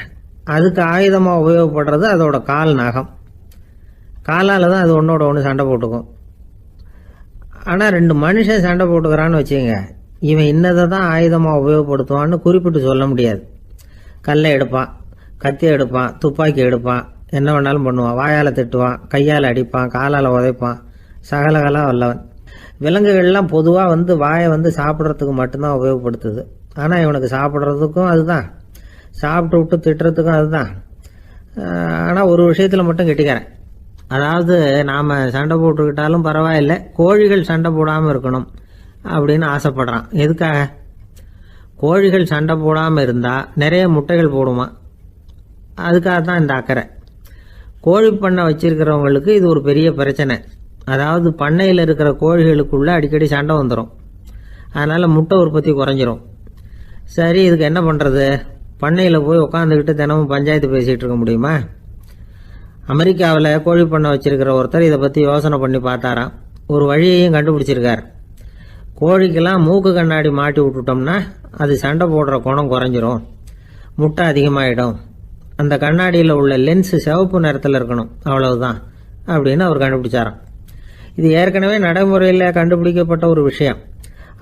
அதுக்கு ஆயுதமாக உபயோகப்படுறது அதோட கால் நகம். காலால் தான் அது ஒன்றோட ஒன்று சண்டை போட்டுக்கும். ஆனால் 2 மனுஷன் சண்டை போட்டுக்கிறான்னு வச்சுங்க, இவன் இன்னதை தான் ஆயுதமாக உபயோகப்படுத்துவான்னு குறிப்பிட்டு சொல்ல முடியாது. கல்லை எடுப்பான், கத்தி எடுப்பான், துப்பாக்கி எடுப்பான், என்ன வேணாலும் பண்ணுவான். வாயால் திட்டுவான், கையால் அடிப்பான், காலால் உதைப்பான், சகலகலா வல்லவன். விலங்குகள்லாம் பொதுவாக வாயை சாப்பிட்றதுக்கு மட்டும்தான் உபயோகப்படுத்துது. ஆனால் இவனுக்கு சாப்பிட்றதுக்கும் அதுதான், சாப்பிட்டு விட்டு திட்டுறதுக்கும் அதுதான். ஆனால் ஒரு விஷயத்தில் மட்டும் கெட்டிக்கிறேன். அதாவது நாம் சண்டை போட்டுக்கிட்டாலும் பரவாயில்லை, கோழிகள் சண்டை போடாமல் இருக்கணும் அப்படின்னு ஆசைப்படுறான். எதுக்காக? கோழிகள் சண்டை போடாமல் இருந்தால் நிறைய முட்டைகள் போடுமா, அதுக்காக தான் இந்த அக்கறை. கோழி பண்ணை வச்சிருக்கிறவங்களுக்கு இது ஒரு பெரிய பிரச்சனை. அதாவது பண்ணையில் இருக்கிற கோழிகளுக்குள்ளே அடிக்கடி சண்டை வந்துடும். அதனால் முட்டை உற்பத்தி குறைஞ்சிரும். சரி, இதுக்கு என்ன பண்ணுறது? பண்ணையில் போய் உட்காந்துக்கிட்டு தினமும் பஞ்சாயத்து பேசிகிட்டு இருக்க முடியுமா? அமெரிக்காவில் கோழி பண்ணை வச்சிருக்கிற ஒருத்தர் இதை பற்றி யோசனை பண்ணி பார்த்தாராம். ஒரு வழியையும் கண்டுபிடிச்சிருக்கார். கோழிக்கெல்லாம் மூக்கு கண்ணாடி மாட்டி விட்டுட்டோம்னா அது சண்டை போடுற குணம் குறைஞ்சிரும், முட்டை அதிகமாகிடும். அந்த கண்ணாடியில் உள்ள லென்ஸு சிவப்பு நிறத்தில் இருக்கணும், அவ்வளவுதான் அப்படின்னு அவர் கண்டுபிடிச்சாராம். இது ஏற்கனவே நடைமுறையில் கண்டுபிடிக்கப்பட்ட ஒரு விஷயம்.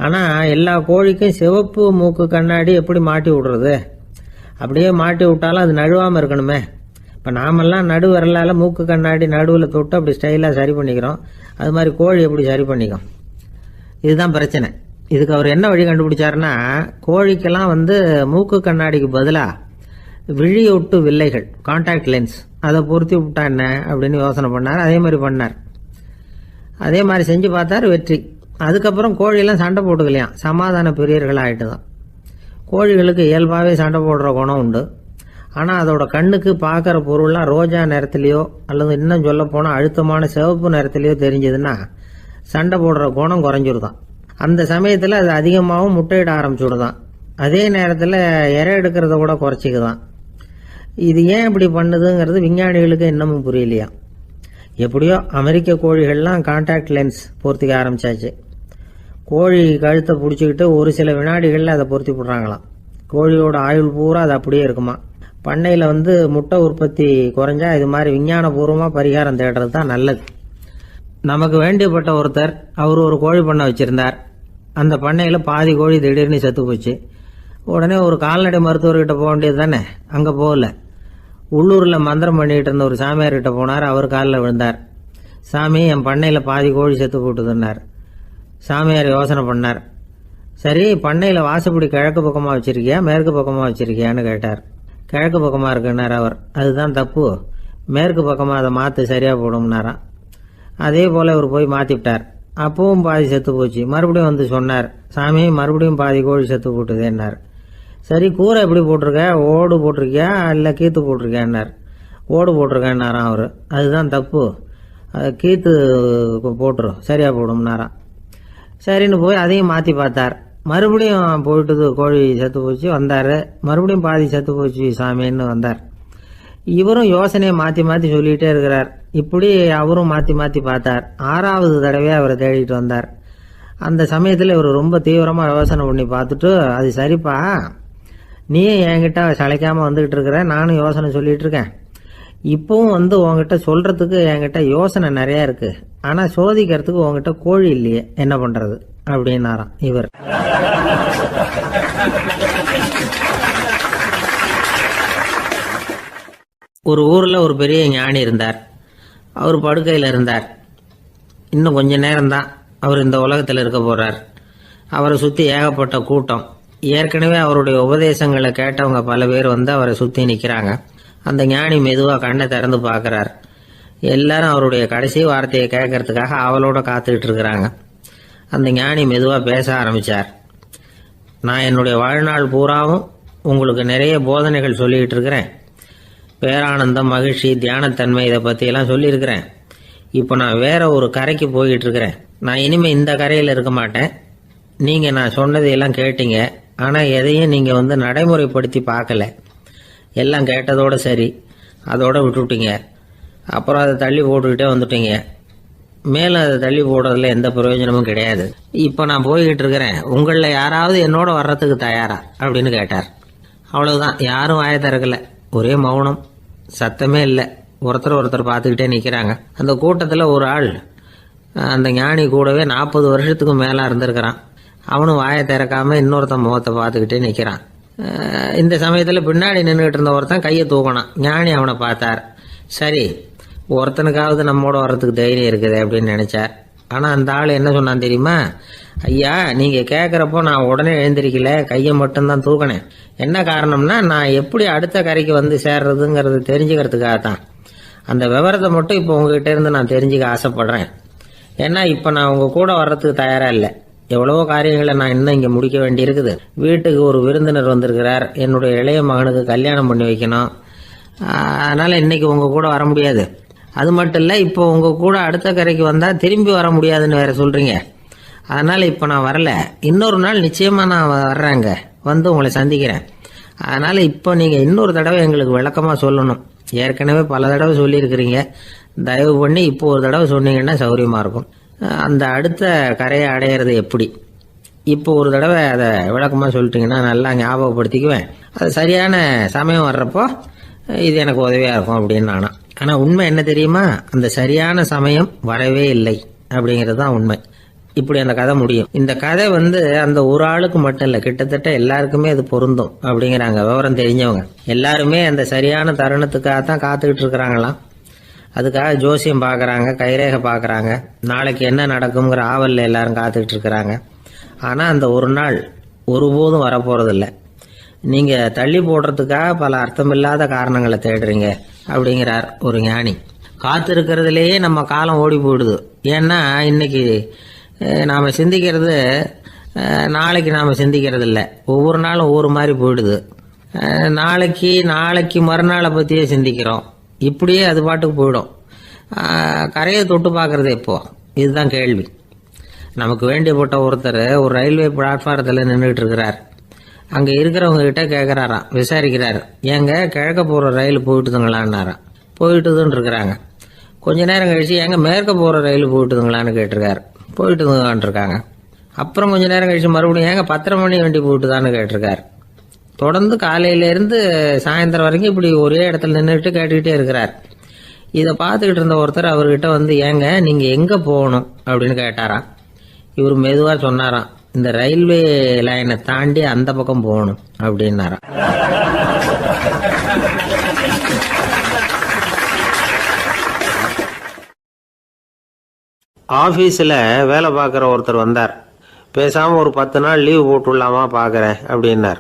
ஆனால் எல்லா கோழிக்கும் சிவப்பு மூக்கு கண்ணாடி எப்படி மாட்டி விடுறது? அப்படியே மாட்டி விட்டாலும் அது நழுவாமல் இருக்கணுமே. இப்போ நாமெல்லாம் நடு விரலால் மூக்கு கண்ணாடி நடுவில் தொட்டு அப்படி ஸ்டைலாக சரி பண்ணிக்கிறோம். அது மாதிரி கோழி எப்படி சரி பண்ணிக்கும்? இதுதான் பிரச்சனை. இதுக்கு அவர் என்ன வழி கண்டுபிடிச்சாருன்னா, கோழிக்கெல்லாம் மூக்கு கண்ணாடிக்கு பதிலாக விழியொட்டு வில்லைகள், கான்டாக்ட் லென்ஸ், அதை பொருத்தி விட்டா என்ன அப்படின்னு யோசனை பண்ணார். அதே மாதிரி பண்ணார். அதே மாதிரி செஞ்சு பார்த்தார், வெற்றி. அதுக்கப்புறம் கோழியெல்லாம் சண்டை போட்டுக்கலையாம், சமாதான பிரியர்கள் ஆகிட்டு தான். கோழிகளுக்கு இயல்பாகவே சண்டை போடுற குணம் உண்டு. ஆனால் அதோட கண்ணுக்கு பார்க்குற பொருள்லாம் ரோஜா நிறத்துலையோ அல்லது இன்னும் சொல்ல போனால் அழுத்தமான சிவப்பு நிறத்துலையோ தெரிஞ்சதுன்னா சண்டை போடுற குணம் குறைஞ்சிருதான். அந்த சமயத்தில் அது அதிகமாகவும் முட்டையிட ஆரம்பிச்சுடுதான். அதே நேரத்தில் இறை எடுக்கிறத கூட குறைச்சிக்குதான். இது ஏன் இப்படி பண்ணுதுங்கிறது விஞ்ஞானிகளுக்கு இன்னமும் புரியலையா. எப்படியோ அமெரிக்க கோழிகள்லாம் கான்டாக்ட் லென்ஸ் பொருத்திக்க ஆரம்பிச்சாச்சு. கோழி கழுத்தை பிடிச்சிக்கிட்டு ஒரு சில வினாடிகளில் அதை பொருத்தி விடுறாங்களாம். கோழியோட ஆயுள் பூரா அது அப்படியே இருக்குமா. பண்ணையில் முட்டை உற்பத்தி குறைஞ்சா இது மாதிரி விஞ்ஞானபூர்வமாக பரிகாரம் தேடுறது தான் நல்லது. நமக்கு வேண்டியப்பட்ட ஒருத்தர், அவர் ஒரு கோழி பண்ணை வச்சுருந்தார். அந்த பண்ணையில் பாதி கோழி திடீர்னு செத்து போச்சு. உடனே ஒரு கால்நடை மருத்துவர்கிட்ட போக வேண்டியது தானே. அங்கே போகல. உள்ளூரில் மந்திரம் பண்ணிகிட்டு இருந்த ஒரு சாமியார்கிட்ட போனார். அவர் காலில் விழுந்தார். சாமி, என் பண்ணையில் பாதி கோழி செத்து போட்டுதுன்னார். சாமியார் யோசனை பண்ணார். சரி, பண்ணையில் வாசப்படி கிழக்கு பக்கமாக வச்சுருக்கியா மேற்கு பக்கமாக வச்சுருக்கியான்னு கேட்டார். கிழக்கு பக்கமாக இருக்குன்னார் அவர். அதுதான் தப்பு, மேற்கு பக்கமாக அதை மாற்று, சரியாக போடும்னாராம். அதே போல் அவர் போய் மாற்றிவிட்டார். அப்பவும் பாதி செத்து போச்சு. மறுபடியும் சொன்னார், சாமி மறுபடியும் பாதி கோழி செத்து போட்டுதேன்னார். சரி, கூரை எப்படி போட்டிருக்க? ஓடு போட்டிருக்கியா இல்லை கீத்து போட்டிருக்கியான்னார். ஓடு போட்டிருக்கேன்னாராம் அவர். அதுதான் தப்பு, கீத்து போட்டுரும், சரியாக போடும்னாராம். சரின்னு போய் அதையும் மாற்றி பார்த்தார். மறுபடியும் போயிட்டுது, கோழி செத்து போச்சு. வந்தார். மறுபடியும் பாதி செத்து போச்சு சாமின்னு வந்தார். இவரும் யோசனையை மாற்றி மாற்றி சொல்லிகிட்டே இருக்கிறார். இப்படி அவரும் மாற்றி மாற்றி பார்த்தார். 6வது தடவையாக அவரை தேடிட்டு வந்தார். அந்த சமயத்தில் இவர் ரொம்ப தீவிரமாக யோசனை பண்ணி பார்த்துட்டு, அது சரிப்பா, நீயும் என்கிட்ட சளைக்காமல் வந்துக்கிட்டு இருக்கிற, நானும் யோசனை சொல்லிகிட்டு இருக்கேன். இப்பவும் உங்ககிட்ட சொல்கிறதுக்கு என்கிட்ட யோசனை நிறையா இருக்குது. ஆனால் சோதிக்கிறதுக்கு உங்ககிட்ட கோழி இல்லையே, என்ன பண்ணுறது அப்படின்னாராம் இவர். ஒரு ஊரில் ஒரு பெரிய ஞானி இருந்தார். அவர் படுக்கையில் இருந்தார். இன்னும் கொஞ்ச நேரம்தான் அவர் இந்த உலகத்தில் இருக்க போகிறார். அவரை சுற்றி ஏகப்பட்ட கூட்டம். ஏற்கனவே அவருடைய உபதேசங்களை கேட்டவங்க பல பேர் அவரை சுற்றி நிற்கிறாங்க. அந்த ஞானி மெதுவாக கண்ணை திறந்து பார்க்குறார். எல்லாரும் அவருடைய கடைசி வார்த்தையை கேட்கறதுக்காக அவளோட காத்துக்கிட்டு இருக்கிறாங்க. அந்த ஞானி மெதுவாக பேச ஆரம்பித்தார். நான் என்னுடைய வாழ்நாள் பூராவும் உங்களுக்கு நிறைய போதனைகள் சொல்லிக்கிட்டு இருக்கிறேன். பேரானந்தம், மகிழ்ச்சி, தியானத்தன்மை இதை பற்றியெல்லாம் சொல்லியிருக்கிறேன். இப்போ நான் வேற ஒரு கரைக்கு போய்கிட்டு இருக்கிறேன். நான் இனிமேல் இந்த கரையில் இருக்க மாட்டேன். நீங்கள் நான் சொன்னதையெல்லாம் கேட்டீங்க, ஆனால் எதையும் நீங்கள் நடைமுறைப்படுத்தி பார்க்கல. எல்லாம் கேட்டதோடு சரி, அதோடு விட்டுவிட்டீங்க. அப்புறம் அதை தள்ளி போட்டுக்கிட்டே வந்துட்டீங்க. மேலும் அதை தள்ளி போடுறதுல எந்த பிரயோஜனமும் கிடையாது. இப்போ நான் போய்கிட்டு இருக்கிறேன். உங்களில் யாராவது என்னோட வர்றதுக்கு தயாரா அப்படின்னு கேட்டார். அவ்வளவுதான். யாரும் வாயை திறக்கல. ஒரே மௌனம், சத்தமே இல்லை. ஒருத்தர் பார்த்துக்கிட்டே நிற்கிறாங்க. அந்த கூட்டத்தில் ஒரு ஆள் அந்த ஞானி கூடவே 40 வருஷத்துக்கு மேலே இருந்திருக்கிறான். அவனும் வாயை திறக்காம இன்னொருத்தன் முகத்தை பார்த்துக்கிட்டே நிற்கிறான். இந்த சமயத்தில் பின்னாடி நின்றுகிட்டு இருந்த ஒருத்தன் கையை தூக்கினான். ஞானி அவனை பார்த்தார். சரி, ஒருத்தனுக்காவது நம்மோட வர்றதுக்கு தைரியம் இருக்குது அப்படின்னு நினைச்சார். ஆனால் அந்த ஆள் என்ன சொன்னான் தெரியுமா? ஐயா, நீங்கள் கேட்குறப்போ நான் உடனே எழுந்திருக்கல, கையை மட்டும்தான் தூக்கினேன். என்ன காரணம்னா, நான் எப்படி அடுத்த கரைக்கு வந்து சேர்றதுங்கிறது தெரிஞ்சுக்கிறதுக்காக தான். அந்த விவரத்தை மட்டும் இப்போ உங்ககிட்ட இருந்து நான் தெரிஞ்சுக்க ஆசைப்படுறேன். ஏன்னா இப்போ நான் உங்கள் கூட வர்றதுக்கு தயாராக இல்லை. எவ்வளவோ காரியங்களை நான் இன்னும் இங்கே முடிக்க வேண்டியிருக்குது. வீட்டுக்கு ஒரு விருந்தினர் வந்திருக்கிறார். என்னுடைய இளைய மகனுக்கு கல்யாணம் பண்ணி வைக்கணும். அதனால் இன்னைக்கு உங்கள் கூட வர முடியாது. அது மட்டும் இல்லை, இப்போ உங்கள் கூட அடுத்த கரைக்கு வந்தால் திரும்பி வர முடியாதுன்னு வேற சொல்கிறீங்க. அதனால் இப்போ நான் வரல. இன்னொரு நாள் நிச்சயமாக நான் வர்றேங்க, வந்து உங்களை சந்திக்கிறேன். அதனால் இப்போ நீங்கள் இன்னொரு தடவை எங்களுக்கு விளக்கமாக சொல்லணும். ஏற்கனவே பல தடவை சொல்லியிருக்கிறீங்க. தயவு பண்ணி இப்போ ஒரு தடவை சொன்னீங்கன்னா சௌகரியமாக இருக்கும். அந்த அடுத்த கரையை அடையிறது எப்படி? இப்போ ஒரு தடவை அதை விளக்கமாக சொல்லிட்டீங்கன்னா நல்லா ஞாபகப்படுத்திக்குவேன். அது சரியான சமயம் வர்றப்போ இது எனக்கு உதவியாக இருக்கும் அப்படின்னு நானா. ஆனால் உண்மை என்ன தெரியுமா? அந்த சரியான சமயம் வரவே இல்லை அப்படிங்கிறது தான் உண்மை. இப்படி அந்த கதை முடியும். இந்த கதை அந்த ஒரு ஆளுக்கு மட்டும் இல்லை, கிட்டத்தட்ட எல்லாருக்குமே அது பொருந்தும் அப்படிங்கிறாங்க விவரம் தெரிஞ்சவங்க. எல்லாருமே அந்த சரியான தருணத்துக்காக தான் காத்துக்கிட்டு இருக்கிறாங்களாம். அதுக்காக ஜோசியம் பார்க்குறாங்க, கைரேகை பார்க்குறாங்க. நாளைக்கு என்ன நடக்குங்கிற ஆவலில் எல்லாரும் காத்துக்கிட்டு இருக்கிறாங்க. ஆனால் அந்த ஒரு நாள் ஒருபோதும் வரப்போகிறதில்ல. நீங்கள் தள்ளி போடுறதுக்காக பல அர்த்தமில்லாத காரணங்களை தேடுறீங்க அப்படிங்கிறார் ஒரு ஞானி. காத்திருக்கிறதுலேயே நம்ம காலம் ஓடி போயிடுது. ஏன்னா இன்னைக்கு நாம் சிந்திக்கிறது நாளைக்கு நாம் சிந்திக்கிறது இல்லை. ஒவ்வொரு நாளும் ஒவ்வொரு மாதிரி போயிடுது. நாளைக்கு மறுநாளை பற்றியே சிந்திக்கிறோம். இப்படியே அது பாட்டுக்கு போயிடும். கரையை தொட்டு பார்க்கறது எப்போ? இதுதான் கேள்வி. நமக்கு வேண்டியப்பட்ட ஒருத்தர் ஒரு ரயில்வே பிளாட்ஃபாரத்தில் நின்றுட்டு இருக்கிறார். அங்கே இருக்கிறவங்க கிட்ட கேட்குறாராம், விசாரிக்கிறார். ஏங்க கிழக்க போகிற ரயில் போயிட்டுதுங்களான்னாராம். போயிட்டுதுன்னு இருக்கிறாங்க. கொஞ்ச நேரம் கழிச்சு ஏங்க மேற்க போகிற ரயில் போயிட்டுதுங்களான்னு கேட்டிருக்காரு. போயிட்டுதுங்களான் இருக்காங்க. அப்புறம் கொஞ்ச நேரம் கழிச்சு மறுபடியும் ஏங்க 10:30 மணி வண்டி போயிட்டுதான்னு கேட்டிருக்காரு. தொடர்ந்து காலையிலேருந்து சாயந்தரம் வரைக்கும் இப்படி ஒரே இடத்துல நின்றுட்டு கேட்டுக்கிட்டே இருக்கிறார். இதை பார்த்துக்கிட்டு இருந்த ஒருத்தர் அவர்கிட்ட ஏங்க நீங்கள் எங்கே போகணும் அப்படின்னு கேட்டாராம். இவர் மெதுவாக சொன்னாராம், இந்த ரயில்வே லைனை தாண்டி அந்த பக்கம் போகணும் அப்படின்னாராம். ஆஃபீஸில் வேலை பார்க்குற ஒருத்தர் வந்தார். பேசாமல் ஒரு 10 நாள் லீவு போட்டுடலாமா பார்க்குறேன் அப்படின்னார்.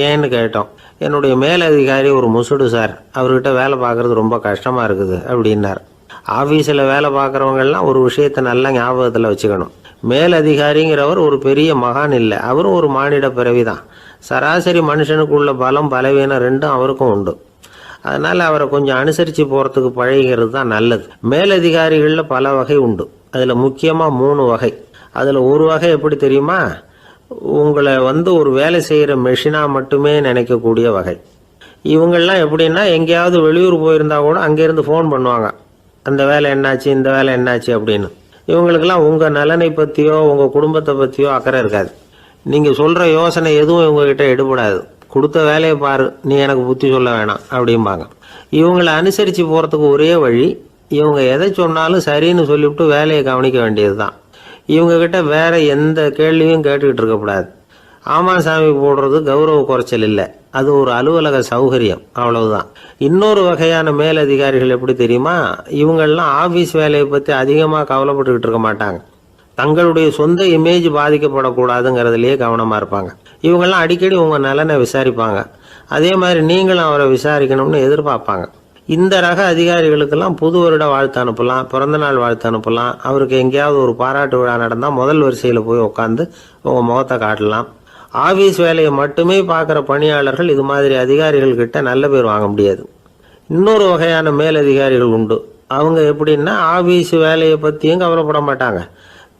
ஏன்னு கேட்டோம். என்னுடைய மேலதிகாரி ஒரு முசுடு சார், அவர்கிட்ட வேலை பார்க்குறது ரொம்ப கஷ்டமாக இருக்குது அப்படின்னார். ஆஃபீஸில் வேலை பார்க்குறவங்கெல்லாம் ஒரு விஷயத்தை நல்லா ஞாபகத்தில் வச்சுக்கணும். மேலதிகாரிங்கிறவர் ஒரு பெரிய மகான் இல்லை, அவரும் ஒரு மானிட பிறவி தான். சராசரி மனுஷனுக்குள்ள பலம் பலவீனம் ரெண்டும் அவருக்கும் உண்டு. அதனால் அவரை கொஞ்சம் அனுசரித்து போகிறதுக்கு பழகிறது தான் நல்லது. மேலதிகாரிகளில் பல வகை உண்டு. அதில் முக்கியமாக 3 வகை. அதில் ஒரு வகை எப்படி தெரியுமா? உங்களை ஒரு வேலை செய்கிற மெஷினாக மட்டுமே நினைக்கக்கூடிய வகை. இவங்கெல்லாம் எப்படின்னா, எங்கேயாவது வெளியூர் போயிருந்தா கூட அங்கேருந்து ஃபோன் பண்ணுவாங்க, அந்த வேலை என்னாச்சு, இந்த வேலை என்னாச்சு அப்படின்னு. இவங்களுக்கெல்லாம் உங்கள் நலனை பற்றியோ உங்கள் குடும்பத்தை பற்றியோ அக்கறை இருக்காது. நீங்கள் சொல்கிற யோசனை எதுவும் இவங்ககிட்ட எடுபடாது. கொடுத்த வேலையை பாரு, நீ எனக்கு புத்தி சொல்ல வேணாம் அப்படிம்பாங்க. இவங்களை அனுசரித்து போகிறதுக்கு ஒரே வழி, இவங்க எதை சொன்னாலும் சரின்னு சொல்லிவிட்டு வேலையை கவனிக்க வேண்டியது தான். இவங்ககிட்ட வேற எந்த கேள்வியும் கேட்டுக்கிட்டு இருக்கக்கூடாது. ஆமாம் சாமி போடுறது கௌரவ குறைச்சல் இல்லை, அது ஒரு அலுவலக சௌகரியம், அவ்வளவுதான். இன்னொரு வகையான மேலதிகாரிகள் எப்படி தெரியுமா? இவங்கெல்லாம் ஆஃபீஸ் வேலையை பற்றி அதிகமாக கவலைப்பட்டுக்கிட்டு இருக்க மாட்டாங்க. தங்களுடைய சொந்த இமேஜ் பாதிக்கப்படக்கூடாதுங்கிறதுலையே கவனமாக இருப்பாங்க. இவங்கெல்லாம் அடிக்கடி உங்கள் நலனை விசாரிப்பாங்க. அதே மாதிரி நீங்களும் அவரை விசாரிக்கணும்னு எதிர்பார்ப்பாங்க. இந்த ரக அதிகாரிகளுக்கெல்லாம் புது வருட வாழ்த்து அனுப்பலாம், பிறந்தநாள் வாழ்த்து அனுப்பலாம். அவருக்கு எங்கேயாவது ஒரு பாராட்டு விழா நடந்தால் முதல் வரிசையில் போய் உட்காந்து உங்கள் முகத்தை காட்டலாம். ஆஃபீஸ் வேலையை மட்டுமே பார்க்குற பணியாளர்கள் இது மாதிரி அதிகாரிகள் கிட்ட நல்ல பேர் வாங்க முடியாது. இன்னொரு வகையான மேலதிகாரிகள் உண்டு. அவங்க எப்படின்னா ஆபீஸ் வேலையை பற்றியும் கவலைப்பட மாட்டாங்க,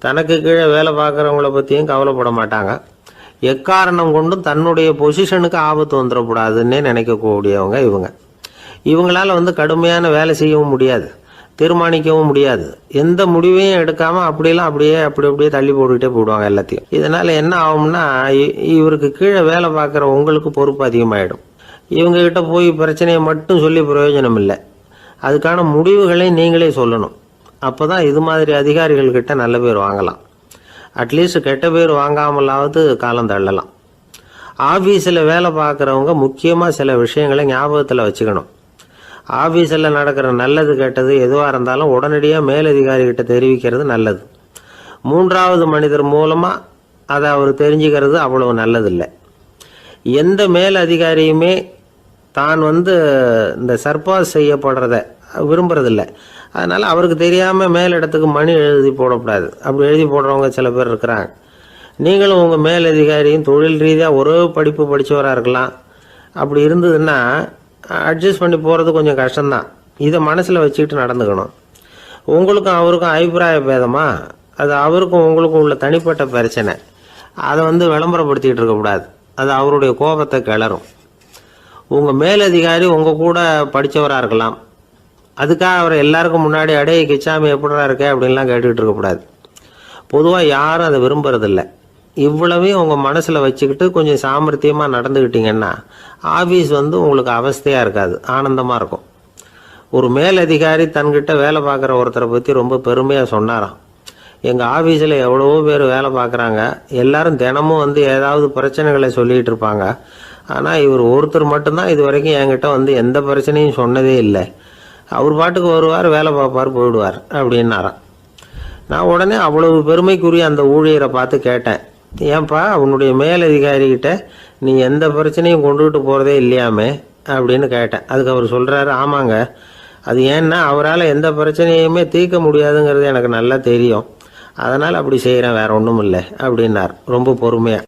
தனக்கு கீழே வேலை பார்க்குறவங்கள பற்றியும் கவலைப்பட மாட்டாங்க. எக்காரணம் கொண்டும் தன்னுடைய பொசிஷனுக்கு ஆபத்து வந்துடக்கூடாதுன்னே நினைக்கக்கூடியவங்க இவங்க. இவங்களால கடுமையான வேலை செய்யவும் முடியாது, தீர்மானிக்கவும் முடியாது. எந்த முடிவையும் எடுக்காம அப்படியே தள்ளி போட்டுக்கிட்டே போடுவாங்க எல்லாத்தையும். இதனால என்ன ஆகும்னா, இவருக்கு கீழே வேலை பார்க்குற உங்களுக்கு பொறுப்பு அதிகமாயிடும். இவங்க கிட்ட போய் பிரச்சனையை மட்டும் சொல்லி பிரயோஜனம் இல்லை, அதுக்கான முடிவுகளை நீங்களே சொல்லணும். அப்போதான் இது மாதிரி அதிகாரிகள் கிட்ட நல்ல பேர் வாங்கலாம். அட்லீஸ்ட் கெட்ட பேர் வாங்காமலாவது காலம் தள்ளலாம். ஆஃபீஸில் வேலை பார்க்குறவங்க முக்கியமாக சில விஷயங்களை ஞாபகத்தில் வச்சுக்கணும். ஆஃபீஸில் நடக்கிற நல்லது கெட்டது எதுவாக இருந்தாலும் உடனடியாக மேலதிகாரிகிட்ட தெரிவிக்கிறது நல்லது. மூன்றாவது மனிதர் மூலமாக அதை அவர் தெரிஞ்சுக்கிறது அவ்வளவு நல்லதில்லை. எந்த மேல் அதிகாரியுமே தான் இந்த சர்பாஸ் செய்யப்படுறத விரும்புறதில்லை. அதனால் அவருக்கு தெரியாமல் மேலிடத்துக்கு மணி எழுதி போடக்கூடாது. அப்படி எழுதி போடுறவங்க சில பேர் இருக்கிறாங்க. நீங்களும் உங்கள் மேலதிகாரியும் தொழில் ரீதியாக ஒரே படிப்பு படித்தவராக இருக்கலாம். அப்படி இருந்ததுன்னா அட்ஜஸ்ட் பண்ணி போகிறது கொஞ்சம் கஷ்டம்தான். இதை மனசில் வச்சுக்கிட்டு நடந்துக்கணும். உங்களுக்கும் அவருக்கும் அபிப்பிராய பேதமா, அது அவருக்கும் உங்களுக்கும் உள்ள தனிப்பட்ட பிரச்சனை. அதை விளம்பரப்படுத்திக்கிட்டு இருக்கக்கூடாது, அது அவருடைய கோபத்தை கிளறும். உங்கள் மேலதிகாரி உங்கள் கூட படித்தவராக இருக்கலாம், அதுக்காக அவர் எல்லாருக்கும் முன்னாடி அடைய கிச்சாமி எப்படிடா இருக்க அப்படின்லாம் கேட்டுக்கிட்டு இருக்கக்கூடாது. பொதுவாக யாரும் அதை விரும்புறதில்லை. இவ்வளவையும் உங்கள் மனசில் வச்சுக்கிட்டு கொஞ்சம் சாமர்த்தியமாக நடந்துக்கிட்டீங்கன்னா ஆஃபீஸ் உங்களுக்கு அவஸ்தையாக இருக்காது, ஆனந்தமாக இருக்கும். ஒரு மேலதிகாரி தன்கிட்ட வேலை பார்க்குற ஒருத்தரை பற்றி ரொம்ப பெருமையாக சொன்னாராம். எங்கள் ஆஃபீஸில் எவ்வளவோ பேர் வேலை பார்க்குறாங்க, எல்லாரும் தினமும் ஏதாவது பிரச்சனைகளை சொல்லிகிட்டு இருப்பாங்க. ஆனால் இவர் ஒருத்தர் மட்டும்தான் இது வரைக்கும் என்கிட்ட எந்த பிரச்சனையும் சொன்னதே இல்லை. அவர் பாட்டுக்கு வருவார், வேலை பார்ப்பார், போயிடுவார் அப்படின்னாராம். நான் உடனே அவ்வளவு பெருமைக்குரிய அந்த ஊழியரை பார்த்து கேட்டேன், ஏன்பா உன்னுடைய மேலதிகாரிகிட்ட நீ எந்த பிரச்சனையும் கொண்டுகிட்டு போகிறதே இல்லையாமே அப்படின்னு கேட்டேன். அதுக்கு அவர் சொல்கிறாரு, ஆமாங்க, அது ஏன்னா அவரால் எந்த பிரச்சனையுமே தீர்க்க முடியாதுங்கிறது எனக்கு நல்லா தெரியும், அதனால் அப்படி செய்கிறேன், வேற ஒன்றும் இல்லை அப்படின்னார் ரொம்ப பொறுமையாக.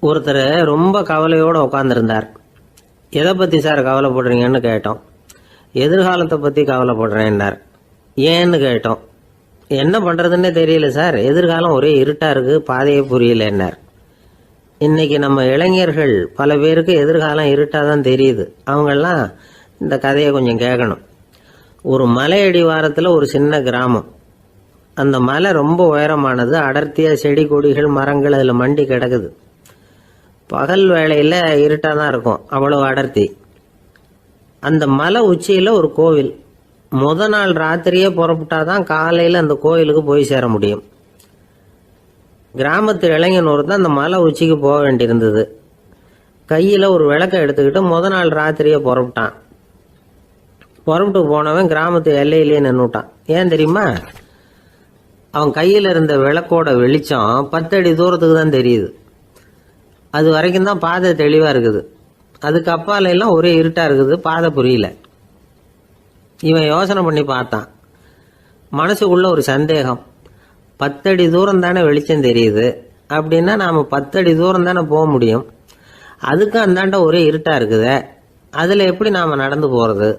ஒருத்தர் ரொம்ப கவலையோடு உட்காந்துருந்தார். எதை பற்றி சார் கவலைப்படுறீங்கன்னு கேட்டோம். எதிர்காலத்தை பற்றி கவலைப்படுறேன்னார். ஏன்னு கேட்டோம். என்ன பண்ணுறதுன்னே தெரியல சார், எதிர்காலம் ஒரே இருட்டாக இருக்குது, பாதையே புரியலன்னார். இன்னைக்கு நம்ம இளைஞர்கள் பல பேருக்கு எதிர்காலம் இருட்டாக தான் தெரியுது. அவங்கெல்லாம் இந்த கதையை கொஞ்சம் கேட்கணும். ஒரு மலை அடிவாரத்தில் ஒரு சின்ன கிராமம். அந்த மலை ரொம்ப உயரமானது, அடர்த்தியாக செடி கொடிகள் மரங்கள் அதில் மண்டி கிடக்குது. பகல் வேளையில் இருட்டாக தான் இருக்கும், அவ்வளோ அடர்த்தி. அந்த மலை உச்சியில் ஒரு கோவில். நாள் ராத்திரியே புறப்பட்டாதான் காலையில் அந்த கோயிலுக்கு போய் சேர முடியும். கிராமத்து இளைஞன் ஒருத்தன் அந்த மலை உச்சிக்கு போக வேண்டியிருந்தது. கையில் ஒரு விளக்கை எடுத்துக்கிட்டு நாள் ராத்திரியே புறப்பட்டான். புறப்பட்டு போனவன் கிராமத்து எல்லையிலேயே நின்றுட்டான். ஏன் தெரியுமா? அவன் கையில் இருந்த விளக்கோட வெளிச்சம் 10 அடி தூரத்துக்கு தான் தெரியுது. அது வரைக்கும் தான் பாதை தெளிவாக இருக்குது, அதுக்கு அப்பால எல்லாம் ஒரே இருட்டாக இருக்குது, பாதை புரியல. இவன் யோசனை பண்ணி பார்த்தான். மனசுக்குள்ள ஒரு சந்தேகம், 10 அடி தூரம் தானே வெளிச்சம் தெரியுது, அப்படின்னா நாம் 10 அடி தூரம் தானே போக முடியும், அதுக்கும் அந்தாண்ட ஒரே இருட்டாக இருக்குது, அதில் எப்படி நாம் நடந்து போகிறது,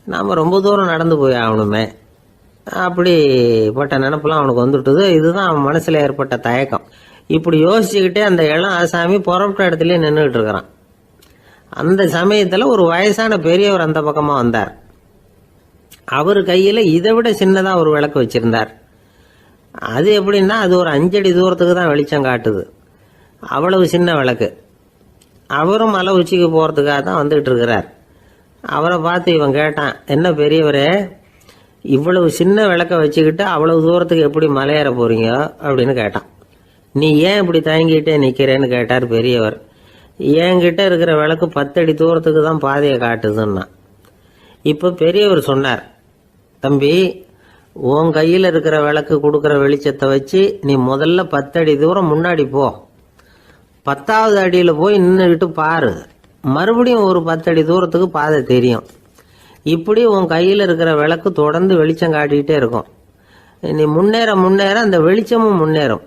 நாம் ரொம்ப தூரம் நடந்து போய் ஆகணுமே, அப்படிப்பட்ட நினப்பெல்லாம் அவனுக்கு வந்துட்டுது. இதுதான் அவன் மனசில் ஏற்பட்ட தயக்கம். இப்படி யோசிச்சுக்கிட்டே அந்த இளம் ஆசாமி புறப்பட்ட இடத்துலயே நின்றுகிட்டு இருக்கிறான். அந்த சமயத்தில் ஒரு வயசான பெரியவர் அந்த பக்கமாக வந்தார். அவர் கையில் இதை விட சின்னதாக ஒரு விளக்கு வச்சிருந்தார். அது எப்படின்னா அது ஒரு 5 அடி தூரத்துக்கு தான் வெளிச்சம் காட்டுது, அவ்வளவு சின்ன விளக்கு. அவரும் மலை உச்சிக்கு போகிறதுக்காக தான் வந்துகிட்டு இருக்கிறார். அவரை பார்த்து இவன் கேட்டான், என்ன பெரியவரே, இவ்வளவு சின்ன விளக்க வச்சுக்கிட்டு அவ்வளவு தூரத்துக்கு எப்படி மலையேற போறீங்க அப்படின்னு கேட்டான். நீ ஏன் இப்படி தயங்கிட்டே நிற்கிறேன்னு கேட்டார் பெரியவர். என்கிட்ட இருக்கிற விளக்கு 10 அடி தூரத்துக்கு தான் பாதையை காட்டுதுன்னா. இப்போ பெரியவர் சொன்னார், தம்பி, உன் கையில் இருக்கிற விளக்கு கொடுக்குற வெளிச்சத்தை வச்சு நீ முதல்ல 10 அடி தூரம் முன்னாடி போ, 10வது அடியில் போய் நின்றுக்கிட்டு பாரு, மறுபடியும் ஒரு 10 அடி தூரத்துக்கு பாதை தெரியும். இப்படி உன் கையில் இருக்கிற விளக்கு தொடர்ந்து வெளிச்சம் காட்டிக்கிட்டே இருக்கும். நீ முன்னேற முன்னேற அந்த வெளிச்சமும் முன்னேறும்.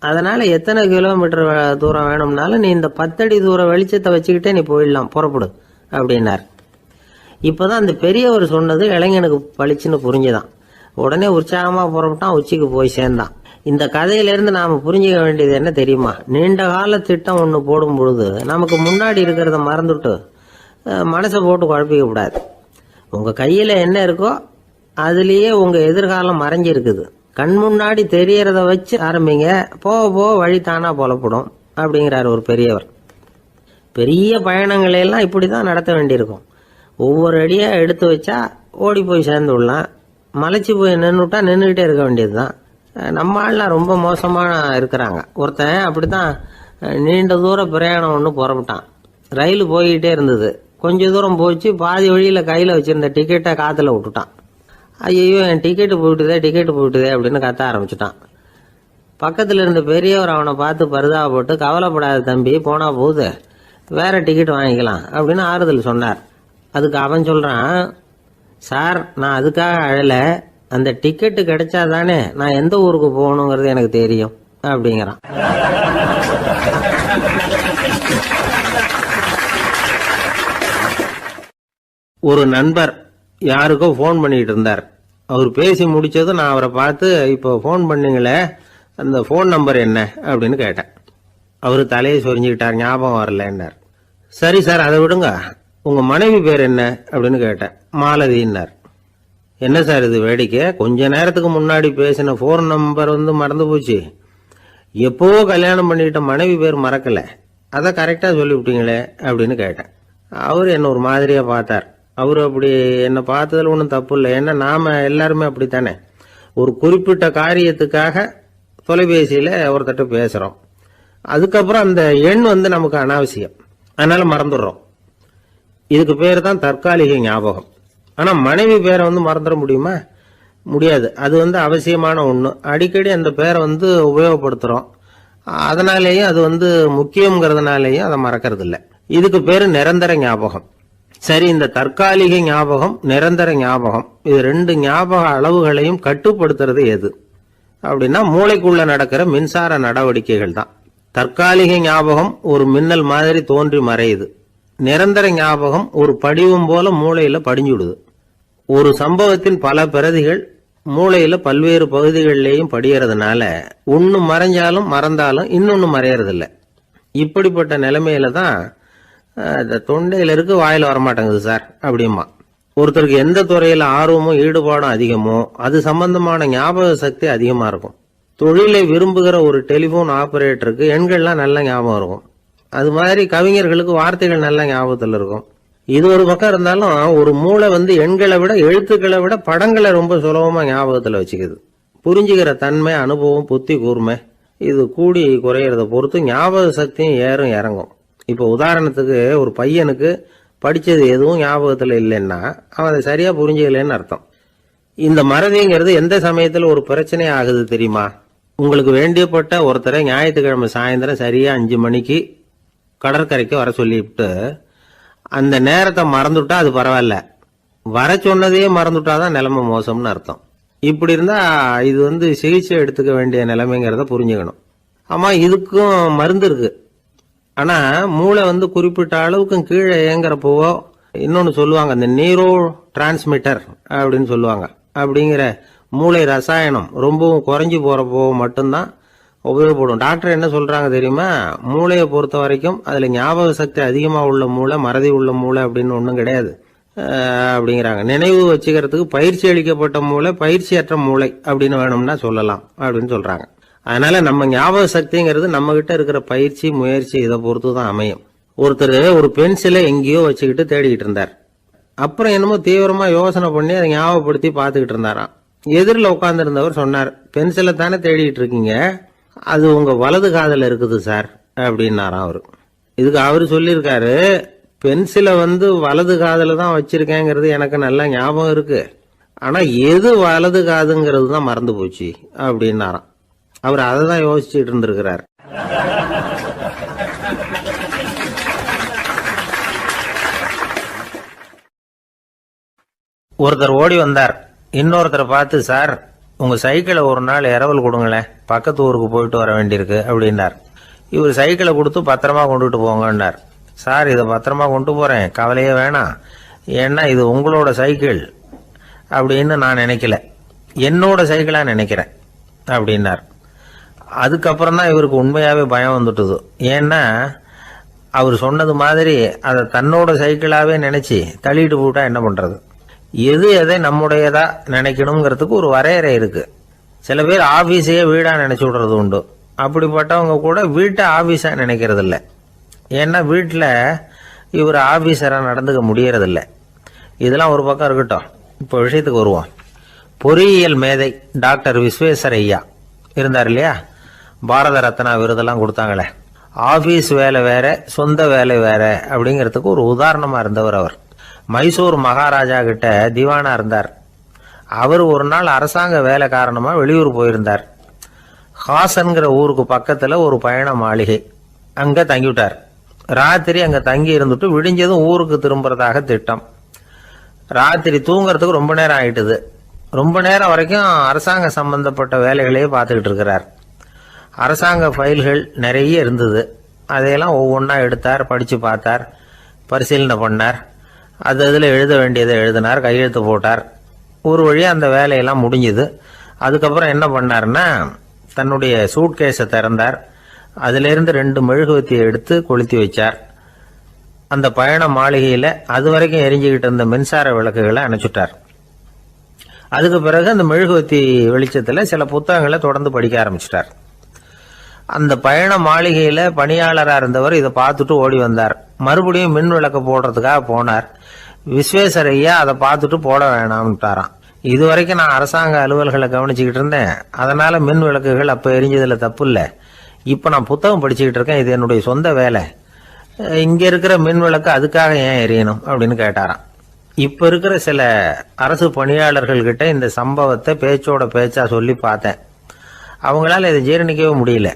அதனால எத்தனை கிலோமீட்டர் தூரம் வேணும்னாலும் நீ இந்த 10 அடி தூர வெளிச்சத்தை வச்சுக்கிட்டே நீ போயிடலாம், புறப்படு அப்படின்னார். இப்பதான் அந்த பெரியவர் சொன்னது இளைஞனுக்கு பளிச்சுன்னு புரிஞ்சுதான். உடனே உற்சாகமா புறப்பட்டான், உச்சிக்கு போய் சேர்ந்தான். இந்த கதையிலிருந்து நாம புரிஞ்சுக்க வேண்டியது என்ன தெரியுமா? நீண்ட கால திட்டம் ஒன்று போடும் பொழுது நமக்கு முன்னாடி இருக்கிறத மறந்துட்டு மனசை போட்டு குழப்பிக்க கூடாது. உங்க கையில என்ன இருக்கோ அதுலயே உங்க எதிர்காலம் மறைஞ்சிருக்குது. கண் முன்னாடி தெரியறத வச்சு ஆரம்பிங்க, போக போக வழி தானா புலப்படும் அப்படிங்கிறார் ஒரு பெரியவர். பெரிய பயணங்களை எல்லாம் இப்படிதான் நடத்த வேண்டியிருக்கும். ஒவ்வொரு அடியா எடுத்து வச்சா ஓடி போய் சேர்ந்து விடலாம். மலைச்சு போய் நின்றுட்டா நின்றுகிட்டே இருக்க வேண்டியதுதான். நம்ம ஆள்லாம் ரொம்ப மோசமா இருக்கிறாங்க. ஒருத்தன் அப்படித்தான் நீண்ட தூர பிரயாணம் ஒன்று புறப்பட்டான். ரயில் போய்கிட்டே இருந்தது. கொஞ்ச தூரம் போச்சு, பாதி வழியில கையில வச்சிருந்த டிக்கெட்டை காத்துல விட்டுட்டான். ஐயோ என் டிக்கெட்டு போயிட்டுதே அப்படின்னு கத்த ஆரம்பிச்சுட்டான். பக்கத்துல இருந்த பெரியவர் அவனை பார்த்து பரிதாபப்பட்டு, கவலைப்படாத தம்பி, போனா போகுது, வேற டிக்கெட் வாங்கிக்கலாம் அப்படின்னு ஆறுதல் சொன்னார். அதுக்கு அவன் சொல்றான், சார் நான் அதுக்காக அழல, அந்த டிக்கெட்டு கிடைச்சாதானே நான் எந்த ஊருக்கு போகணுங்கிறது எனக்கு தெரியும் அப்படிங்கிறான். ஒரு நண்பர் யாருக்கோ போன் பண்ணிட்டு இருந்தார். அவர் பேசி முடிச்சதும் நான் அவரை பார்த்து, இப்போ போன் பண்ணீங்களே அந்த போன் நம்பர் என்ன அப்படின்னு கேட்டேன். அவரு தலையை சொரிஞ்சுக்கிட்டார், ஞாபகம் வரலன்னார். சரி சார் அதை விடுங்க, உங்க மனைவி பேர் என்ன அப்படின்னு கேட்டேன். மாலதின்னார். என்ன சார் இது வேடிக்கை, கொஞ்ச நேரத்துக்கு முன்னாடி பேசின போன் நம்பர் மறந்து போச்சு, எப்போ கல்யாணம் பண்ணிட்ட மனைவி பேர் மறக்கல, அதை கரெக்டா சொல்லிவிட்டீங்களே அப்படின்னு கேட்டேன். அவரு என்ன ஒரு மாதிரியா பார்த்தார். அவரு அப்படி என்ன பார்த்ததுல ஒன்றும் தப்பு இல்லை, ஏன்னா நாம எல்லாருமே அப்படித்தானே. ஒரு குறிப்பிட்ட காரியத்துக்காக தொலைபேசியில ஒருத்தட்ட பேசுறோம், அதுக்கப்புறம் அந்த எண் நமக்கு அனாவசியம், அதனால மறந்துடுறோம். இதுக்கு பேர் தான் தற்காலிக ஞாபகம். ஆனா மனைவி பேரை மறந்துட முடியுமா? முடியாது. அது அவசியமான ஒண்ணு. அடிக்கடி அந்த பேரை உபயோகப்படுத்துறோம், அதனாலேயும் அது முக்கியங்கிறதுனாலேயும் அதை மறக்கிறது இல்லை. இதுக்கு பேரு நிரந்தர ஞாபகம். சரி, இந்த தற்காலிக ஞாபகம், நிரந்தர ஞாபகம், இது ரெண்டு ஞாபக அளவுகளையும் கட்டுப்படுத்துறது எது அப்படின்னா மூளைக்குள்ள நடக்கிற மின்சார நடவடிக்கைகள் தான். தற்காலிக ஞாபகம் ஒரு மின்னல் மாதிரி தோன்றி மறையுது. நிரந்தர ஞாபகம் ஒரு படிவம் போல மூளையில படிஞ்சுடுது. ஒரு சம்பவத்தின் பல பிரதிகள் மூளையில பல்வேறு பகுதிகளிலேயும் படியறதுனால ஒன்னு மறைஞ்சாலும் மறந்தாலும் இன்னொன்னு மறையறதில்ல. இப்படிப்பட்ட நிலைமையில தான் தொண்டையில இருக்கு, வாயில வரமாட்டேங்குது சார் அப்படிமா. ஒருத்தருக்கு எந்த துறையில ஆர்வமும் ஈடுபாடும் அதிகமோ அது சம்பந்தமான ஞாபக சக்தி அதிகமா இருக்கும். தொழிலை விரும்புகிற ஒரு டெலிபோன் ஆபரேட்டருக்கு எண்கள்லாம் நல்ல ஞாபகம் இருக்கும். அது மாதிரி கவிஞர்களுக்கு வார்த்தைகள் நல்ல ஞாபகத்தில் இருக்கும். இது ஒரு பக்கம் இருந்தாலும் ஒரு மூளை எண்களை விட எழுத்துக்களை விட படங்களை ரொம்ப சுலபமா ஞாபகத்துல வச்சுக்குது. புரிஞ்சுக்கிற தன்மை, அனுபவம், புத்தி கூர்மை இது கூடி குறையறத பொறுத்து ஞாபக சக்தியும் ஏறும் இறங்கும். இப்ப உதாரணத்துக்கு ஒரு பையனுக்கு படிச்சது எதுவும் ஞாபகத்துல இல்லைன்னா அவன் அதை சரியா புரிஞ்சுக்கலன்னு அர்த்தம். இந்த மறதிங்கிறது எந்த சமயத்துல ஒரு பிரச்சனை ஆகுது தெரியுமா? உங்களுக்கு வேண்டியப்பட்ட ஒருத்தரை ஞாயிற்றுக்கிழமை சாயந்தரம் சரியா 5 மணிக்கு கடற்கரைக்கு வர சொல்லிவிட்டு அந்த நேரத்தை மறந்துட்டா அது பரவாயில்ல, வர சொன்னதையே மறந்துட்டாதான் நிலைமை மோசம்னு அர்த்தம். இப்படி இருந்தா இது சிகிச்சை எடுத்துக்க வேண்டிய நிலைமைங்கிறத புரிஞ்சுக்கணும். ஆமா, இதுக்கும் மருந்து இருக்கு. ஆனா மூளை குறிப்பிட்ட அளவுக்கு கீழே இயங்குறப்போ இன்னொன்னு சொல்லுவாங்க, இந்த நியூரோ டிரான்ஸ்மிட்டர் அப்படின்னு சொல்லுவாங்க. அப்படிங்கிற மூளை ரசாயனம் ரொம்பவும் குறைஞ்சு போறப்போ மட்டும்தான் உபயோகப்படும். டாக்டர் என்ன சொல்றாங்க தெரியுமா? மூளையை பொறுத்த வரைக்கும் அதுல ஞாபக சக்தி அதிகமா உள்ள மூளை, மறதி உள்ள மூளை அப்படின்னு ஒன்றும் கிடையாது அப்படிங்கிறாங்க. நினைவு வச்சுக்கிறதுக்கு பயிற்சி அளிக்கப்பட்ட மூளை, பயிற்சியற்ற மூளை அப்படின்னு வேணும்னா சொல்லலாம் அப்படின்னு சொல்றாங்க. அதனால நம்ம ஞாபக சக்திங்கிறது நம்ம கிட்ட இருக்கிற பயிற்சி, முயற்சி இதை பொறுத்து தான் அமையும். ஒருத்தர் ஒரு பென்சிலை எங்கேயோ வச்சுக்கிட்டு தேடிக்கிட்டு இருந்தார். அப்புறம் என்னமோ தீவிரமா யோசனை பண்ணி அதை ஞாபகப்படுத்தி பார்த்துக்கிட்டு இருந்தாராம். எதிரில் உட்கார்ந்து இருந்தவர் சொன்னார், பென்சிலை தானே தேடிட்டு இருக்கீங்க, அது உங்க வலது காதுல இருக்குது சார் அப்படின்னாராம் அவரு. இதுக்கு அவரு சொல்லியிருக்காரு, பென்சிலை வலது காதுல தான் வச்சிருக்கேங்கிறது எனக்கு நல்லா ஞாபகம் இருக்கு, ஆனா எது வலது காதுங்கிறது தான் மறந்து போச்சு அப்படின்னாராம். அவர் அதை தான் யோசிச்சுட்டு இருந்திருக்கிறார். ஒருத்தர் ஓடி வந்தார், இன்னொருத்தரை பார்த்து, சார் உங்கள் சைக்கிளை ஒரு நாள் இரவல் கொடுங்களேன், பக்கத்து ஊருக்கு போயிட்டு வர வேண்டியிருக்கு அப்படின்னார். இவர் சைக்கிளை கொடுத்து பத்திரமா கொண்டுட்டு போங்கன்னார். சார், இதை பத்திரமா கொண்டு போகிறேன், கவலையே வேணாம், ஏன்னா இது உங்களோட சைக்கிள் அப்படின்னு நான் நினைக்கல, என்னோட சைக்கிளாக நினைக்கிறேன் அப்படின்னார். அதுக்கப்புறம் தான் இவருக்கு உண்மையாகவே பயம் வந்துட்டுது. ஏன்னா அவர் சொன்னது மாதிரி அதை தன்னோட சைக்கிளாகவே நினச்சி தள்ளிட்டு போட்டா என்ன பண்ணுறது? எது எதை நம்முடையதா நினைக்கணுங்கிறதுக்கு ஒரு வரையறை இருக்கு. சில பேர் ஆஃபீஸையே வீடாக நினச்சி விடுறது உண்டு. அப்படிப்பட்டவங்க கூட வீட்டை ஆஃபீஸாக நினைக்கிறது இல்லை. ஏன்னா வீட்டில் இவர் ஆஃபீஸராக நடந்துக்க முடியறதில்லை. இதெல்லாம் ஒரு பக்கம் இருக்கட்டும், இப்போ விஷயத்துக்கு வருவோம். பொறியியல் மேதை டாக்டர் விஸ்வேஸ்வரய்யா இருந்தார் இல்லையா, பாரத ரத்னா விருதெல்லாம் கொடுத்தாங்களே. ஆஃபீஸ் வேலை வேற, சொந்த வேலை வேற அப்படிங்கிறதுக்கு ஒரு உதாரணமாக இருந்தவர் அவர். மைசூர் மகாராஜா கிட்ட திவானா இருந்தார். அவர் ஒரு நாள் அரசாங்க வேலை காரணமாக வெளியூர் போயிருந்தார். ஹாசன்கிற ஊருக்கு பக்கத்தில் ஒரு பயண மாளிகை, அங்கே தங்கிவிட்டார். ராத்திரி அங்கே தங்கி இருந்துட்டு விடிஞ்சதும் ஊருக்கு திரும்புறதாக திட்டம். ராத்திரி தூங்குறதுக்கு ரொம்ப நேரம் ஆயிட்டுது. ரொம்ப நேரம் வரைக்கும் அரசாங்க சம்பந்தப்பட்ட வேலைகளையே பார்த்துக்கிட்டு இருக்கிறார். அரசாங்க ஃபைல்கள் நிறைய இருந்தது. அதையெல்லாம் ஒவ்வொன்றா எடுத்தார், படித்து பார்த்தார், பரிசீலனை பண்ணார். அது அதில் எழுத வேண்டியதை எழுதினார், கையெழுத்து போட்டார். ஒரு வழியாக அந்த வேலையெல்லாம் முடிஞ்சுது. அதுக்கப்புறம் என்ன பண்ணார்னா, தன்னுடைய சூட்கேஸை திறந்தார். அதிலிருந்து 2 மெழுகுவத்தியை எடுத்து கொளுத்தி வச்சார். அந்த பயண மாளிகையில் அது வரைக்கும் எரிஞ்சுக்கிட்டு இருந்த மின்சார விளக்குகளை அணைச்சுட்டார். அதுக்கு பிறகு அந்த மெழுகுவத்தி வெளிச்சத்தில் சில புத்தகங்களை தொடர்ந்து படிக்க ஆரம்பிச்சிட்டார். அந்த பயண மாளிகையில் பணியாளராக இருந்தவர் இதை பார்த்துட்டு ஓடி வந்தார். மறுபடியும் மின் விளக்கு போடுறதுக்காக போனார். விஸ்வேஸ்வரய்யா அதை பார்த்துட்டு போட வேணாம்ட்டாராம். இது வரைக்கும் நான் அரசாங்க அலுவல்களை கவனிச்சுக்கிட்டு இருந்தேன், அதனால மின் விளக்குகள் அப்போ எரிஞ்சதில் தப்பு இல்லை. இப்போ நான் புத்தகம் படிச்சுக்கிட்டு இருக்கேன், இது என்னுடைய சொந்த வேலை. இங்கே இருக்கிற மின் விளக்கு அதுக்காக ஏன் எரியணும் அப்படின்னு கேட்டாராம். இப்போ இருக்கிற சில அரசு பணியாளர்கள்கிட்ட இந்த சம்பவத்தை பேச்சோட பேச்சா சொல்லி பார்த்தேன். அவங்களால இதை ஜீரணிக்கவே முடியல.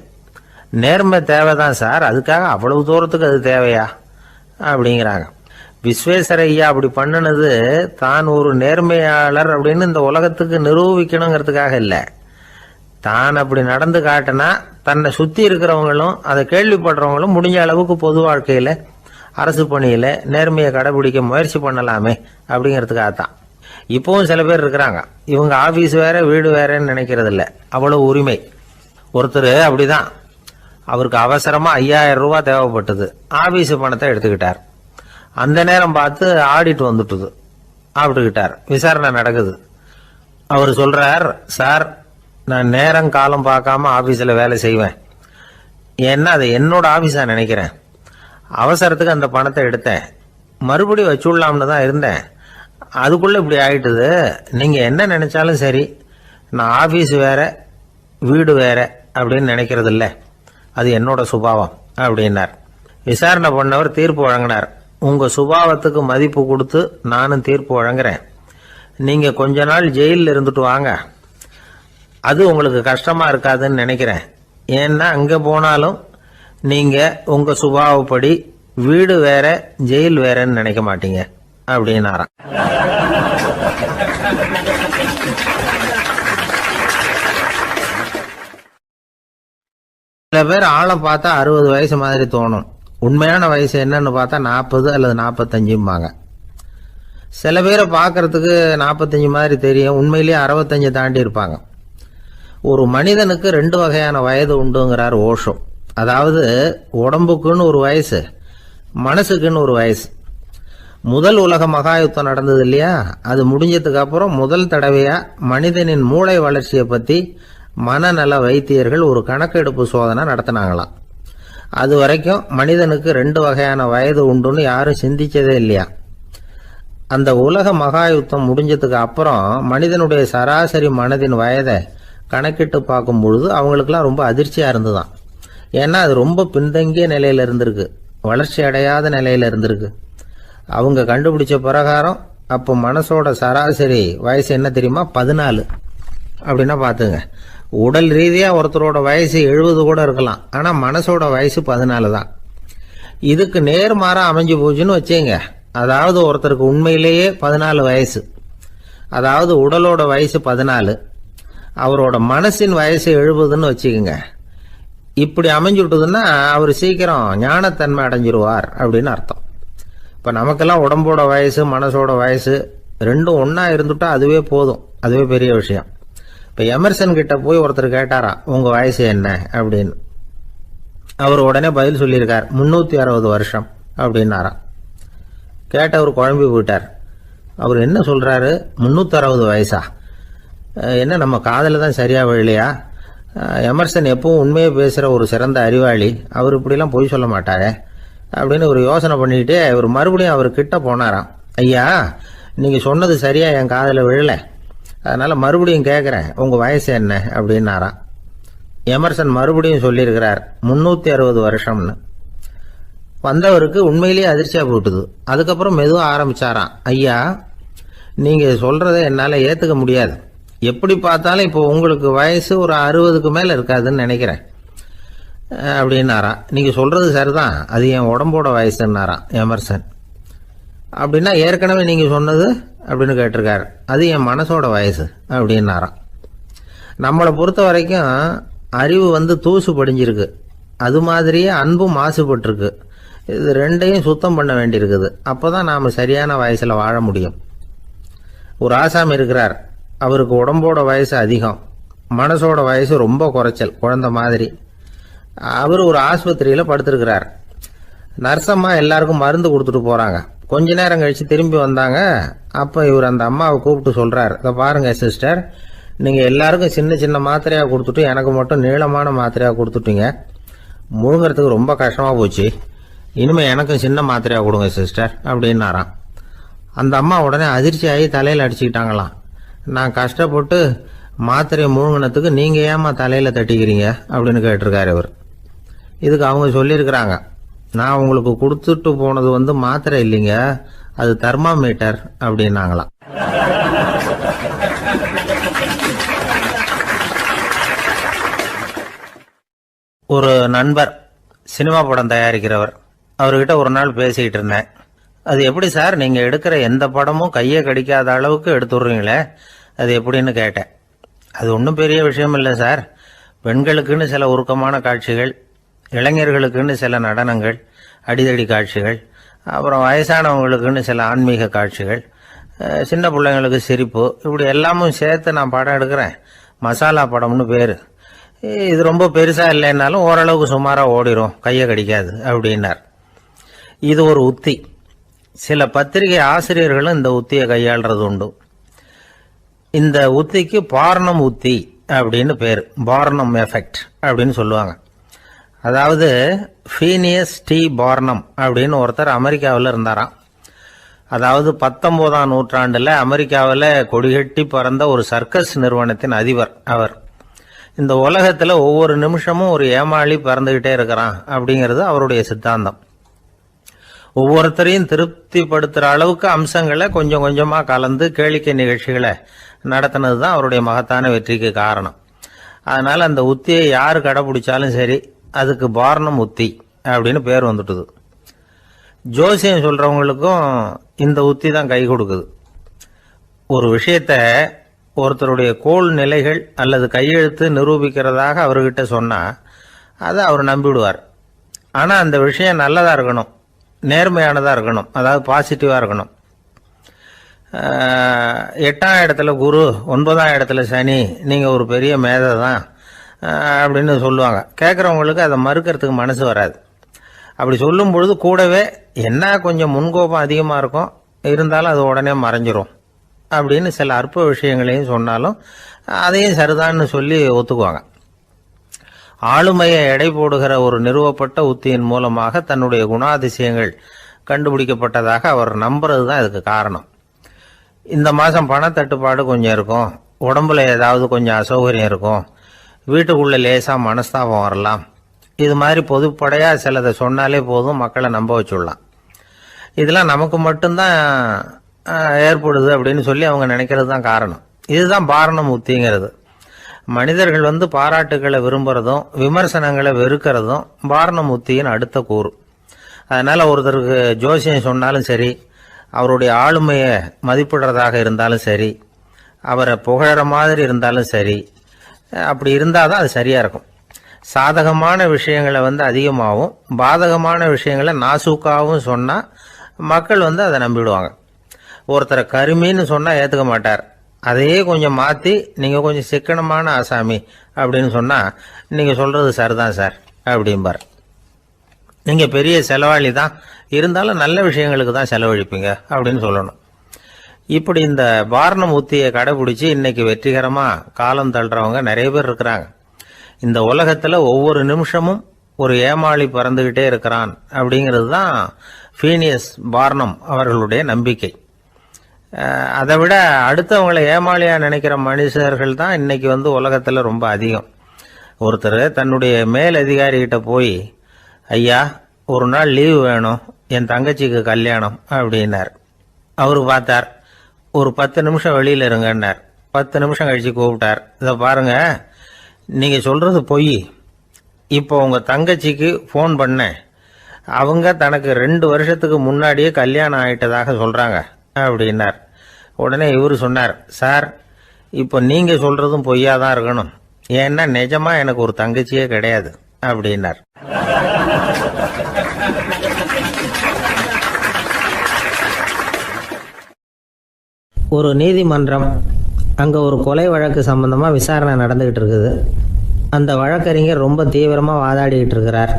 நேர்மை தேவைதான் சார், அதுக்காக அவ்வளவு தூரத்துக்கு அது தேவையா அப்படிங்கிறாங்க. விஸ்வேஸ்வரய்யா அப்படி பண்ணினது தான் ஒரு நேர்மையாளர் அப்படின்னு இந்த உலகத்துக்கு நிரூபிக்கணுங்கிறதுக்காக இல்லை. தான் அப்படி நடந்து காட்டினா தன்னை சுற்றி இருக்கிறவங்களும் அதை கேள்விப்படுறவங்களும் முடிஞ்ச அளவுக்கு பொது வாழ்க்கையில் அரசு பணியில் நேர்மையை கடைபிடிக்க முயற்சி பண்ணலாமே அப்படிங்கிறதுக்காகத்தான். இப்போவும் சில பேர் இருக்கிறாங்க, இவங்க ஆஃபீஸ் வேற வீடு வேறன்னு நினைக்கிறது இல்லை, அவ்வளோ உரிமை. ஒருத்தர் அப்படிதான், அவருக்கு அவசரமாக 5000 ரூபா தேவைப்பட்டது. ஆஃபீஸு பணத்தை எடுத்துக்கிட்டார். அந்த நேரம் பார்த்து ஆடிட் வந்துட்டுது, ஆப்பிட்டுக்கிட்டார். விசாரணை நடக்குது. அவர் சொல்றார், சார் நான் நேரம் காலம் பார்க்காம ஆஃபீஸில் வேலை செய்வேன், ஏன்னா அதை என்னோட ஆஃபீஸாக நினைக்கிறேன். அவசரத்துக்கு அந்த பணத்தை எடுத்தேன், மறுபடியும் வச்சுடலாம்னு தான் இருந்தேன், அதுக்குள்ளே இப்படி ஆயிட்டுது. நீங்கள் என்ன நினைச்சாலும் சரி, நான் ஆஃபீஸ் வேற வீடு வேற அப்படின்னு நினைக்கிறது இல்லை, அது என்னோட சுபாவம் அப்படின்னார். விசாரணை பண்ணவர் தீர்ப்பு வழங்கினார். உங்கள் சுபாவத்துக்கு மதிப்பு கொடுத்து நானும் தீர்ப்பு வழங்குறேன். நீங்கள் கொஞ்ச நாள் ஜெயிலில் இருந்துட்டு வாங்க, அது உங்களுக்கு கஷ்டமாக இருக்காதுன்னு நினைக்கிறேன். ஏன்னா அங்கே போனாலும் நீங்கள் உங்கள் சுபாவப்படி வீடு வேற ஜெயில் வேறன்னு நினைக்க மாட்டீங்க அப்படின்னாராம். சில பேர் ஆளை பார்த்தா 60 வயசு மாதிரி தோணும், உண்மையான வயசு என்னன்னு பார்த்தா 40 அல்லது 45. சில பேரை பார்க்கறதுக்கு 45 மாதிரி தெரியும், உண்மையிலேயே 65 தாண்டி இருப்பாங்க. ஒரு மனிதனுக்கு 2 வகையான வயது உண்டுங்கிறார் ஓஷோ. அதாவது உடம்புக்குன்னு ஒரு வயசு, மனசுக்குன்னு ஒரு வயசு. முதல் உலக மகாயுத்தம் நடந்தது இல்லையா, அது முடிஞ்சதுக்கு அப்புறம் முதல் தடவையா மனிதனின் மூளை வளர்ச்சியை பற்றி மனநல வைத்தியர்கள் ஒரு கணக்கெடுப்பு சோதனை நடத்தினாங்களாம். அது வரைக்கும் மனிதனுக்கு 2 வகையான வயது உண்டுன்னு யாரும் சிந்திச்சதே இல்லையா. அந்த உலக மகாயுத்தம் முடிஞ்சதுக்கு அப்புறம் மனிதனுடைய சராசரி மனதின் வயதை கணக்கிட்டு பார்க்கும் பொழுது அவங்களுக்குலாம் ரொம்ப அதிர்ச்சியாக இருந்துதான். ஏன்னா அது ரொம்ப பின்தங்கிய நிலையில் இருந்திருக்கு, வளர்ச்சி அடையாத நிலையில் இருந்திருக்கு. அவங்க கண்டுபிடிச்ச பிரகாரம் அப்போ மனசோட சராசரி வயசு என்ன தெரியுமா, 14. அப்படின்னா பார்த்துங்க, உடல் ரீதியாக ஒருத்தரோட வயசு 70 கூட இருக்கலாம், ஆனால் மனசோட வயசு 14 தான். இதுக்கு நேர்மாறாக அமைஞ்சு போச்சுன்னு வச்சுங்க. அதாவது ஒருத்தருக்கு உண்மையிலேயே 14 வயசு, அதாவது உடலோட வயசு 14, அவரோட மனசின் வயசு 70ன்னு வச்சுக்கோங்க. இப்படி அமைஞ்சுட்டுதுன்னா அவர் சீக்கிரம் ஞானத்தன்மை அடைஞ்சிருவார் அப்படின்னு அர்த்தம். இப்போ நமக்கெல்லாம் உடம்போட வயசு மனசோட வயசு ரெண்டும் ஒன்றா இருந்துட்டா அதுவே போதும், அதுவே பெரிய விஷயம். இப்போ எமர்சன் கிட்ட போய் ஒருத்தர் கேட்டாராம், உங்கள் வயசு என்ன அப்படின்னு. அவர் உடனே பதில் சொல்லியிருக்கார், 360 வருஷம் அப்படின்னாராம். கேட்டவர் குழம்பி போயிட்டார். அவர் என்ன சொல்கிறாரு, 360 வயசா? என்ன நம்ம காதில் தான் சரியாக விழலையா? எமர்சன் எப்பவும் உண்மையை பேசுகிற ஒரு சிறந்த அறிவாளி, அவர் இப்படிலாம் பொய் சொல்ல மாட்டாரே அப்படின்னு ஒரு யோசனை பண்ணிக்கிட்டே இவர் மறுபடியும் அவர் கிட்ட போனாராம். ஐயா, நீங்கள் சொன்னது சரியாக என் காதில் விழலை, அதனால் மறுபடியும் கேட்குறேன், உங்கள் வயசு என்ன அப்படின்னாராம். எமர்சன் மறுபடியும் சொல்லியிருக்கிறார், 360 வருஷம்னு. வந்தவருக்கு உண்மையிலேயே அதிர்ச்சியாக போட்டுது. அதுக்கப்புறம் மெதுவாக ஆரம்பிச்சாராம், ஐயா, நீங்கள் சொல்கிறத என்னால் ஏற்றுக்க முடியாது. எப்படி பார்த்தாலும் இப்போ உங்களுக்கு வயசு ஒரு 60க்கு மேலே இருக்காதுன்னு நினைக்கிறேன் அப்படின்னாராம். நீங்கள் சொல்கிறது சரிதான், அது என் உடம்போட வயசுன்னாராம் எமர்சன். அப்படின்னா ஏற்கனவே நீங்கள் சொன்னது அப்படின்னு கேட்டிருக்காரு, அது என் மனசோட வயசு அப்படின்னாராம். நம்மளை பொறுத்த வரைக்கும் அறிவு தூசு படிஞ்சிருக்கு, அது மாதிரியே அன்பும் மாசுபட்டிருக்கு. இது ரெண்டையும் சுத்தம் பண்ண வேண்டியிருக்குது. அப்போ தான் நாம் சரியான வயசில் வாழ முடியும். ஒரு ஆசாமி இருக்கிறார், அவருக்கு உடம்போட வயசு அதிகம், மனசோட வயசு ரொம்ப குறைச்சல், குழந்தை மாதிரி. அவர் ஒரு ஆஸ்பத்திரியில் படுத்திருக்கிறார். நர்சம்மா எல்லாருக்கும் மருந்து கொடுத்துட்டு போகிறாங்க. கொஞ்ச நேரம் கழித்து திரும்பி வந்தாங்க. அப்போ இவர் அந்த அம்மாவை கூப்பிட்டு சொல்கிறார், இதை பாருங்கள் சிஸ்டர், நீங்கள் எல்லாருக்கும் சின்ன சின்ன மாத்திரையாக கொடுத்துட்டு எனக்கு மட்டும் நீளமான மாத்திரையாக கொடுத்துட்டீங்க. முழுங்கிறதுக்கு ரொம்ப கஷ்டமாக போச்சு. இனிமேல் எனக்கும் சின்ன மாத்திரையாக கொடுங்க சிஸ்டர் அப்படின்னாராம். அந்த அம்மா உடனே அதிர்ச்சியாகி தலையில் அடிச்சுக்கிட்டாங்களாம். நான் கஷ்டப்பட்டு மாத்திரையை முழுங்கினத்துக்கு நீங்கள் ஏமா தலையில் தட்டிக்கிறீங்க அப்படின்னு கேட்டிருக்காரு இவர். இதுக்கு அவங்க சொல்லியிருக்கிறாங்க, நான் உங்களுக்கு கொடுத்துட்டு போனது மாத்திரை இல்லைங்க, அது தெர்மாமீட்டர் அப்படின்னாங்களாம். ஒரு நண்பர் சினிமா படம் தயாரிக்கிறவர், அவர்கிட்ட ஒரு நாள் பேசிக்கிட்டு இருந்தேன். அது எப்படி சார், நீங்கள் எடுக்கிற எந்த படமும் கையை கடிக்காத அளவுக்கு எடுத்துடுறீங்களே, அது எப்படின்னு கேட்டேன். அது ஒன்றும் பெரிய விஷயம் இல்லை சார். பெண்களுக்குன்னு சில உருக்கமான காட்சிகள், இளைஞர்களுக்குன்னு சில நடனங்கள், அடிதடி காட்சிகள், அப்புறம் வயசானவங்களுக்குன்னு சில ஆன்மீக காட்சிகள், சின்ன பிள்ளைங்களுக்கு சிரிப்பு, இப்படி எல்லாமும் சேர்த்து நான் படம் எடுக்கிறேன். மசாலா படம்னு பேர். இது ரொம்ப பெருசாக இல்லைன்னாலும் ஓரளவுக்கு சுமாராக ஓடிடும், கையை கடிக்காது அப்படின்னார். இது ஒரு உத்தி. சில பத்திரிகை ஆசிரியர்களும் இந்த உத்தியை கையாளுறது உண்டு. இந்த உத்திக்கு பார்னம் உத்தி அப்படின்னு பேர், பார்னம் எஃபெக்ட் அப்படின்னு சொல்லுவாங்க. அதாவது ஃபீனியஸ் டி பார்னம் அப்படின்னு ஒருத்தர் அமெரிக்காவில் இருந்தாராம். அதாவது 19ஆம் நூற்றாண்டில் அமெரிக்காவில் கொடிகட்டி பறந்த ஒரு சர்க்கஸ் நிறுவனத்தின் அதிபர் அவர். இந்த உலகத்தில் ஒவ்வொரு நிமிஷமும் ஒரு ஏமாளி பறந்துக்கிட்டே இருக்கிறான் அப்படிங்கிறது அவருடைய சித்தாந்தம். ஒவ்வொருத்தரையும் திருப்திப்படுத்துகிற அளவுக்கு அம்சங்களை கொஞ்சம் கொஞ்சமாக கலந்து கேளிக்கை நிகழ்ச்சிகளை நடத்தினது தான் அவருடைய மகத்தான வெற்றிக்கு காரணம். அதனால் அந்த உத்தியை யார் கடைப்பிடிச்சாலும் சரி, அதுக்கு பார்னம் உத்தி அப்படின்னு பேர் வந்துட்டுது. ஜோசியம் சொல்கிறவங்களுக்கும் இந்த உத்தி தான் கை கொடுக்குது. ஒரு விஷயத்த ஒருத்தருடைய கோள் நிலைகள் அல்லது கையெழுத்து நிரூபிக்கிறதாக அவர்கிட்ட சொன்னால் அதை அவர் நம்பிவிடுவார். ஆனால் அந்த விஷயம் நல்லதாக இருக்கணும், நேர்மையானதாக இருக்கணும், அதாவது பாசிட்டிவாக இருக்கணும். 8ஆம் இடத்துல குரு, 9ஆம் இடத்துல சனி, நீங்கள் ஒரு பெரிய மேதை தான் அப்படின்னு சொல்லுவாங்க. கேட்குறவங்களுக்கு அதை மறுக்கிறதுக்கு மனசு வராது. அப்படி சொல்லும் பொழுது கூடவே என்ன கொஞ்சம் முன்கோபம் அதிகமாக இருக்கும், இருந்தாலும் அது உடனே மறைஞ்சிரும் அப்படின்னு சில அற்ப விஷயங்களையும் சொன்னாலும் அதையும் சரிதான்னு சொல்லி ஒத்துக்குவாங்க. ஆளுமையை எடை போடுகிற ஒரு நிறுவப்பட்ட உத்தியின் மூலமாக தன்னுடைய குணாதிசயங்கள் கண்டுபிடிக்கப்பட்டதாக அவர் நம்புறது தான் இதுக்கு காரணம். இந்த மாதம் பணத்தட்டுப்பாடு கொஞ்சம் இருக்கும், உடம்புல ஏதாவது கொஞ்சம் அசௌகரியம் இருக்கும், வீட்டுக்குள்ளே லேசாக மனஸ்தாபம் வரலாம், இது மாதிரி பொதுப்படையாக சிலதை சொன்னாலே போதும், மக்களை நம்ப வச்சுடலாம். இதெல்லாம் நமக்கு மட்டும்தான் ஏற்படுது அப்படின்னு சொல்லி அவங்க நினைக்கிறது தான் காரணம். இதுதான் பார்னம் உத்திங்கிறது. மனிதர்கள் பாராட்டுகளை விரும்புறதும் விமர்சனங்களை வெறுக்கிறதும் பார்னம் உத்தியின் அடுத்த கூறு. அதனால் ஒருத்தருக்கு ஜோசியம் சொன்னாலும் சரி, அவருடைய ஆளுமையை மதிப்பிடுறதாக இருந்தாலும் சரி, அவரை புகழற மாதிரி இருந்தாலும் சரி, அப்படி இருந்தால் தான் அது சரியாக இருக்கும். சாதகமான விஷயங்களை அதிகமாகவும் பாதகமான விஷயங்களை நாசூக்காகவும் சொன்னால் மக்கள் அதை நம்பிடுவாங்க. ஒருத்தரை கருமின்னு சொன்னால் ஏற்றுக்க மாட்டார். அதையே கொஞ்சம் மாற்றி நீங்கள் கொஞ்சம் சிக்கனமான ஆசாமி அப்படின்னு சொன்னால் நீங்கள் சொல்கிறது சரிதான் சார் அப்படிம்பார். நீங்கள் பெரிய செலவாளி தான், இருந்தாலும் நல்ல விஷயங்களுக்கு தான் செலவழிப்பீங்க அப்படின்னு சொல்லணும். இப்படி இந்த வாரணம் உத்தியை கடைபிடிச்சி இன்னைக்கு வெற்றிகரமாக காலம் தள்ளுறவங்க நிறைய பேர் இருக்கிறாங்க. இந்த உலகத்தில் ஒவ்வொரு நிமிஷமும் ஒரு ஏமாளி பறந்துக்கிட்டே இருக்கிறான் அப்படிங்கிறது தான் ஃபீனியஸ் பார்னம் அவர்களுடைய நம்பிக்கை. அதை விட அடுத்தவங்களை ஏமாளியாக நினைக்கிற மனுஷர்கள் தான் இன்னைக்கு உலகத்தில் ரொம்ப அதிகம். ஒருத்தர் தன்னுடைய மேல் அதிகாரிகிட்ட போய், ஐயா ஒரு நாள் லீவு வேணும், என் தங்கச்சிக்கு கல்யாணம் அப்படின்னார். அவர் பார்த்தார், ஒரு 10 நிமிஷம் வெளியில் இருங்கன்னார். 10 நிமிஷம் கழிச்சு கூப்பிட்டார், இதை பாருங்க நீங்கள் சொல்கிறது பொய், இப்போ உங்கள் தங்கச்சிக்கு ஃபோன் பண்ணேன், அவங்க தனக்கு 2 வருஷத்துக்கு முன்னாடியே கல்யாணம் ஆகிட்டதாக சொல்கிறாங்க அப்படின்னார். உடனே இவர் சொன்னார், சார் இப்போ நீங்கள் சொல்கிறதும் பொய்யா தான் இருக்கணும், ஏன்னா நிஜமாக எனக்கு ஒரு தங்கச்சியே கிடையாது அப்படின்னார். ஒரு நீதிமன்றம், அங்கே ஒரு கொலை வழக்கு சம்பந்தமாக விசாரணை நடந்துக்கிட்டு இருக்குது. அந்த வழக்கறிஞர் ரொம்ப தீவிரமாக வாதாடிக்கிட்டு இருக்கிறார்.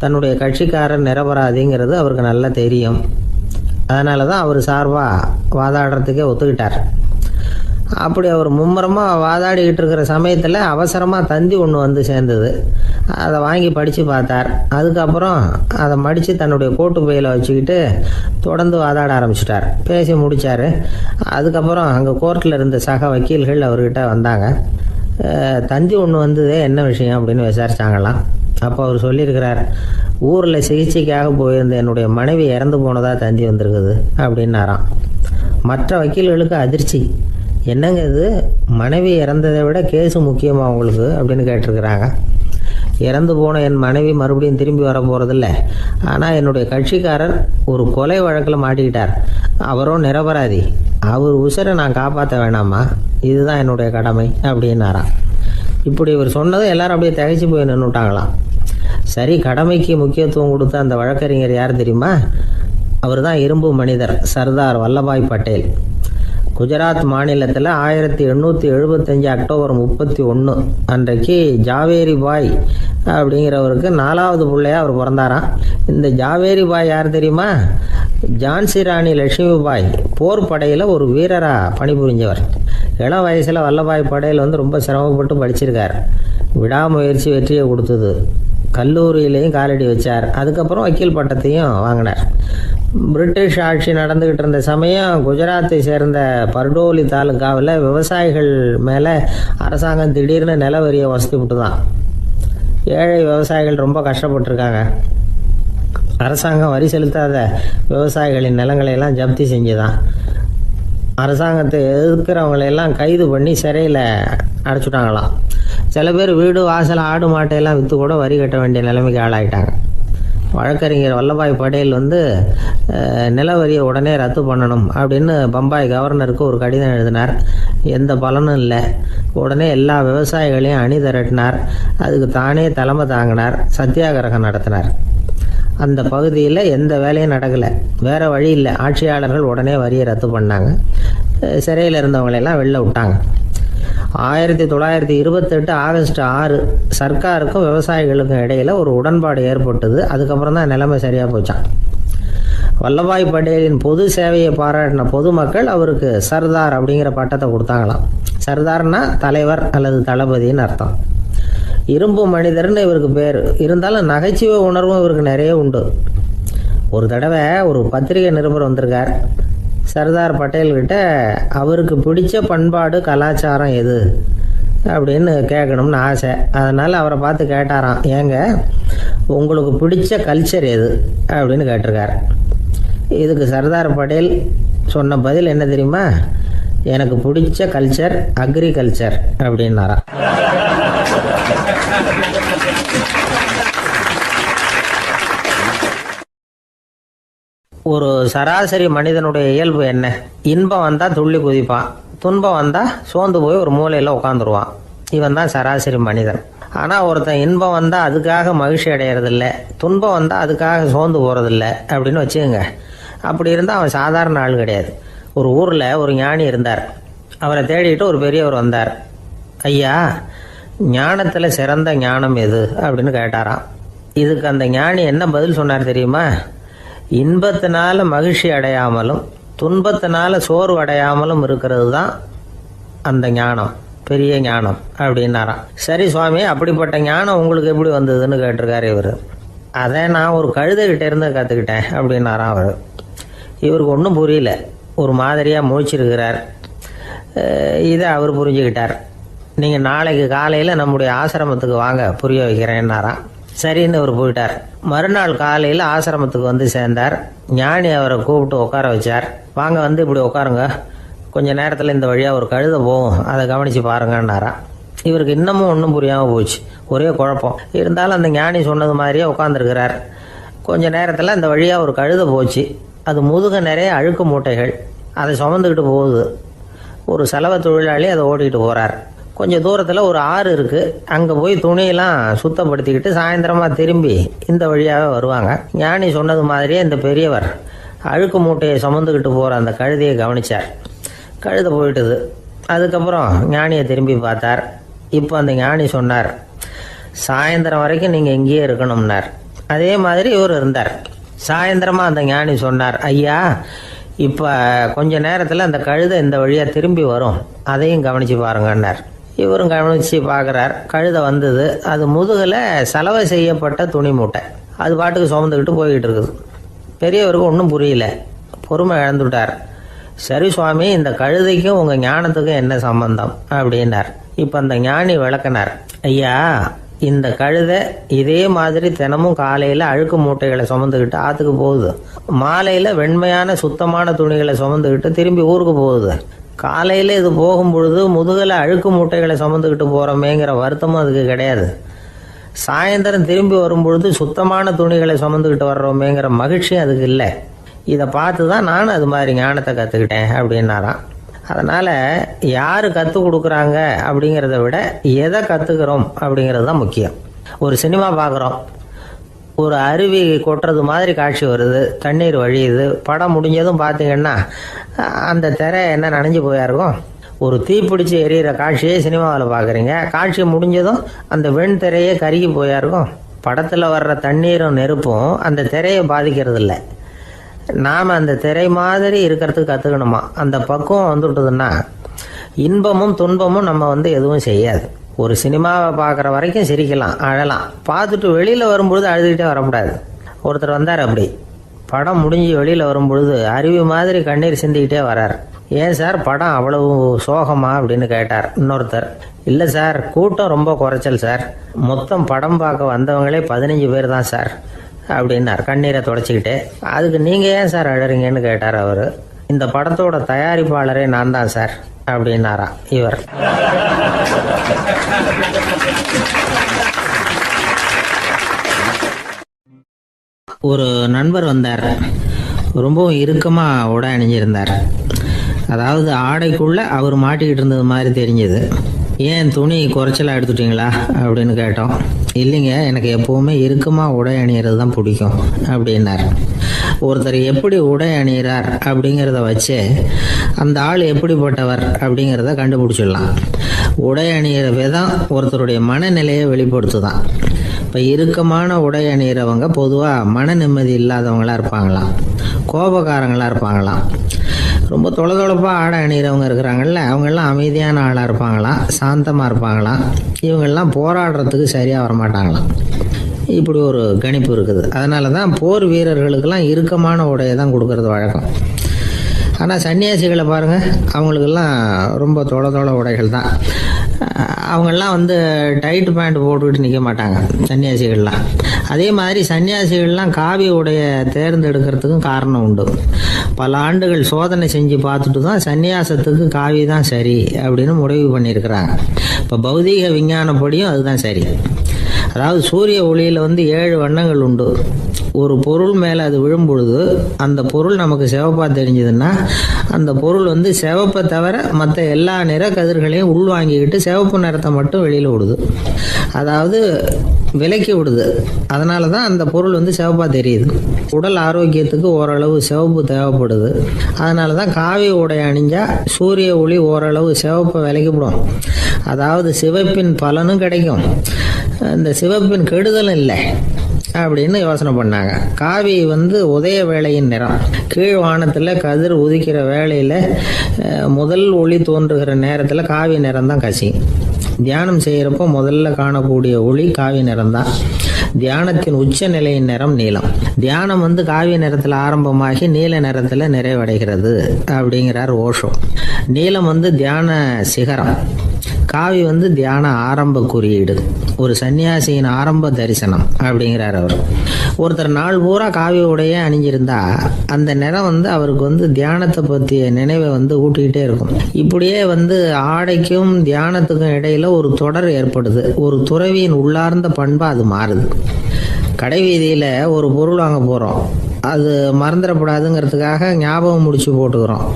தன்னுடைய கட்சிக்காரர் நிரபராதிங்கிறது அவருக்கு நல்லா தெரியும். அதனால தான் அவர் சார்பாக வாதாடுறதுக்கே ஒத்துக்கிட்டார். அப்படி அவர் மும்முரமாக வாதாடிக்கிட்டு இருக்கிற சமயத்தில் அவசரமாக தந்தி ஒன்று சேர்ந்தது. அதை வாங்கி படித்து பார்த்தார். அதுக்கப்புறம் அதை மடித்து தன்னுடைய கோட்டு பையில் வச்சுக்கிட்டு தொடர்ந்து வாதாட ஆரம்பிச்சிட்டார். பேசி முடித்தார். அதுக்கப்புறம் அங்கே கோர்ட்டில் இருந்த சக வக்கீல்கள் அவர்கிட்ட வந்தாங்க. தந்தி ஒன்று வந்ததே, என்ன விஷயம் அப்படின்னு விசாரிச்சாங்களாம். அப்போ அவர் சொல்லியிருக்கிறார், ஊரில் சிகிச்சைக்காக போயிருந்த என்னுடைய மனைவி இறந்து போனதாக தந்தி வந்திருக்குது அப்படின்னாராம். மற்ற வக்கீல்களுக்கு அதிர்ச்சி. என்னங்க இது, மனைவி இறந்ததை விட கேஸு முக்கியமாக உங்களுக்கு அப்படின்னு கேட்டிருக்கிறாங்க. இறந்து போன என் மனைவி மறுபடியும் திரும்பி வர போகிறதில்ல, ஆனால் என்னுடைய கட்சிக்காரர் ஒரு கொலை வழக்கில் மாட்டிக்கிட்டார், அவரும் நிரபராதி, அவர் உசிரை நான் காப்பாற்ற வேணாமா, இதுதான் என்னுடைய கடமை அப்படின்னாராம். இப்படி இவர் சொன்னதும் எல்லாரும் அப்படியே திகைச்சு போய் நின்றுட்டாங்களாம். சரி, கடமைக்கு முக்கியத்துவம் கொடுத்த அந்த வழக்கறிஞர் யார் தெரியுமா? அவர் தான் இரும்பு மனிதர் சர்தார் வல்லபாய் பட்டேல். குஜராத் மாநிலத்தில் 1875 அக்டோபர் 31 அன்றைக்கு ஜாவேரி பாய் அப்படிங்கிறவருக்கு 4வது பிள்ளையா அவர் பிறந்தாராம். இந்த ஜாவேரி பாய் யார் தெரியுமா? ஜான்சி ராணி லட்சுமி பாய் போர் படையில் ஒரு வீரராக பணிபுரிஞ்சவர். இளம் வயசில் வல்லபாய் பட்டேல் ரொம்ப சிரமப்பட்டு படிச்சிருக்கார். விடாமுயற்சி வெற்றியை கொடுத்தது. கல்லூரியிலையும் காலடி வச்சார். அதுக்கப்புறம் வக்கீல் பட்டத்தையும் வாங்கினார். பிரிட்டிஷ் ஆட்சி நடந்துக்கிட்டு இருந்த சமயம் குஜராத்தை சேர்ந்த பர்டோலி தாலுக்காவில் விவசாயிகள் மேலே அரசாங்கம் திடீர்னு நில வரியை வசதி விட்டு தான். ஏழை விவசாயிகள் ரொம்ப கஷ்டப்பட்டுருக்காங்க. அரசாங்கம் வரி செலுத்தாத விவசாயிகளின் நிலங்களையெல்லாம் ஜப்தி செஞ்சுதான். அரசாங்கத்தை எதிர்க்கிறவங்களையெல்லாம் கைது பண்ணி சிறையில் அடைச்சுட்டாங்களாம். சில பேர் வீடு வாசல் ஆடு மாட்டையெல்லாம் விற்று கூட வரி கட்ட வேண்டிய நிலைமைக்கு ஆளாயிட்டாங்க. வழக்கறிஞர் வல்லபாய் பட்டேல் நில வரியை உடனே ரத்து பண்ணணும் அப்படின்னு பம்பாய் கவர்னருக்கு ஒரு கடிதம் எழுதினார். எந்த பலனும் இல்லை. உடனே எல்லா விவசாயிகளையும் அணி திரட்டினார். அதுக்கு தானே தலைமை தாங்கினார். சத்தியாகிரகம் நடத்தினார். அந்த பகுதியில் எந்த வேலையும் நடக்கலை. வேறு வழி இல்லை. ஆட்சியாளர்கள் உடனே வரியை ரத்து பண்ணாங்க. சிறையில் இருந்தவங்களெல்லாம் வெளில விட்டாங்க. 1928 ஆகஸ்ட் 6 சர்க்காருக்கும் விவசாயிகளுக்கும் இடையில் ஒரு உடன்பாடு ஏற்பட்டது. அதுக்கப்புறம் தான் நிலைமை சரியாக போச்சான். வல்லபாய் பட்டேலின் பொது சேவையை பாராட்டின பொதுமக்கள் அவருக்கு சர்தார் அப்படிங்கிற பட்டத்தை கொடுத்தாங்களாம். சர்தார்னா தலைவர் அல்லது தளபதின்னு அர்த்தம். இரும்பு மனிதர்னு இவருக்கு பேர். இருந்தாலும் நகைச்சுவை உணர்வும் இவருக்கு நிறைய உண்டு. ஒரு தடவை ஒரு பத்திரிகை நிருபர் வந்திருக்கார். சர்தார் பட்டேல்கிட்ட அவருக்கு பிடிச்ச பண்பாடு கலாச்சாரம் எது அப்படின்னு கேட்கணும்னு ஆசை. அதனால் அவரை பார்த்து கேட்டாராம், ஏங்க உங்களுக்கு பிடிச்ச கல்ச்சர் எது அப்படின்னு கேட்டிருக்கார். இதுக்கு சர்தார் பட்டேல் சொன்ன பதில் என்ன தெரியுமா? எனக்கு பிடிச்ச கல்ச்சர் அக்ரிகல்ச்சர் அப்படின்னாராம். ஒரு சராசரி மனிதனுடைய இயல்பு என்ன? இன்பம் வந்தால் துள்ளி குதிப்பான், துன்பம் வந்தால் சோர்ந்து போய் ஒரு மூலையில் உட்காந்துருவான். இவன் தான் சராசரி மனிதன். ஆனால் ஒருத்தன் இன்பம் வந்தால் அதுக்காக மகிழ்ச்சி அடையிறதில்ல, துன்பம் வந்தால் அதுக்காக சோர்ந்து போகிறதில்ல அப்படின்னு வச்சுக்கோங்க. அப்படி இருந்தால் அவன் சாதாரண ஆள் கிடையாது. ஒரு ஊரில் ஒரு ஞானி இருந்தார். அவரை தேடிட்டு ஒரு பெரியவர் வந்தார். ஐயா, ஞானத்தில் சிறந்த ஞானம் எது அப்படின்னு கேட்டாராம். இதுக்கு அந்த ஞானி என்ன பதில் சொன்னார் தெரியுமா? இன்பத்தினால மகிழ்ச்சி அடையாமலும் துன்பத்தினால சோர்வு அடையாமலும் இருக்கிறது தான் அந்த ஞானம், பெரிய ஞானம் அப்படின்னாராம். சரி சுவாமி, அப்படிப்பட்ட ஞானம் உங்களுக்கு எப்படி வந்ததுன்னு கேட்டிருக்காரு இவர். அதை நான் ஒரு கழுதைகிட்ட இருந்து கற்றுக்கிட்டேன் அப்படின்னாராம் அவர். இவருக்கு ஒன்றும் புரியல, ஒரு மாதிரியாக முழிச்சிருக்கிறார். இதை அவர் புரிஞ்சுக்கிட்டார். நீங்கள் நாளைக்கு காலையில் நம்முடைய ஆசிரமத்துக்கு வாங்க, புரிய வைக்கிறேன்னாராம். சரின்னு அவர் போயிட்டார். மறுநாள் காலையில் ஆசிரமத்துக்கு வந்து சேர்ந்தார். ஞானி அவரை கூப்பிட்டு உட்கார வச்சார். வாங்க, வந்து இப்படி உட்காருங்க, கொஞ்ச நேரத்தில் இந்த வழியாக ஒரு கழுதை போகும், அதை கவனித்து பாருங்கன்னாராம். இவருக்கு இன்னமும் ஒன்றும் புரியாமல் போச்சு, ஒரே குழப்பம். இருந்தாலும் அந்த ஞானி சொன்னது மாதிரியே உட்காந்துருக்கிறார். கொஞ்ச நேரத்தில் அந்த வழியாக ஒரு கழுதை போச்சு. அது முதுக நிறைய அழுக்கு மூட்டைகள், அதை சுமந்துக்கிட்டு போகுது. ஒரு சலவை தொழிலாளி அதை ஓட்டிகிட்டு போகிறார். கொஞ்சம் தூரத்தில் ஒரு ஆறு இருக்குது. அங்கே போய் துணியெல்லாம் சுத்தப்படுத்திக்கிட்டு சாயந்தரமாக திரும்பி இந்த வழியாகவே வருவாங்க. ஞானி சொன்னது மாதிரியே இந்த பெரியவர் அழுக்கு மூட்டையை சுமந்துக்கிட்டு போகிற அந்த கழுதையை கவனித்தார். கழுதை போயிட்டுது. அதுக்கப்புறம் ஞானியை திரும்பி பார்த்தார். இப்போ அந்த ஞானி சொன்னார், சாயந்தரம் வரைக்கும் நீங்கள் இங்கேயே இருக்கணும்னார். அதே மாதிரி இவர் இருந்தார். சாயந்தரமாக அந்த ஞானி சொன்னார், ஐயா, இப்போ கொஞ்ச நேரத்தில் அந்த கழுதை இந்த வழியாக திரும்பி வரும், அதையும் கவனித்து பாருங்கன்னார். இவரும் கவனித்து பார்க்குறார். கழுதை வந்தது. அது முதுகில் சலவை செய்யப்பட்ட துணி மூட்டை, அது பாட்டுக்கு சுமந்துக்கிட்டு போய்கிட்டு இருக்குது. பெரியவருக்கு ஒன்றும் புரியல, பொறுமை இழந்துட்டார். சரி சுவாமி, இந்த கழுதைக்கும் உங்கள் ஞானத்துக்கும் என்ன சம்பந்தம் அப்படின்னார். இப்போ அந்த ஞானி விளக்கினார். ஐயா, இந்த கழுதை இதே மாதிரி தினமும் காலையில் அழுக்கு மூட்டைகளை சுமந்துக்கிட்டு ஆற்றுக்கு போகுது, மாலையில் வெண்மையான சுத்தமான துணிகளை சுமந்துக்கிட்டு திரும்பி ஊருக்கு போகுது. காலையில் இது போகும்பொழுது முதுகில் அழுக்கு மூட்டைகளை சுமந்துக்கிட்டு போகிறோமேங்கிற வருத்தமும் அதுக்கு கிடையாது. சாயந்தரம் திரும்பி வரும்பொழுது சுத்தமான துணிகளை சுமந்துக்கிட்டு வர்றோமேங்கிற மகிழ்ச்சியும் அதுக்கு இல்லை. இதை பார்த்து தான் நான் அது மாதிரி ஞானத்தை கற்றுக்கிட்டேன் அப்படின்னாராம். அதனால் யார் கற்றுக் கொடுக்குறாங்க அப்படிங்கிறத விட எதை கற்றுக்கிறோம் அப்படிங்கிறது தான் முக்கியம். ஒரு சினிமா பார்க்குறோம், ஒரு அருவி கொட்டுறது மாதிரி காட்சி வருது, தண்ணீர் வழியுது. படம் முடிஞ்சதும் பார்த்தீங்கன்னா அந்த திரை என்ன நனைஞ்சு போயா இருக்கும். ஒரு தீப்பிடிச்சு எரியிற காட்சியே சினிமாவில் பார்க்குறீங்க, காட்சி முடிஞ்சதும் அந்த வெண் திரையே கருகி போயா இருக்கும். படத்தில் வர்ற தண்ணீரும் நெருப்பும் அந்த திரையை பாதிக்கிறது இல்லை. நாம் அந்த திரை மாதிரி இருக்கிறதுக்கு கற்றுக்கணுமா. அந்த பக்குவம் வந்துவிட்டதுன்னா இன்பமும் துன்பமும் நம்ம எதுவும் செய்யாது. ஒரு சினிமாவை பார்க்குற வரைக்கும் சிரிக்கலாம், அழலாம். பார்த்துட்டு வெளியில் வரும்பொழுது அழுதுகிட்டே வரக்கூடாது. ஒருத்தர் வந்தார், அப்படி படம் முடிஞ்சு வெளியில் வரும்பொழுது அருவி மாதிரி கண்ணீர் சிந்திக்கிட்டே வரார். ஏன் சார், படம் அவ்வளவு சோகமா அப்படின்னு கேட்டார். இன்னொருத்தர், இல்லை சார், கூட்டம் ரொம்ப குறைச்சல் சார், மொத்தம் படம் பார்க்க வந்தவங்களே 15 பேர் தான் சார் அப்படின்னார் கண்ணீரை தொடச்சிக்கிட்டே. அதுக்கு நீங்கள் ஏன் சார் அழறீங்கன்னு கேட்டார் அவர். இந்த படத்தோட தயாரிப்பாளரே நான் தான் சார் அப்படின்னாரா இவர். ஒரு நண்பர் வந்தார். ரொம்பவும் இறுக்கமாக உடை அணிஞ்சிருந்தார். அதாவது ஆடைக்குள்ளே அவர் மாட்டிக்கிட்டு இருந்தது மாதிரி தெரிஞ்சது. ஏன் துணி குறைச்சலாக எடுத்துட்டீங்களா அப்படின்னு கேட்டோம். இல்லைங்க, எனக்கு எப்போவுமே இறுக்கமாக உடை அணிகிறது தான் பிடிக்கும் அப்படின்னார். ஒருத்தர் எப்படி உடை அணிகிறார் அப்படிங்கிறத வச்சு அந்த ஆள் எப்படிப்பட்டவர் அப்படிங்கிறத கண்டுபிடிச்சிடலாம். உடை அணிகிற விதம் ஒருத்தருடைய மனநிலையை வெளிப்படுத்துதான். இப்போ இறுக்கமான உடை அணிகிறவங்க பொதுவாக மன நிம்மதி இல்லாதவங்களாக இருப்பாங்களாம், கோபக்காரங்களாக இருப்பாங்களாம். ரொம்ப தொலைதொலைப்பாக ஆடை அணிகிறவங்க இருக்கிறாங்கல்ல, அவங்கெல்லாம் அமைதியான ஆளாக இருப்பாங்களாம், சாந்தமாக இருப்பாங்களாம். இவங்கெல்லாம் போராடுறதுக்கு சரியாக வரமாட்டாங்களாம். இப்படி ஒரு கணிப்பு இருக்குது. அதனால தான் போர் வீரர்களுக்கெல்லாம் இறுக்கமான உடையை தான் கொடுக்கறது வழக்கம். ஆனால் சன்னியாசிகளை பாருங்கள், அவங்களுக்கெல்லாம் ரொம்ப தொலை உடைகள் தான். அவங்கெல்லாம் டைட் பேண்ட் போட்டுக்கிட்டு நிற்க மாட்டாங்க சன்னியாசிகள்லாம். அதே மாதிரி சன்னியாசிகள்லாம் காவி உடையை தேர்ந்தெடுக்கிறதுக்கும் காரணம் உண்டு. பல ஆண்டுகள் சோதனை செஞ்சு பார்த்துட்டு தான் சன்னியாசத்துக்கு காவி தான் சரி அப்படின்னு முடிவு பண்ணியிருக்கிறாங்க. இப்போ பௌதீக விஞ்ஞானப்படியும் அதுதான் சரி. அதாவது சூரிய ஒளியில் 7 வண்ணங்கள் உண்டு. ஒரு பொருள் மேலே அது விழும் பொழுது அந்த பொருள் நமக்கு சிவப்பாக தெரிஞ்சதுன்னா அந்த பொருள் சிவப்பை தவிர மற்ற எல்லா நிற கதிர்களையும் உள்வாங்கிக்கிட்டு சிவப்பு நிறத்தை மட்டும் வெளியில் விடுது. அதாவது விலக்கி விடுது. அதனால தான் அந்த பொருள் சிவப்பாக தெரியுது. உடல் ஆரோக்கியத்துக்கு ஓரளவு சிவப்பு தேவைப்படுது. அதனால தான் காவி உடை அணிஞ்சால் சூரிய ஒளி ஓரளவு சிவப்பை விலக்கிவிடும். அதாவது சிவப்பின் பலனும் கிடைக்கும், இந்த சிவப்பின் கெடுதலும் இல்லை அப்படின்னு யோசனை பண்ணாங்க. காவி உதய வேளையின் நிறம். கீழ் வானத்தில் கதிர் உதிக்கிற வேளையில் முதல் ஒளி தோன்றுகிற நேரத்தில் காவி நிறம் தான் கசியும். தியானம் செய்கிறப்போ முதல்ல காணக்கூடிய ஒளி காவி நிறம்தான். தியானத்தின் உச்ச நிலையின் நிறம் நீலம். தியானம் காவி நிறத்தில் ஆரம்பமாகி நீல நிறத்தில் நிறைவடைகிறது அப்படிங்கிறார் ஓஷோ. நீலம் தியான சிகரம். காவி தியான ஆரம்ப குறியீடு, ஒரு சன்னியாசியின் ஆரம்ப தரிசனம் அப்படிங்கிறார் அவர். ஒருத்தர் நாள் பூரா காவி உடைய அணிஞ்சிருந்தா அந்த நிறம் அவருக்கு தியானத்தை பற்றிய நினைவை ஊட்டிக்கிட்டே இருக்கும். இப்படியே ஆடைக்கும் தியானத்துக்கும் இடையில ஒரு தொடர் ஏற்படுது. ஒரு துறவியின் உள்ளார்ந்த பண்பா அது மாறுது. கடை வீதியில் ஒரு பொருள் வாங்க போகிறோம், அது மறந்துடக்கூடாதுங்கிறதுக்காக ஞாபகம் முடிச்சு போட்டுக்கிறோம்.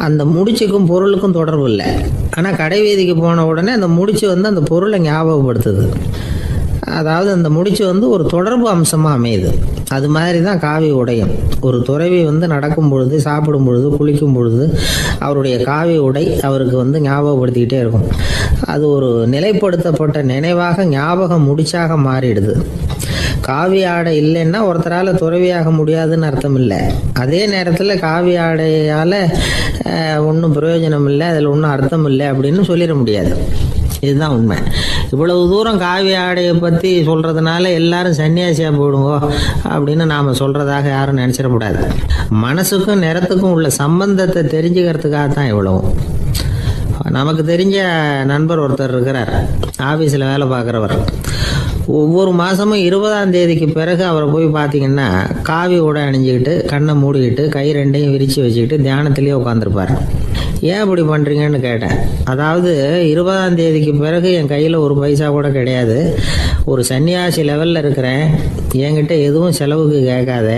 அந்த முடிச்சுக்கும் பொருளுக்கும் தொடர்பு இல்லை. ஆனால் கடை வீதிக்கு போன உடனே அந்த முடிச்சு அந்த பொருளை ஞாபகப்படுத்துது. அதாவது அந்த முடிச்சு ஒரு தொடர்பு அம்சமாக அமையுது. அது மாதிரி தான் காவி உடையும். ஒரு துறவி நடக்கும் பொழுது, சாப்பிடும் பொழுது, குளிக்கும் பொழுது அவருடைய காவி உடை அவருக்கு ஞாபகப்படுத்திக்கிட்டே இருக்கும். அது ஒரு நிலைப்படுத்தப்பட்ட நினைவாக ஞாபக முடிச்சாக மாறிடுது. காவி ஆடை இல்லைன்னா ஒருத்தரால் துறவியாக முடியாதுன்னு அர்த்தம் இல்லை. அதே நேரத்தில் காவி ஆடையால் ஒன்றும் பிரயோஜனம் இல்லை, அதில் ஒன்றும் அர்த்தம் இல்லை அப்படின்னு சொல்லிட முடியாது. இதுதான் உண்மை. இவ்வளவு தூரம் காவி ஆடையை பற்றி சொல்கிறதுனால எல்லாரும் சன்னியாசியாக போயிடுங்கோ அப்படின்னு நாம் சொல்கிறதாக யாரும் நினச்சிடக்கூடாது. மனசுக்கும் நிறத்துக்கும் உள்ள சம்பந்தத்தை தெரிஞ்சுக்கிறதுக்காக தான் இவ்வளவும். நமக்கு தெரிஞ்ச நண்பர் ஒருத்தர் இருக்கிறார், ஆஃபீஸில் வேலை பார்க்குறவர். ஒவ்வொரு மாதமும் 20ஆம் தேதிக்கு பிறகு அவரை போய் பார்த்தீங்கன்னா காவி உடை அணிஞ்சிக்கிட்டு, கண்ணை மூடிக்கிட்டு, கை ரெண்டையும் விரித்து வச்சுக்கிட்டு தியானத்திலேயே உட்காந்துருப்பார். ஏன் இப்படி பண்ணுறீங்கன்னு கேட்டேன். அதாவது 20ஆம் தேதிக்கு பிறகு என் கையில் ஒரு பைசா கூட கிடையாது, ஒரு சன்னியாசி லெவலில் இருக்கிறேன், என்கிட்ட எதுவும் செலவுக்கு கேட்காத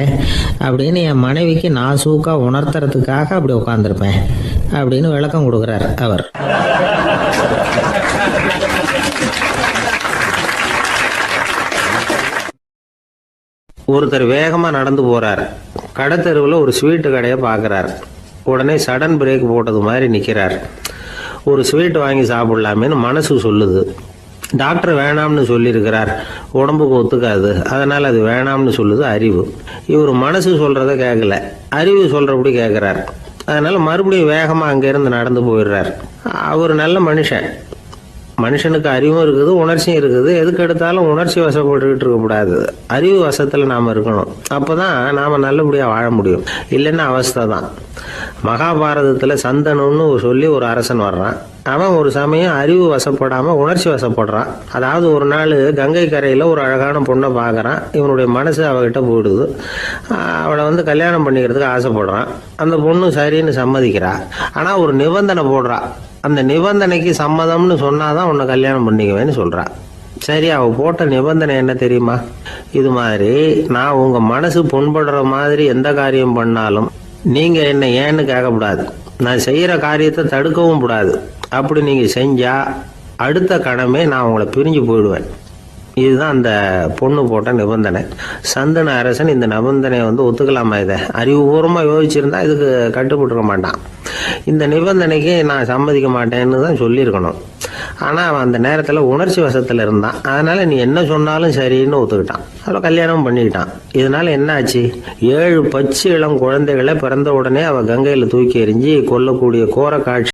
அப்படின்னு என் மனைவிக்கு நான் சூக்காக உணர்த்துறதுக்காக அப்படி உட்காந்துருப்பேன் அப்படின்னு விளக்கம் கொடுக்குறார் அவர். ஒருத்தர் வேகமாக நடந்து போகிறார். கடத்தெருவில் ஒரு ஸ்வீட்டு கடையை பார்க்குறார். உடனே சடன் பிரேக் போட்டது மாதிரி நிற்கிறார். ஒரு ஸ்வீட் வாங்கி சாப்பிட்லாமேன்னு மனசு சொல்லுது. டாக்டர் வேணாம்னு சொல்லியிருக்கிறார், உடம்புக்கு ஒத்துக்காது, அதனால் அது வேணாம்னு சொல்லுது அறிவு. இவர் மனசு சொல்கிறத கேட்கல, அறிவு சொல்கிறபடி கேட்குறார். அதனால் மறுபடியும் வேகமாக அங்கேருந்து நடந்து போயிடுறார். அவர் நல்ல மனுஷன். மனுஷனுக்கு அறிவும் இருக்குது, உணர்ச்சியும் இருக்குது. எதுக்கு எடுத்தாலும் உணர்ச்சி வசப்பட்டுக்கிட்டு இருக்கக்கூடாது, அறிவு வசத்தில் நாம் இருக்கணும். அப்போ தான் நாம் நல்லபடியாக வாழ முடியும். இல்லைன்னா அவஸ்தை தான். மகாபாரதத்தில் சந்தனுன்னு சொல்லி ஒரு அரசன் வர்றான். அவன் ஒரு சமயம் அறிவு வசப்படாமல் உணர்ச்சி வசப்படுறான். அதாவது ஒரு நாள் கங்கை கரையில் ஒரு அழகான பொண்ணை பார்க்குறான். இவனுடைய மனசு அவகிட்ட போயிடுது. அவளை கல்யாணம் பண்ணிக்கிறதுக்கு ஆசைப்படுறான். அந்த பொண்ணு சரின்னு சம்மதிக்கிறா. ஆனால் ஒரு நிபந்தனை போடுறா. அந்த நிபந்தனைக்கு சம்மதம்னு சொன்னாதான் உன்னை கல்யாணம் பண்ணிக்குவேன்னு சொல்றா. சரி, அவ போட்ட நிபந்தனை என்ன தெரியுமா? இது மாதிரி நான் உங்க மனசு புண்படுற மாதிரி எந்த காரியம் பண்ணாலும் நீங்க என்ன ஏன்னு கேட்கக்கூடாது, நான் செய்யற காரியத்தை தடுக்கவும் கூடாது. அப்படி நீங்க செஞ்சா அடுத்த கணமே நான் உங்களை பிரிஞ்சு போயிடுவேன். இதுதான் அந்த பொண்ணு போட்ட நிபந்தனை. சந்தன அரசன் இந்த நிபந்தனையை ஒத்துக்கலாமா? இதை அறிவுபூர்வமாக யோசிச்சிருந்தா இதுக்கு கட்டுப்பட்டுருக்க மாட்டான். இந்த நிபந்தனைக்கு நான் சம்மதிக்க மாட்டேன்னு தான் சொல்லியிருக்கணும். ஆனால் அவன் அந்த நேரத்தில் உணர்ச்சி வசத்தில் இருந்தான். அதனால நீ என்ன சொன்னாலும் சரின்னு ஒத்துக்கிட்டான். அவளை கல்யாணம் பண்ணிக்கிட்டான். இதனால என்ன ஆச்சு? 7 பச்சை இளம் குழந்தைகளை பிறந்த உடனே அவள் கங்கையில் தூக்கி எறிஞ்சி கொல்லக்கூடிய கோர காட்சி